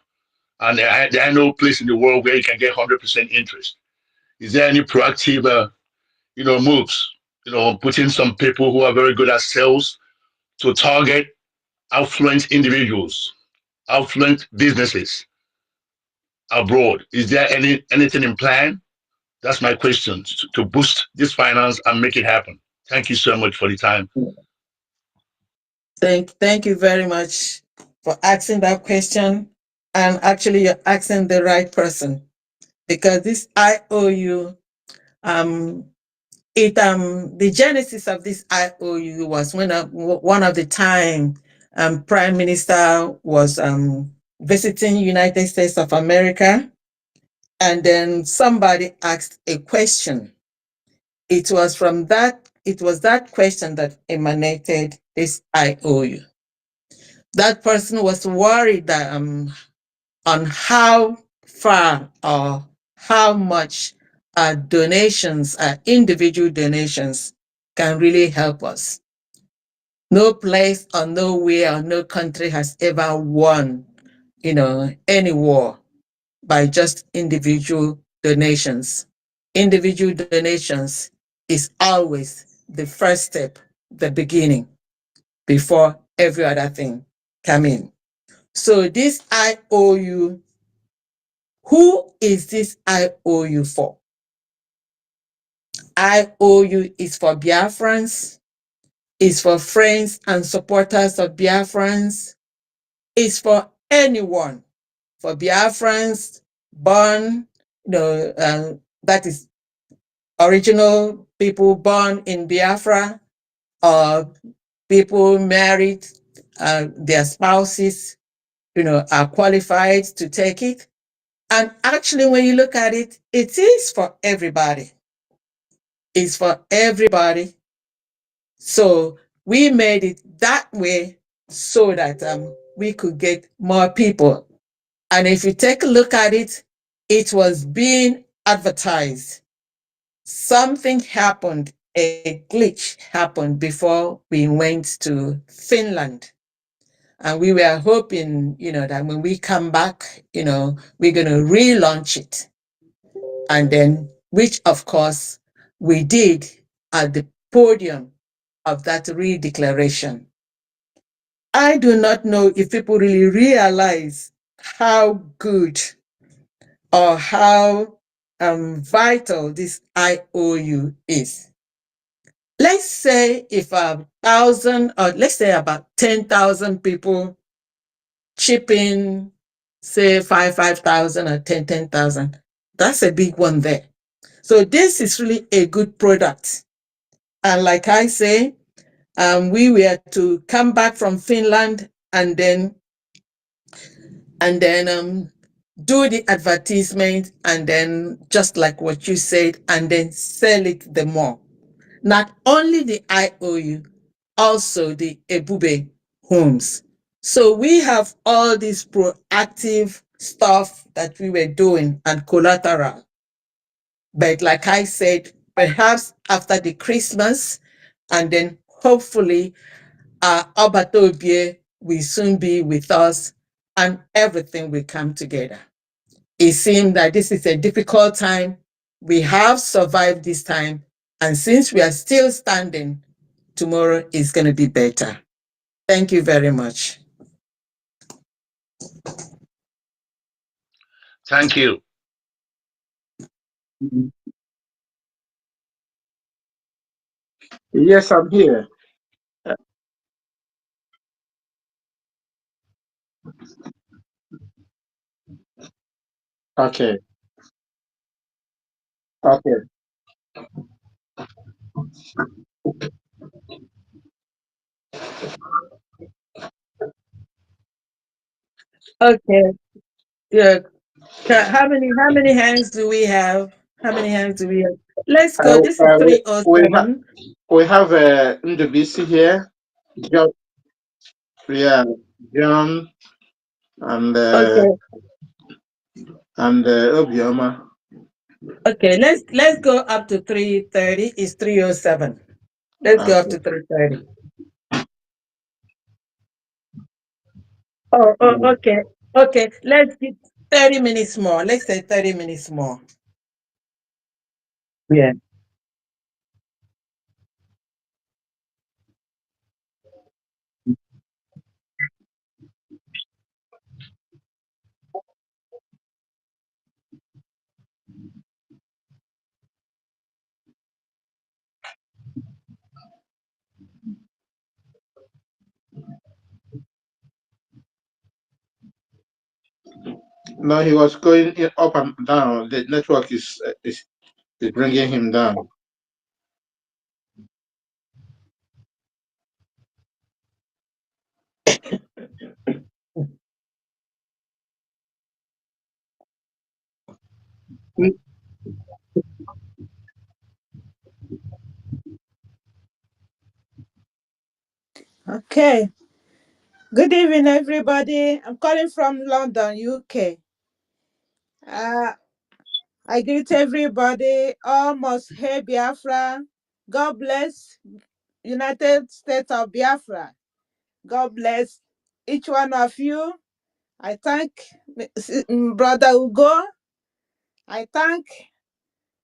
and there are no place in the world where you can get 100% interest. Is there any proactive, moves? Putting some people who are very good at sales to target affluent individuals, affluent businesses abroad. Is there anything in plan? That's my question to boost this finance and make it happen. Thank you so much for the time. Thank you very much for asking that question. And actually, you're asking the right person because this IOU, um, the genesis of this IOU was when one of the time Prime Minister was visiting United States of America, and then somebody asked a question. It was that question that emanated this IOU. That person was worried that on how far or how much donations, individual donations, can really help us. No place or nowhere or no country has ever won, any war by just individual donations. Individual donations is always the first step, the beginning, before every other thing come in. So this IOU, who is this IOU for? IOU is for Biafrans. It's for friends and supporters of Biafrans. It's for anyone, for Biafrans born, that is original people born in Biafra, or people married, their spouses, are qualified to take it. And actually, when you look at it, it is for everybody. It's for everybody. So we made it that way so that we could get more people. And if you take a look at it, it was being advertised. Something happened, a glitch happened before we went to Finland. And we were hoping, that when we come back, we're going to relaunch it. And then, which of course we did at the podium of that redeclaration. I do not know if people really realize how good or how vital this IOU is. Let's say if 1,000, or let's say about 10,000 people chip in, say 5,000 or 10,000. That's a big one there. So this is really a good product. And like I say, we were to come back from Finland and then do the advertisement, and then just like what you said, and then sell it the more. Not only the IOU, also the Ebube homes. So we have all this proactive stuff that we were doing and collateral. But like I said, perhaps after the Christmas, and then hopefully Obatobie will soon be with us and everything will come together. It seems that this is a difficult time. We have survived this time. And since we are still standing, tomorrow is going to be better. Thank you very much. Thank you. Yes, I'm here. Okay. Okay. Okay. Yeah. How many hands do we have? How many hands do we have? Let's go. This is We have 307. Ndubisi here. John, yeah, John and Okay. Obioma. Okay. Let's go up to 330. It's 307. Let's go up Okay. to 330. Oh, okay. Okay. Let's get 30 minutes more. Let's say 30 minutes more. Yeah. No, he was going up and down. The network is bringing him down. Okay. Good evening, everybody. I'm calling from London, UK. Uh, I greet everybody. Almost hey Biafra. God bless United States of Biafra. God bless each one of you. I thank Brother Ugo. I thank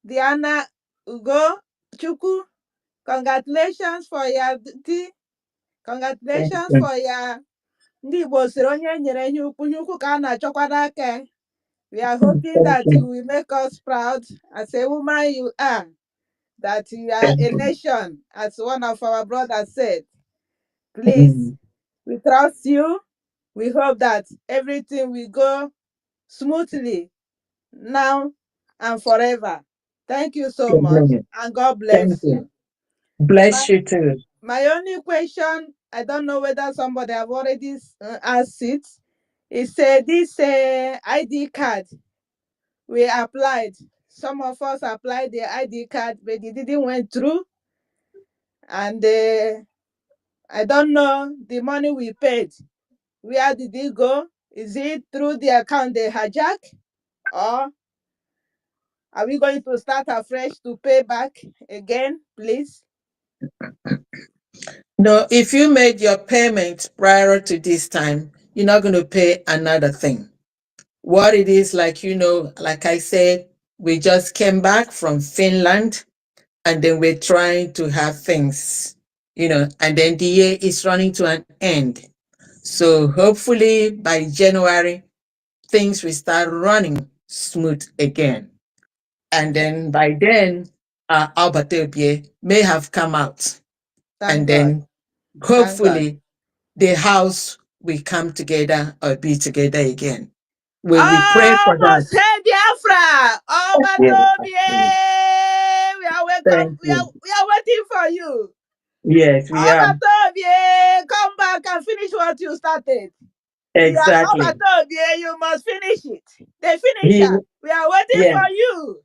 Diana Ugo Chuku. Congratulations for your tea. Thank Congratulations you. for your ndị Igbo sịrị onye nyere ihe ukwu ihe ukwu ka a na-achọkwa n'aka. We are hoping Thank that you you. will make us proud as a woman you are. that you are Thank a you. nation, as one of our brothers said. Please, Mm. we trust you. We hope that everything will go smoothly now and forever. Thank you so much, Amen. and God Thank bless you. you. My, Bless you too. my only question, I don't know whether somebody have already asked it. It said this ID card we applied. Some of us applied the ID card, but it didn't went through. And I don't know the money we paid. Where did it go? Is it through the account they hijack? Or are we going to start afresh to pay back again, please? No, if you made your payment prior to this time, you're not going to pay another thing. What it is, like, like I said, we just came back from Finland and then we're trying to have things, and then the year is running to an end. So hopefully by January, things will start running smooth again. And then by then, Albertobie may have come out. And Thank God. then Thank God. hopefully the house will come together or be together again. We pray for that. Almost hey Biafra! Yes. Obatobie! We are welcome. Thank you. We are waiting for you. Yes, we are. Obatobie! Come back and finish what you started. You are Exactly. Obatobie, you must finish it. The He, finisher. We are waiting yes, for you.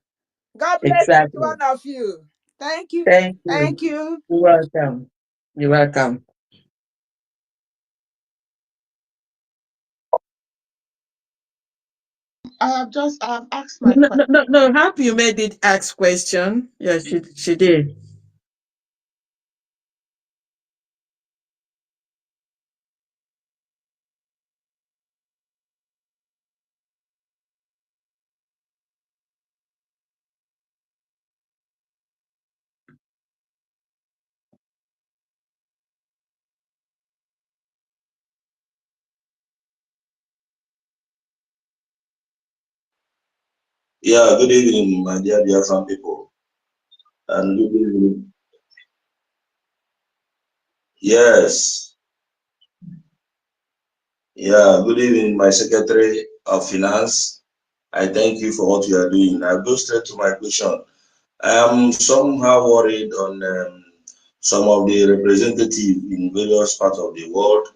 God bless each exactly. one of you. Thank you. Thank you. Thank you. You're welcome. You're welcome. I've asked my No, question. no, no, no. Happy you made it ask question. Yeah, she did. Yeah, good evening, my dear Biafran people. And good evening. Yes, yeah, good evening, my Secretary of Finance. I thank you for what you are doing. I'll go straight to my question. I am somehow worried on some of the representatives in various parts of the world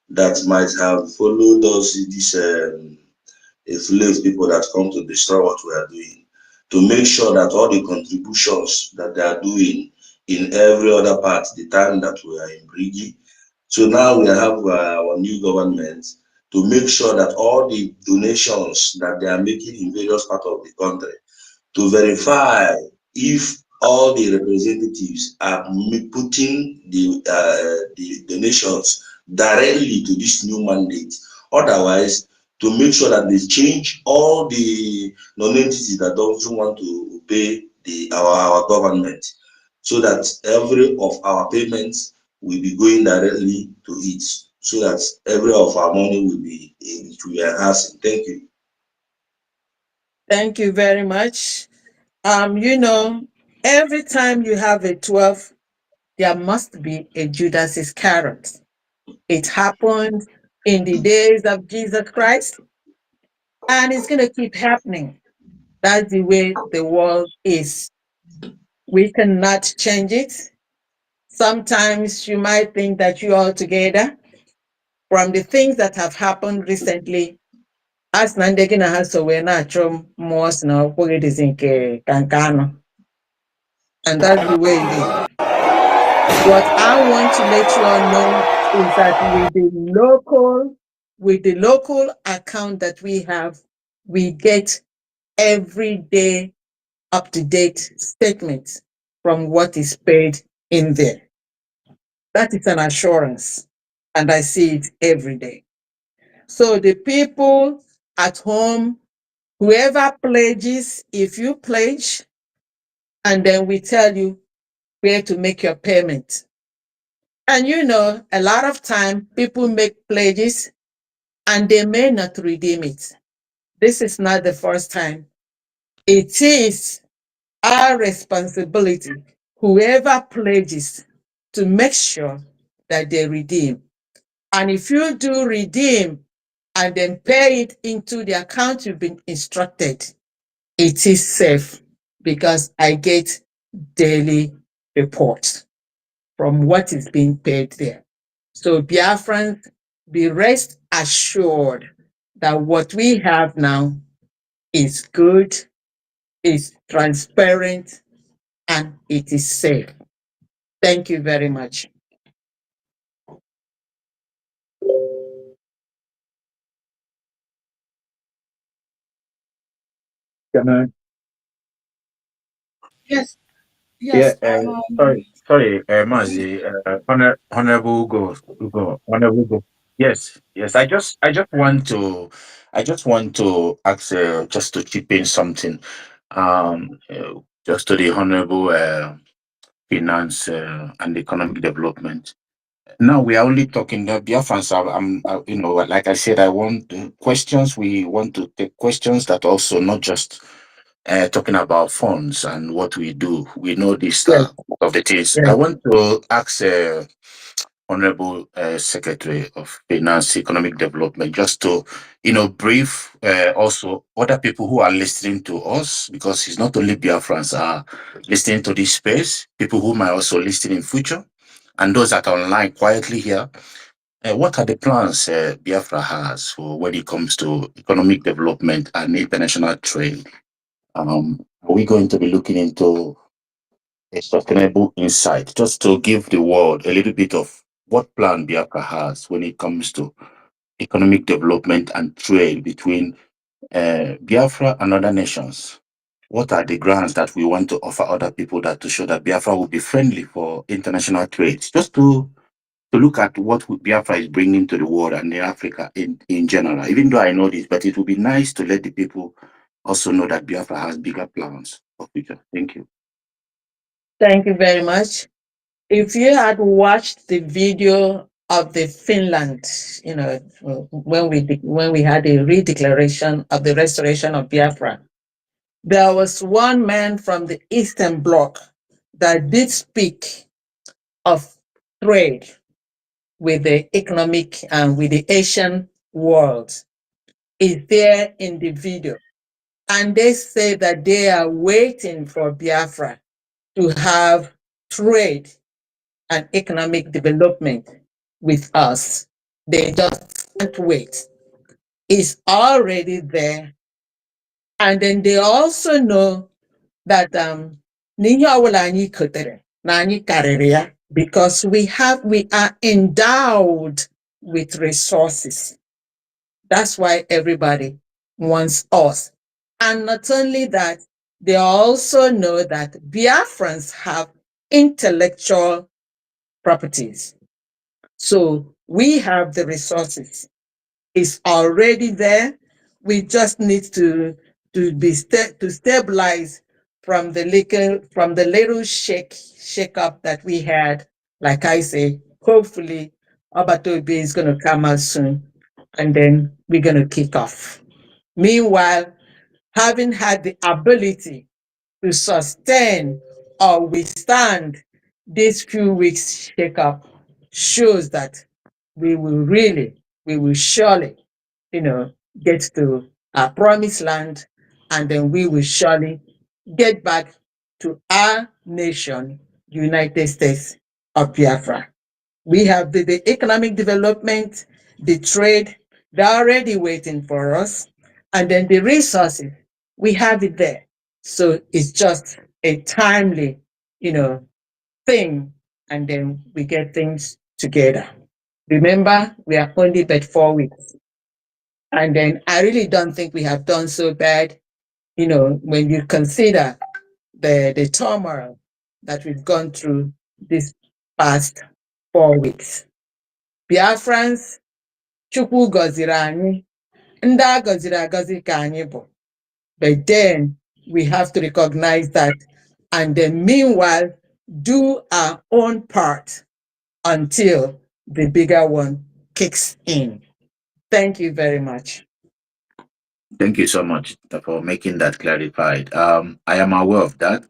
that might have followed us, these enslaved people that come to destroy what we are doing, to make sure that all the contributions that they are doing in every other part, the time that we are in Brigi. So now we have our new government to make sure that all the donations that they are making in various parts of the country, to verify if all the representatives are putting the donations directly to this new mandate. Otherwise, to make sure that they change all the non-entities that doesn't want to pay our government, so that every of our payments will be going directly to it, so that every of our money will be enhancing. Thank you. Thank you very much. You know, every time you have a 12, there must be a Judas Iscariot. It happened in the days of Jesus Christ, and it's going to keep happening. That's the way the world is. We cannot change it. Sometimes you might think that you're all together. From the things that have happened recently, as Nandegi na has so we're not most now, it is in Kankano. And that's the way it is. What I want to let you all know is that with the local account that we have, we get everyday up-to-date statements from what is paid in there. That is an assurance, and I see it every day. So the people at home, whoever pledges, if you pledge, and then we tell you where to make your payment. And a lot of time people make pledges and they may not redeem it. This is not the first time. It is our responsibility, whoever pledges, to make sure that they redeem. And if you do redeem and then pay it into the account you've been instructed, it is safe because I get daily reports from what is being paid there. So Biafrans, be rest assured that what we have now is good, is transparent, and it is safe. Thank you very much. Can I? Yes, Yeah, yes. sorry, Mazi, Honorable Honorable Ugo. Yes, yes. I just want to ask, just to chip in something, just to the Honorable Finance and Economic Development. Now we are only talking the Biafrans. Like I said, I want questions. We want to take questions that also not just talking about funds and what we do. We know this Yes, of the things. I yes. want to ask Honorable Secretary of Finance, Economic Development, just to brief also other people who are listening to us, because it's not only Biafrans are listening to this space, people who might also listen in future, and those that are online quietly here. What are the plans Biafra has for when it comes to economic development and international trade? Are we going to be looking into a sustainable insight, just to give the world a little bit of what plan Biafra has when it comes to economic development and trade between Biafra and other nations? What are the grants that we want to offer other people that to show that Biafra will be friendly for international trade? Just to look at what Biafra is bringing to the world and in Africa in general. Even though I know this, but it would be nice to let the people also know that Biafra has bigger plans for future. Thank you. Thank you very much. If you had watched the video of the Finland, when we had a redeclaration of the restoration of Biafra, there was one man from the Eastern Bloc that did speak of trade with the economic and with the Asian world. Is there in the video. And they say that they are waiting for Biafra to have trade and economic development with us. They just can't wait. It's already there. And then they also know that n'ihe ọbụla anyị kotere na anyị karịrị ya, because we are endowed with resources. That's why everybody wants us. And not only that, they also know that Biafrans have intellectual properties. So we have the resources. It's already there. We just need to stabilize from the little shake up that we had. Like I say, hopefully Obatobe is going to come out soon, and then we're going to kick off. Meanwhile, having had the ability to sustain or withstand these few weeks shakeup shows that we will surely, get to our promised land, and then we will surely get back to our nation, United States of Biafra. We have the economic development, the trade, they're already waiting for us. And then the resources, we have it there. So it's just a timely, thing. And then we get things together. Remember, we are only but 4 weeks. And then I really don't think we have done so bad, when you consider the turmoil that we've gone through this past 4 weeks. Biafrans, Chukwu gọziri anyị, ndị a gọziri agọzi ka anyị bụ. But then we have to recognize that, and then meanwhile, do our own part until the bigger one kicks in. Thank you very much. Thank you so much for making that clarified. I am aware of that.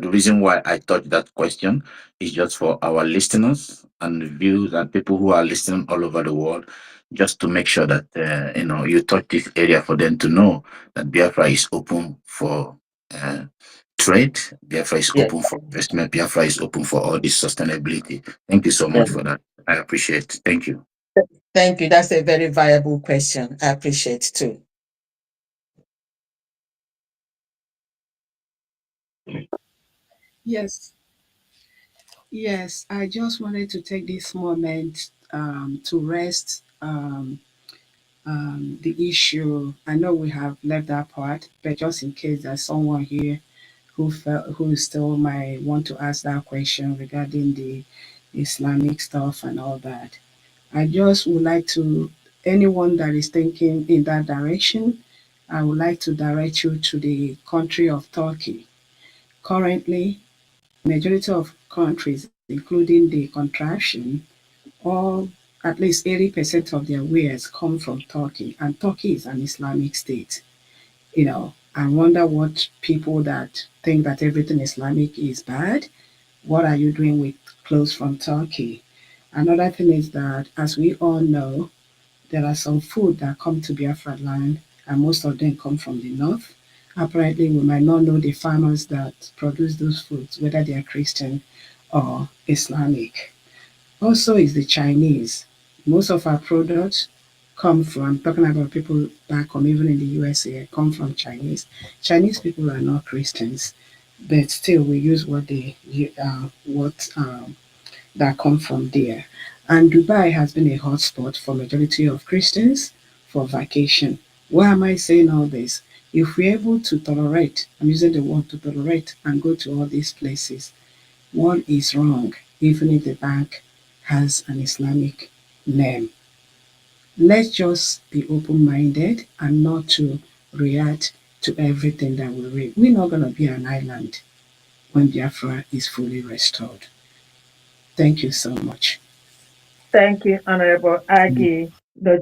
The reason why I thought that question is just for our listeners and viewers and people who are listening all over the world, just to make sure that you touch this area for them to know that Biafra is open for uh, trade. Biafra is Yes, open for investment. Biafra is open for all this sustainability. Thank you so yes. much for that. I appreciate it. Thank you. Thank you. That's a very viable question. I appreciate too. Yes, yes. I just wanted to take this moment to rest the issue. I know we have left that part, but just in case there's someone here who still might want to ask that question regarding the Islamic stuff and all that. I just would like to anyone that is thinking in that direction, I would like to direct you to the country of Turkey. Currently, majority of countries, including the contraction, all at least 80% of their wares come from Turkey, and Turkey is an Islamic state. I wonder what people that think that everything Islamic is bad, what are you doing with clothes from Turkey? Another thing is that, as we all know, there are some food that come to Biafra land, and most of them come from the north. Apparently, we might not know the farmers that produce those foods, whether they are Christian or Islamic. Also, is the Chinese. Most of our products come from, I'm talking about people back home, even in the USA, come from Chinese. Chinese people are not Christians, but still we use what that come from there. And Dubai has been a hotspot for majority of Christians for vacation. Why am I saying all this? If we're able to tolerate, I'm using the word to tolerate and go to all these places, what is wrong, even if the bank has an Islamic name? Let's just be open minded and not to react to everything that we read. We're not going to be an island when Biafra is fully restored. Thank you so much. Thank you, Honorable Aggie.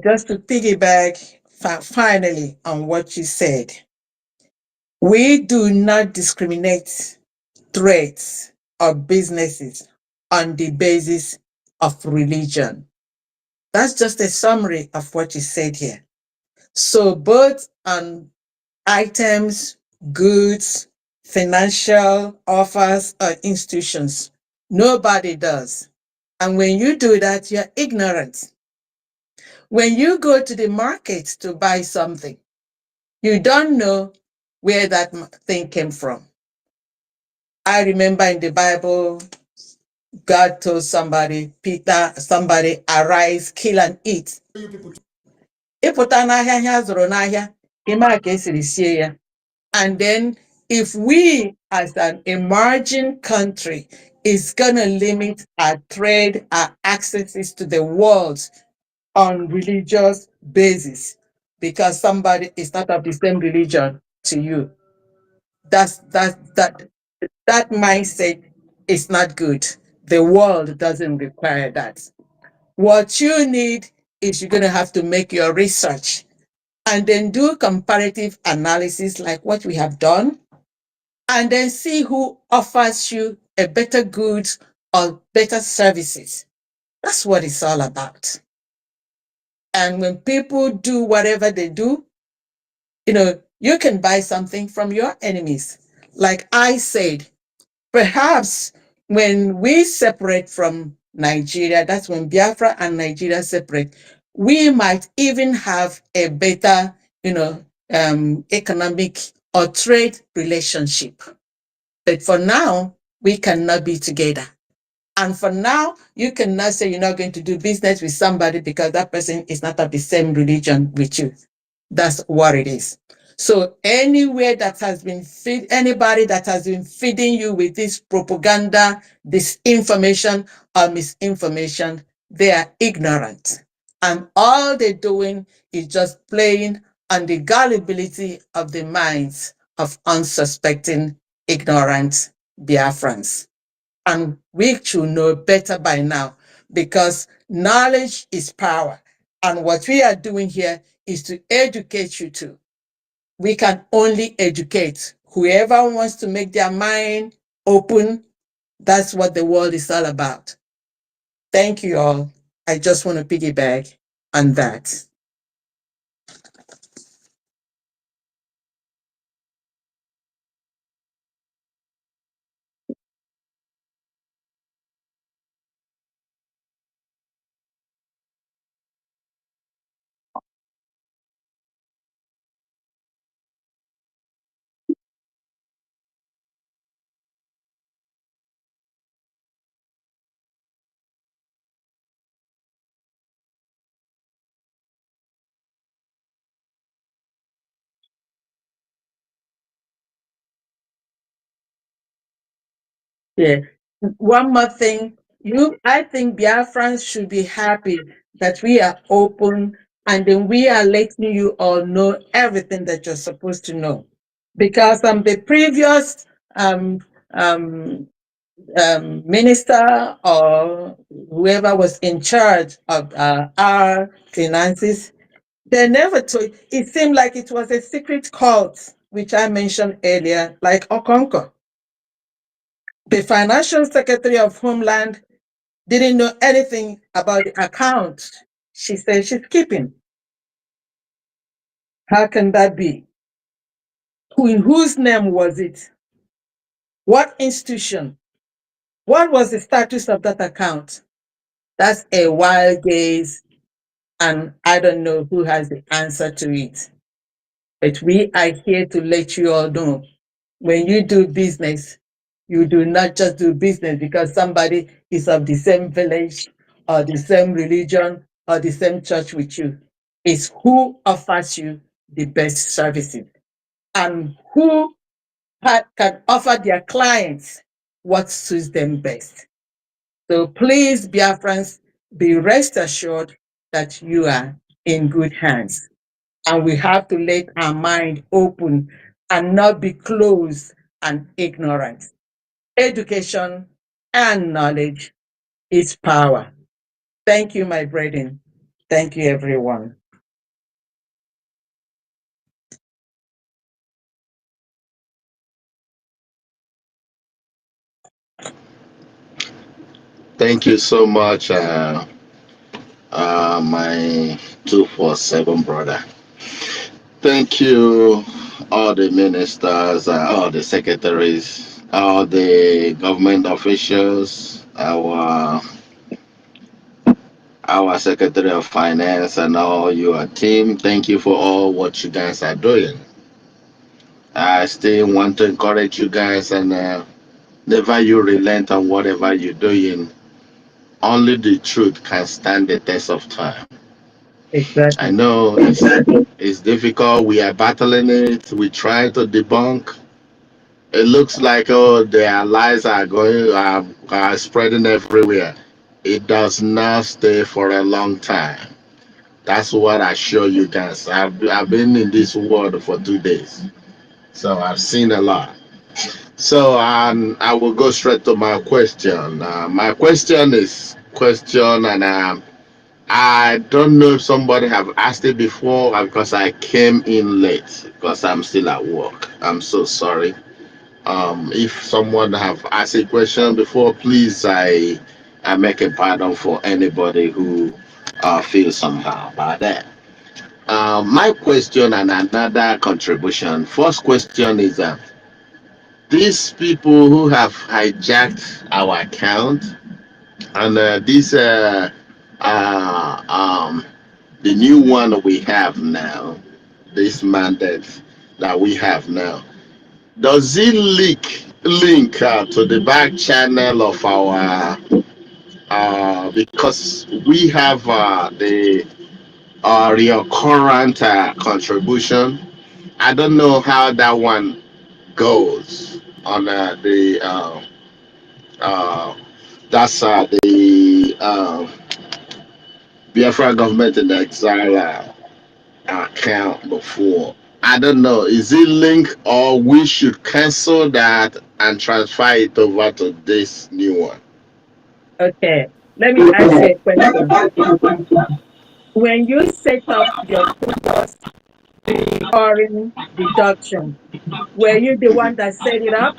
Just to piggyback finally on what you said, we do not discriminate trades or businesses on the basis of religion. That's just a summary of what you said here. So both on items, goods, financial offers, or institutions, nobody does. And when you do that, you're ignorant. When you go to the market to buy something, you don't know where that thing came from. I remember in the Bible, God told somebody, arise, kill and eat. Ịpụta n'ahịa ihe a zụrụ n'ahịa, ị mara ka esiri sie ya. And then if we as an emerging country is going to limit our trade, our accesses to the world on religious basis, because somebody is not of the same religion to you, that mindset is not good. The world doesn't require that. What you need is you're going to have to make your research and then do comparative analysis like what we have done, and then see who offers you a better goods or better services. That's what it's all about. And when people do whatever they do, you can buy something from your enemies. Like I said, perhaps when we separate from Nigeria, that's when Biafra and Nigeria separate, we might even have a better, economic or trade relationship. But for now, we cannot be together. And for now, you cannot say you're not going to do business with somebody because that person is not of the same religion with you. That's what it is. So anywhere that has been anybody that has been feeding you with this propaganda, this information or misinformation, they are ignorant. And all they're doing is just playing on the gullibility of the minds of unsuspecting, ignorant Biafrans. And we should know better by now, because knowledge is power. And what we are doing here is to educate you too. we can only educate. Whoever wants to make their mind open, that's what the world is all about. Thank you all. I just want to piggyback on that. Yeah. One more thing. I think Biafrans should be happy that we are open and then we are letting you all know everything that you're supposed to know. Because the previous um, um, minister or whoever was in charge of our finances, they never told. It seemed like it was a secret cult, which I mentioned earlier, like Okonko. The financial secretary of Homeland didn't know anything about the account she said she's keeping. How can that be? In whose name was it? What institution? What was the status of that account? That's a wild gaze, and I don't know who has the answer to it. But we are here to let you all know, when you do business, you do not just do business because somebody is of the same village or the same religion or the same church with you. It's who offers you the best services and who can offer their clients what suits them best. So please, Biafrans, be rest assured that you are in good hands. And we have to let our mind open and not be closed and ignorant. Education and knowledge is power. Thank you, my brethren. Thank you, everyone. Thank you so much, my 247 brother. Thank you, all the ministers, all the secretaries, all the government officials, our Secretary of Finance, and all your team. Thank you for all what you guys are doing. I still want to encourage you guys, and never you relent on whatever you're doing. Only the truth can stand the test of time. I Exactly. know it's difficult. We are battling it. We try to debunk. It looks like their lies are spreading everywhere. It does not stay for a long time. That's what I show you guys. I've been in this world for 2 days, so I've seen a lot. So I will go straight to my question. My question is question, and I don't know if somebody have asked it before because I came in late because I'm still at work. I'm so sorry. If someone have asked a question before, please I make a pardon for anybody who feels somehow about that. My question and another contribution. First question is these people who have hijacked our account and uh, um, the new one we have now, this mandate that we have now, does it link to the back channel of our because we have the recurrent contribution. I don't know how that one goes on the uh, that's the Biafra government in exile account before. I don't know. Is it linked or we should cancel that and transfer it over to this new one? Okay, let me ask you a question. When you set up your recurring deduction. Were you the one that set it up?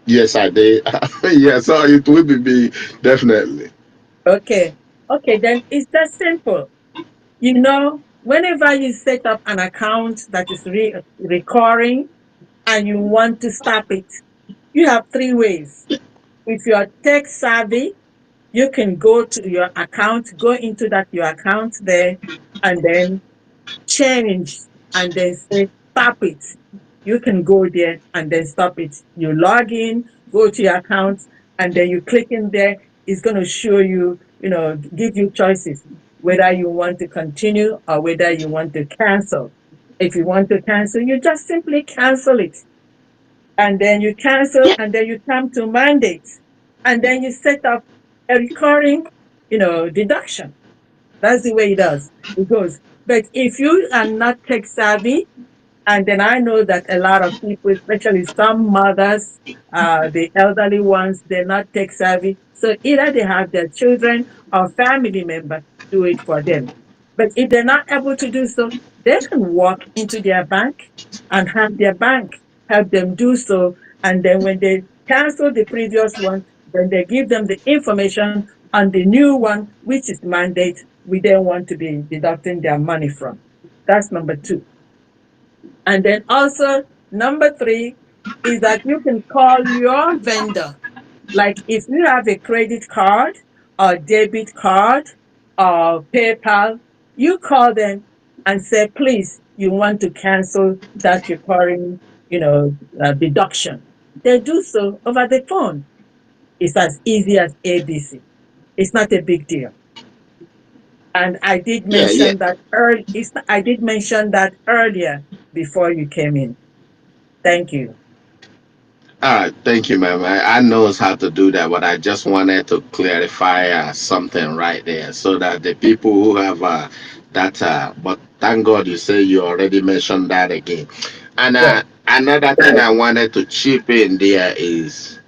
Yes, I did. Yeah, so it will be me, definitely. Okay. Okay, then it's that simple. You know, whenever you set up an account that is recurring and you want to stop it, you have three ways. If you are tech savvy, you can go to your account, go into that your account there, and then change and then say stop it. You can go there and then stop it. You log in, go to your account, and then you click in there. It's going to show you, give you choices whether you want to continue or whether you want to cancel. If you want to cancel, you just simply cancel it. And then you cancel, and then you come to mandate, and then you set up a recurring, deduction. That's the way it goes. But if you are not tech savvy, and then I know that a lot of people, especially some mothers, the elderly ones, they're not tech savvy. So either they have their children or family member do it for them. But if they're not able to do so, they can walk into their bank and have their bank help them do so. And then when they cancel the previous one, then they give them the information on the new one, which is mandate we then want to be deducting their money from. That's number two. And then also, number three is that you can call your vendor. Like if you have a credit card or debit card or PayPal, you call them and say, please, you want to cancel that recurring, deduction. They do so over the phone. It's as easy as ABC. It's not a big deal. And I did Yeah, yeah. mention that I did mention that earlier before you came in. Thank you. All right, thank you, ma'am. I knows how to do that, but I just wanted to clarify something right there so that the people who have that, but thank God you say you already mentioned that again. And Yeah. another thing I wanted to chip in there is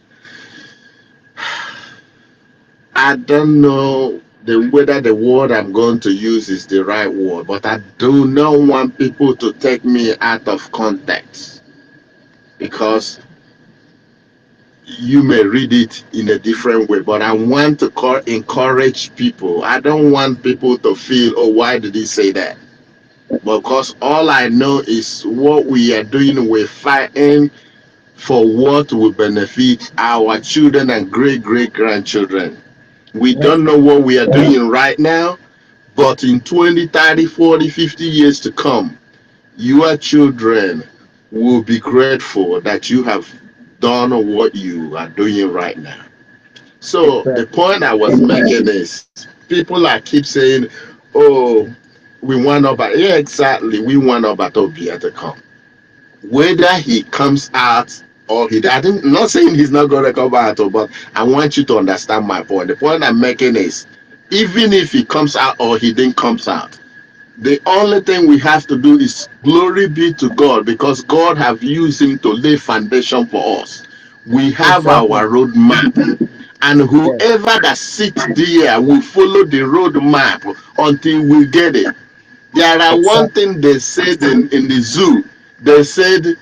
I don't know whether the word I'm going to use is the right word, but I do not want people to take me out of context because you may read it in a different way, but I want to encourage people. I don't want people to feel, oh, why did he say that? Because all I know is what we are doing, we're fighting for what will benefit our children and great great grandchildren. We Yes. don't know what we are doing right now, but in 20, 30, 40, 50 years to come, your children will be grateful that you have done what you are doing right now. So the Exactly. point I was making is people are keep saying, "Oh, we want Oba." Yeah, exactly. We want Oba Tobia to come. Whether he comes out or he, I'm not saying he's not going to come out, but I want you to understand my point. The point I'm making is, even if he comes out or he didn't comes out, the only thing we have to do is glory be to God because God have used him to lay foundation for us. We have Exactly. our roadmap, and Yes. whoever that sits there will follow the roadmap until we get it. There are one Exactly. thing they said in the zoo. They said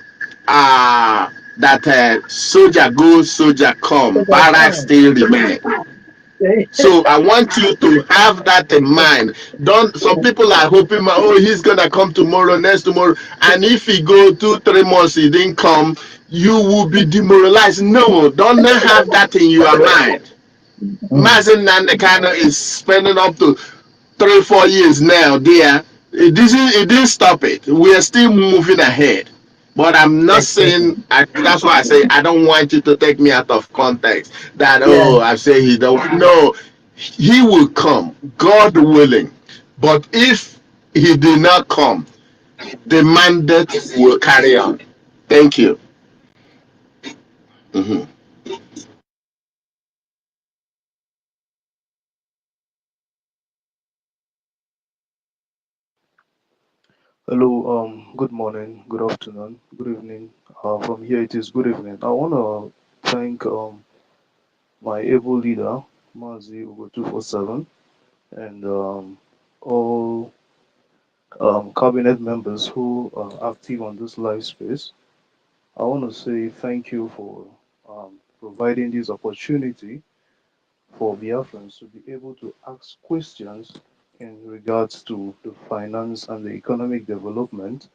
that soldier go, soldier So come, that's barracks fine. still remain. So I want you to have that in mind. Don't some people are hoping, oh, he's gonna come tomorrow, next tomorrow, and if he go 2, 3 months, he didn't come, you will be demoralized. No, don't have that in your mind. Mm. Mazin Nandekano is spending up to 3, 4 years now there. It didn't stop it. We are still moving ahead. But I'm not Exactly. saying that's why I say I don't want you to take me out of context. That Yeah. oh I say he don't no, he will come, God willing. But if he did not come, the mandate will carry on. Thank you. Mhm. Hello, good morning, good afternoon, good evening. From here it is good evening. I want to thank my able leader, Mazi Ugo 247, and all cabinet members who are active on this live space. I want to say thank you for providing this opportunity for Biafrans to be able to ask questions in regards to the finance and the economic development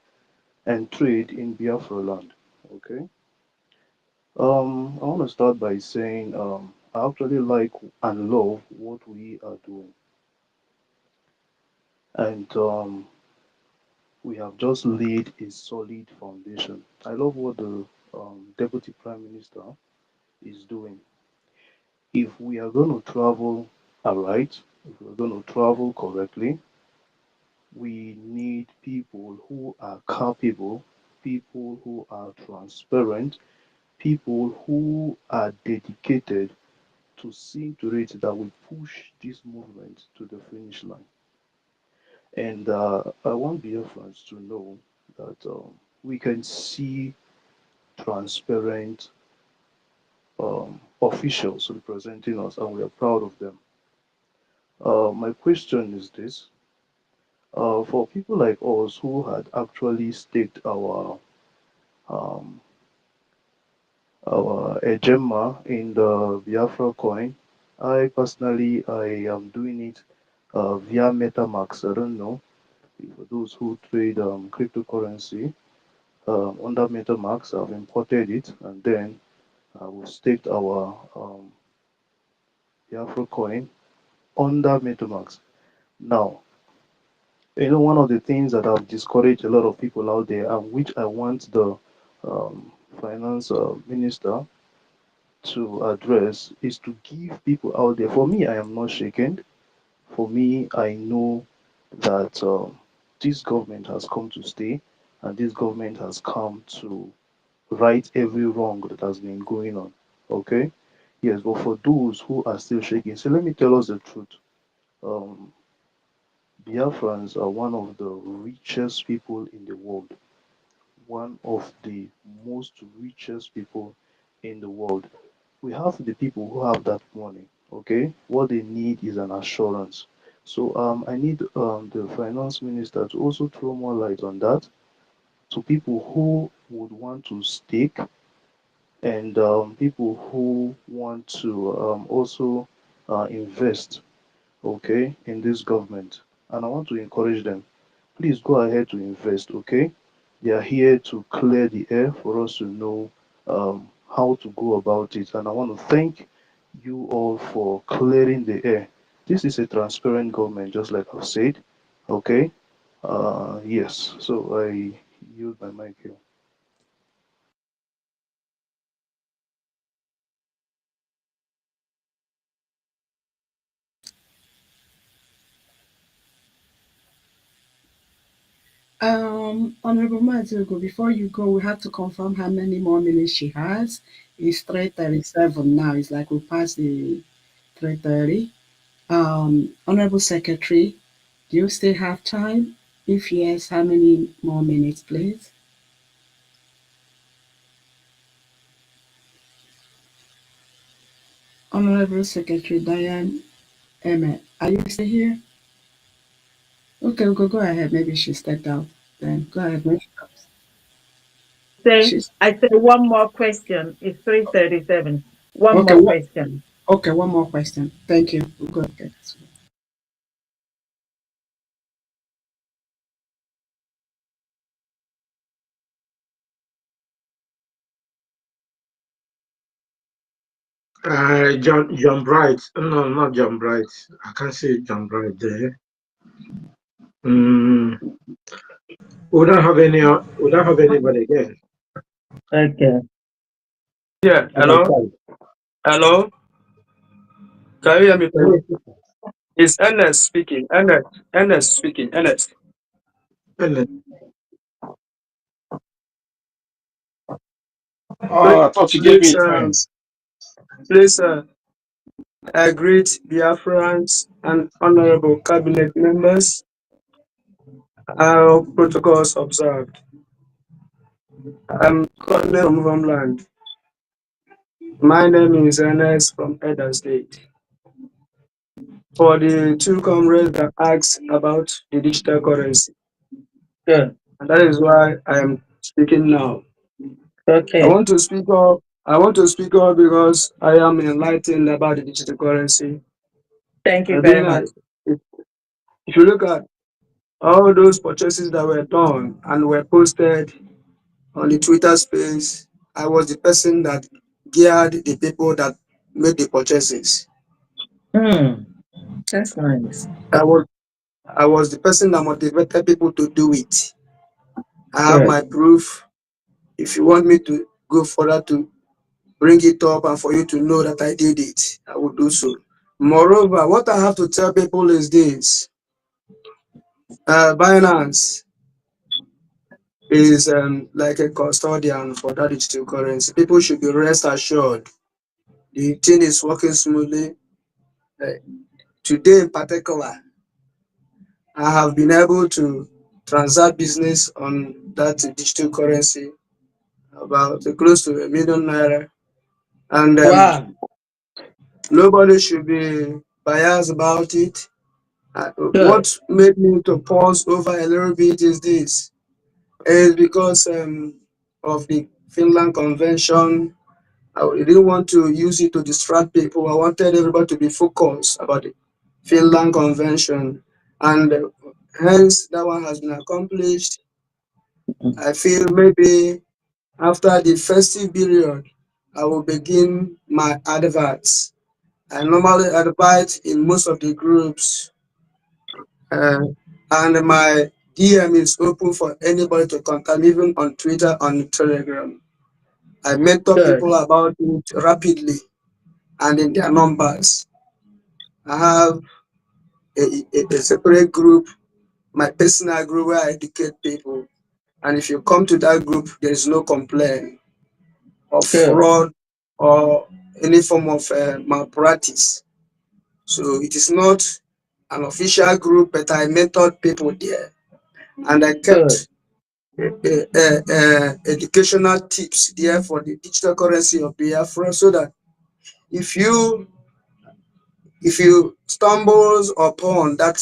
and trade in Biafra land. Okay. I want to start by saying I actually like and love what we are doing, and we have just laid a solid foundation. I love what the Deputy Prime Minister is doing. If we are going to travel aright, if we're going to travel correctly, we need people who are capable, people who are transparent, people who are dedicated to see to it that we push this movement to the finish line. And I want Biafrans to know that we can see transparent officials representing us, and we are proud of them. My question is this: for people like us who had actually staked um, our Ejema in the Biafra coin, I personally I am doing it via MetaMask. I don't know for those who trade cryptocurrency under MetaMask. I've imported it and then we staked our Biafra coin under MetaMask. Now, one of the things that have discouraged a lot of people out there, and which I want the um, finance minister to address, is to give people out there. For me, I am not shaken. For me, I know that this government has come to stay, and this government has come to right every wrong that has been going on. Okay? Yes, but for those who are still shaking, so let me tell us the truth. Um, Biafrans are one of the richest people in the world, one of the most richest people in the world. We have the people who have that money, okay? What they need is an assurance. So I need the finance minister to also throw more light on that to people who would want to stake and people who want to also invest, okay, in this government. And I want to encourage them. Please go ahead to invest, okay? They are here to clear the air for us to know how to go about it. And I want to thank you all for clearing the air. This is a transparent government, just like I've said, okay? Yes, so I yield my mic here. Honorable Mazugo, before you go, we have to confirm how many more minutes she has. It's 3:37 now. It's like we passed the 3:30. Honorable Secretary, do you still have time? If yes, how many more minutes, please? Honorable Secretary Diane Emmett, are you still here? Okay, go ahead. Maybe she stepped out. Then go ahead. When she comes. Say, She's I say one more question. It's 3:37. One okay. more question. Okay, one more question. Thank you. We'll go ahead. John Bright. No, not John Bright. I can't say John Bright there. Mm, we don't have any. We don't have anybody again. Okay. Yeah, Okay, hello? fine. Hello? Can you hear me, please? It's Ernest speaking. Ernest speaking. Ernest. Oh, I thought you gave Please, me a time. please, I greet Biafrans and honorable cabinet members. Our protocols observed. I'm calling from homeland. My name is Ernest from Edo State. For the two comrades that asked about the digital currency, Good. And that is why I am speaking now. I Okay. want to speak up. I want to speak up because I am enlightened about the digital currency. Thank you I very think much. if you look at all those purchases that were done and were posted on the Twitter space, I was the person that geared the people that made the purchases. Hmm. That's nice. I was I was the person that motivated people to do it. I have Good. my proof. If you want me to go further to bring it up and for you to know that I did it, I will do so. Moreover, what I have to tell people is this: Binance is like a custodian for that digital currency. People should be rest assured the thing is working smoothly. Uh, Today, in particular, I have been able to transact business on that digital currency about close to ₦1 million, and Wow. nobody should be biased about it. Good. What made me to pause over a little bit is this: is because of the Finland Convention. I didn't want to use it to distract people. I wanted everybody to be focused about the Finland Convention, and hence that one has been accomplished. I feel maybe after the festive period, I will begin my adverts. I normally advert in most of the groups, uh, and my DM is open for anybody to contact me, even on Twitter and Telegram. I mentor Good. people about it rapidly and in their numbers. I have a separate group, my personal group, where I educate people. And if you come to that group, there is no complaint of Good. fraud or any form of malpractice. So it is not an official group, but I mentored people there, and I Good. kept educational tips there for the digital currency of Biafra, so that if you if you stumbles upon that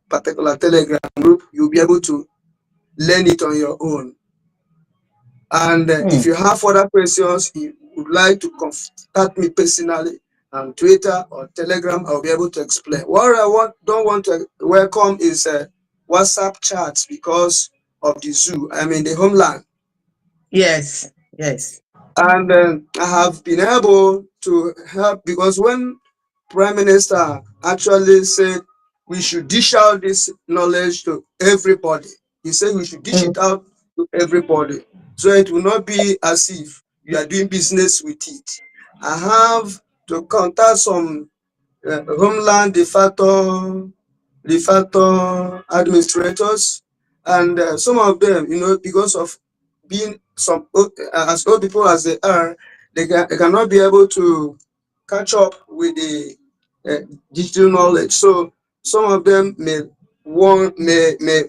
particular Telegram group, you'll be able to learn it on your own. And Hmm. if you have further questions, you would like to contact me personally on Twitter or Telegram, I'll be able to explain. What I don't want to welcome is WhatsApp chats because of the zoo. I'm in the homeland. Yes. Yes. And I have been able to help because when Prime Minister actually said we should dish out this knowledge to everybody, he said we should dish Hmm. it out to everybody. So it will not be as if you are doing business with it. I have to contact some homeland de facto administrators, and some of them, because of being as old people as they are, they cannot be able to catch up with the uh, digital knowledge. So some of them may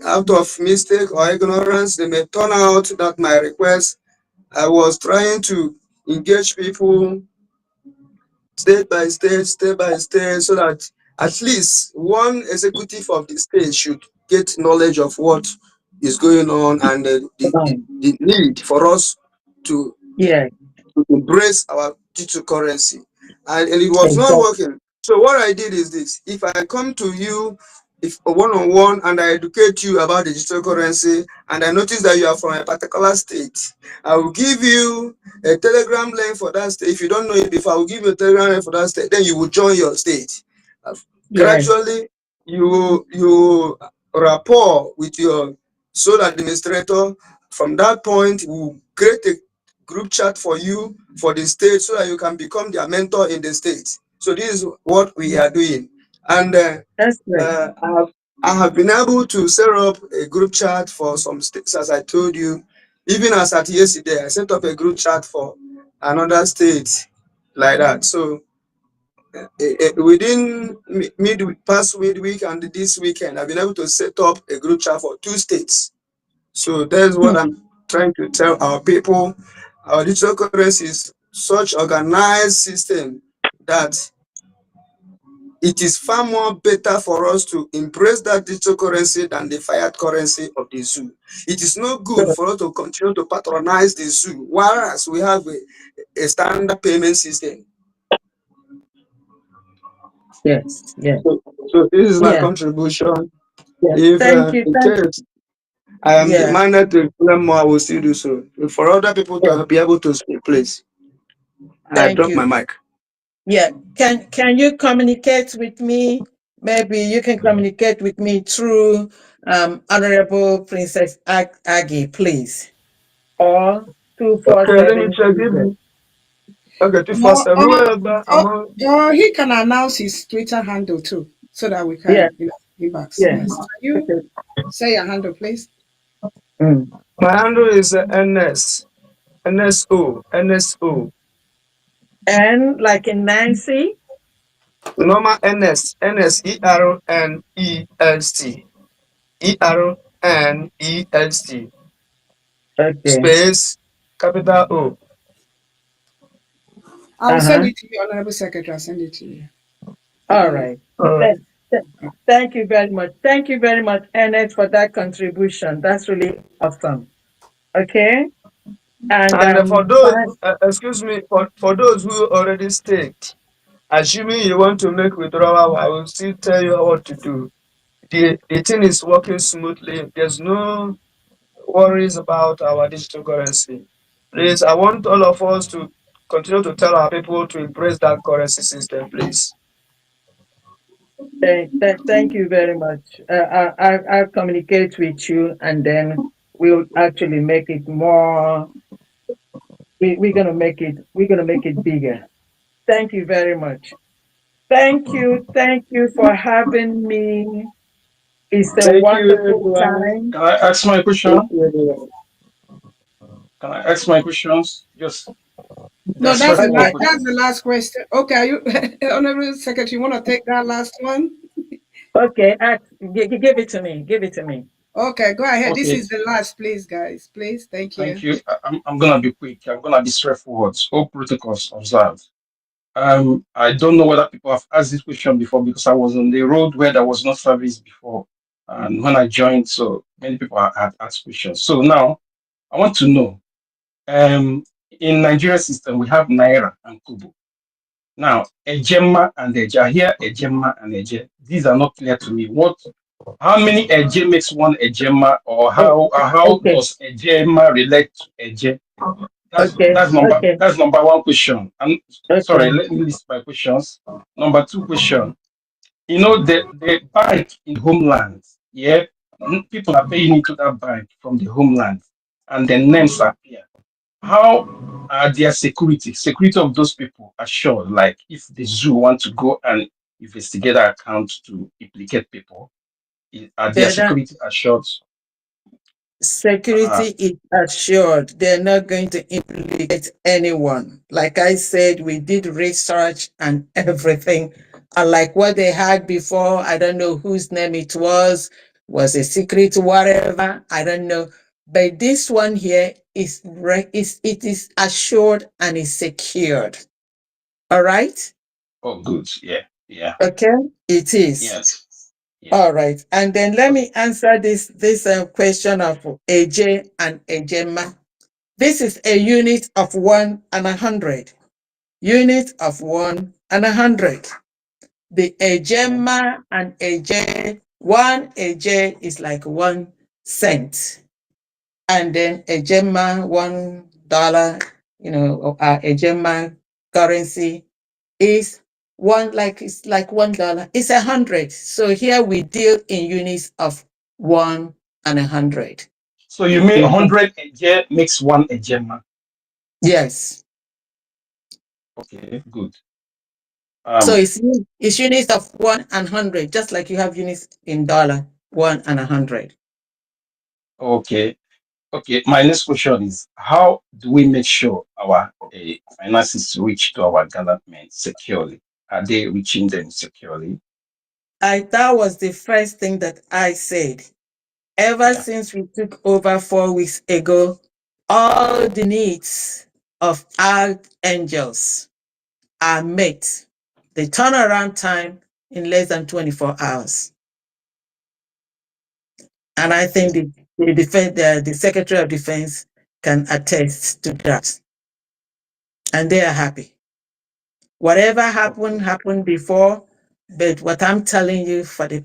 out of mistake or ignorance, they may turn out that my request. I was trying to engage people step by state, so that at least one executive of the state should get knowledge of what is going on, and the need for us to Yeah. embrace our digital currency. And it was not Exactly. working. So what I did is this: if I come to you, if one-on-one, and I educate you about the digital currency, and I notice that you are from a particular state, I will give you a telegram link for that state. If you don't know it before, I will give you a telegram link for that state. Then you will join your state. Uh, Yes. Gradually, you rapport with your sole administrator. From that point, we will create a group chat for you for the state, so that you can become their mentor in the state. So this is what we are doing. And That's great. I have been able to set up a group chat for some states, as I told you. Even as at yesterday, I set up a group chat for another state, like that. So within past midweek and this weekend, I've been able to set up a group chat for 2 states. So that's what Hmm. I'm trying to tell our people. Our digital currency is such organized system that it is far more better for us to embrace that digital currency than the fiat currency of the zoo. It is not good for us to continue to patronize the zoo, whereas we have a standard payment system. Yes. Yes. So this is my Yeah. contribution. Yeah. If Thank you. in Thank. case I am Yeah. demanded to explain more, I will still do so. For other people Yeah. to be able to speak, please. I Thank drop you. my mic. Yeah. Can you communicate with me? Maybe you can communicate with me through Honorable Princess Aggie, please. Or Okay, let me 247 check. children. Okay, Or, 247. or, Wherever or, among. or he can announce his Twitter handle too, so that we Yeah. can, inbox. Yeah. Yes. Can you Okay. say your handle, please? Mm. My handle is NSO. And like in Nancy. Normal Ernest. Ernest. Okay. Space capital O. I will send Uh-huh. it to you, Honorable Secretary. I'll send it to you. I All don't know. right. All right. Th- th- Thank you very much. Thank you very much, Ernest, for that contribution. That's really awesome. Okay. And And for those, excuse me, for those who already staked, assuming you want to make withdrawal, I will still tell you what to do. The thing is working smoothly. There's no worries about our digital currency. Please, I want all of us to continue to tell our people to embrace that currency system, please. thank you very much. I'll communicate with you, and then we'll actually make it more. We're gonna make it bigger. Thank you very much. Thank you for having me. It's a Thank you, wonderful everyone. time. Can I ask my Thank question? you, everyone. Can I ask my questions? Just No, they're that's the Okay. straightforward last. That's questions. the last question. Okay, are you, Honorable Secretary? You want to take that last one? Okay. Give it to me. Give it to me. Okay, go ahead. This Okay, is the last, please, guys. Please, thank thank you. you. I'm gonna be quick. I'm gonna be straightforward. All protocols observed. I don't know whether people have asked this question before because I was on the road where there was no service before, and when I joined, so many people had asked questions. So now I want to know. In Nigeria system, we have naira and kobo. Now, ejema and eje. I hear ejema and eje. These are not clear to me. How many eje makes one ejema, or Oh, how okay. does ejema relate to eje? Okay. Okay. That's number one question. And Okay. sorry, let me list my questions. Number two question. The bank in homeland, yeah, people are paying into that bank from the homeland, and the names appear. How are their security of those people assured? Like if the zoo want to go and investigate their account to implicate people, are their They're security assured? Uh, Security is assured. They're not going to implicate anyone. Like I said, we did research and everything. Unlike what they had before, I don't know whose name it was a secret, whatever. I don't know. But this one here it is assured and is secured. All right. oh, good. Yeah, yeah, Okay. It is. yes, yeah. All right. And then let Okay. me answer this question of AJ and Ejema. This is a unit of 1 and 100. Unit of 1 and 100. The Okay. Ejema and AJ, 1 AJ is like 1 cent. And then Ejema, $1, Ejema currency is it's like $1. It's 100. So here we deal in units of 1 and 100. So you mean 100 a year makes one a gemma? Yes. Okay, good. So Um, it's units of 1 and 100, just like you have units in dollar, 1 and 100. okay, okay. My next question is: how do we make sure our finances reach to our government securely? Are they reaching them securely? That was the first thing that I said. Ever Yeah. since we took over 4 weeks ago, all the needs of our angels are met. The turnaround time in less than 24 hours. And I think the Secretary of Defense can attest to that. And they are happy. Whatever happened before, but what I'm telling you, for the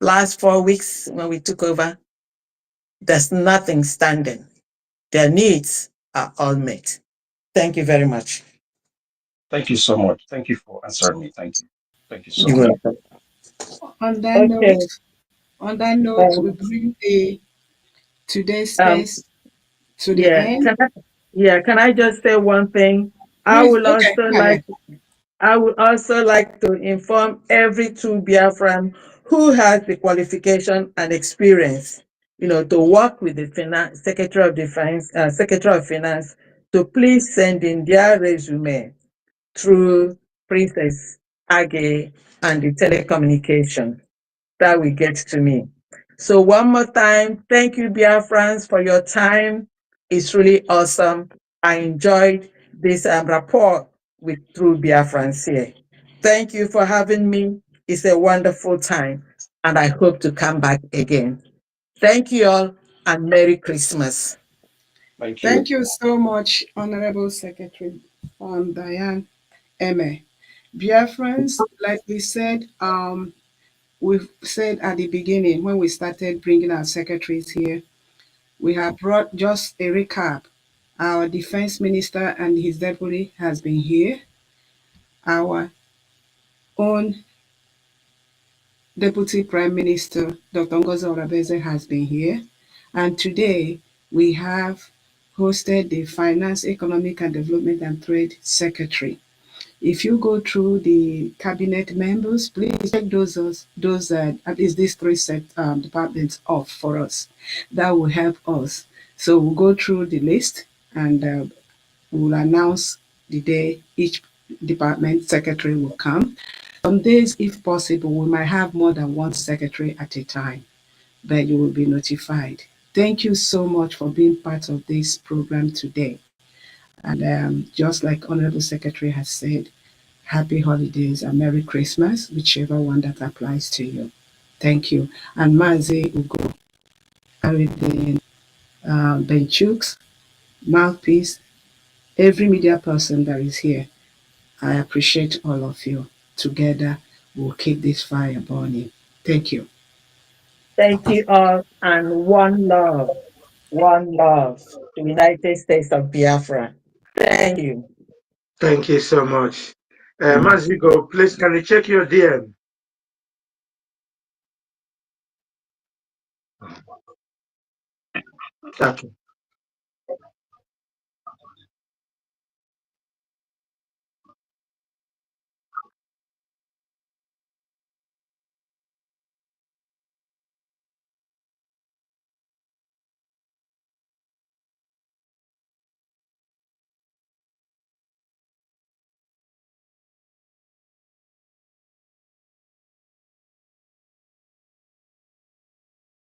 last 4 weeks when we took over, there's nothing standing. Their needs are all met. Thank you very much. Thank you so much. Thank you for answering me. Thank you. Thank you so You're much. welcome. On that Okay. note, on that note, we Um, bring the today's um, space to the yeah. end. Can I just say one thing? I Please, will okay, also go ahead. like I would also like to inform every true Biafran who has the qualification and experience, to work with the Secretary of Finance, to please send in their resume through Princess Age and the telecommunication. That will get to me. So one more time, thank you, Biafrans, for your time. It's really awesome. I enjoyed this rapport with True Biafrans here. Thank you for having me. It's a wonderful time, and I hope to come back again. Thank you all, and Merry Christmas. Thank you. Thank you so much, Honorable Secretary Diane Eme. Dear friends, like we said, we've said at the beginning when we started bringing our secretaries here, we have brought just a recap. Our defense minister and his deputy has been here. Our own Deputy Prime Minister, Dr. Ngozi Olabese, has been here. And today we have hosted the Finance, Economic and Development and Trade Secretary. If you go through the cabinet members, please check those at least these three departments off for us. That will help us. So we'll go through the list and we'll announce the day each department secretary will come. Some days, if possible, we might have more than one secretary at a time, but you will be notified. Thank you so much for being part of this program today. And just like Honorable Secretary has said, happy holidays and Merry Christmas, whichever one that applies to you. Thank you. And Mazi Ugo, Aridin, Benchuk's mouthpiece, every media person that is here. I appreciate all of you. Together, we'll keep this fire burning. Thank you. Thank you all, and one love, the United States of Biafra. Thank you. Thank you so much. As you go, please can you check your DM? Okay.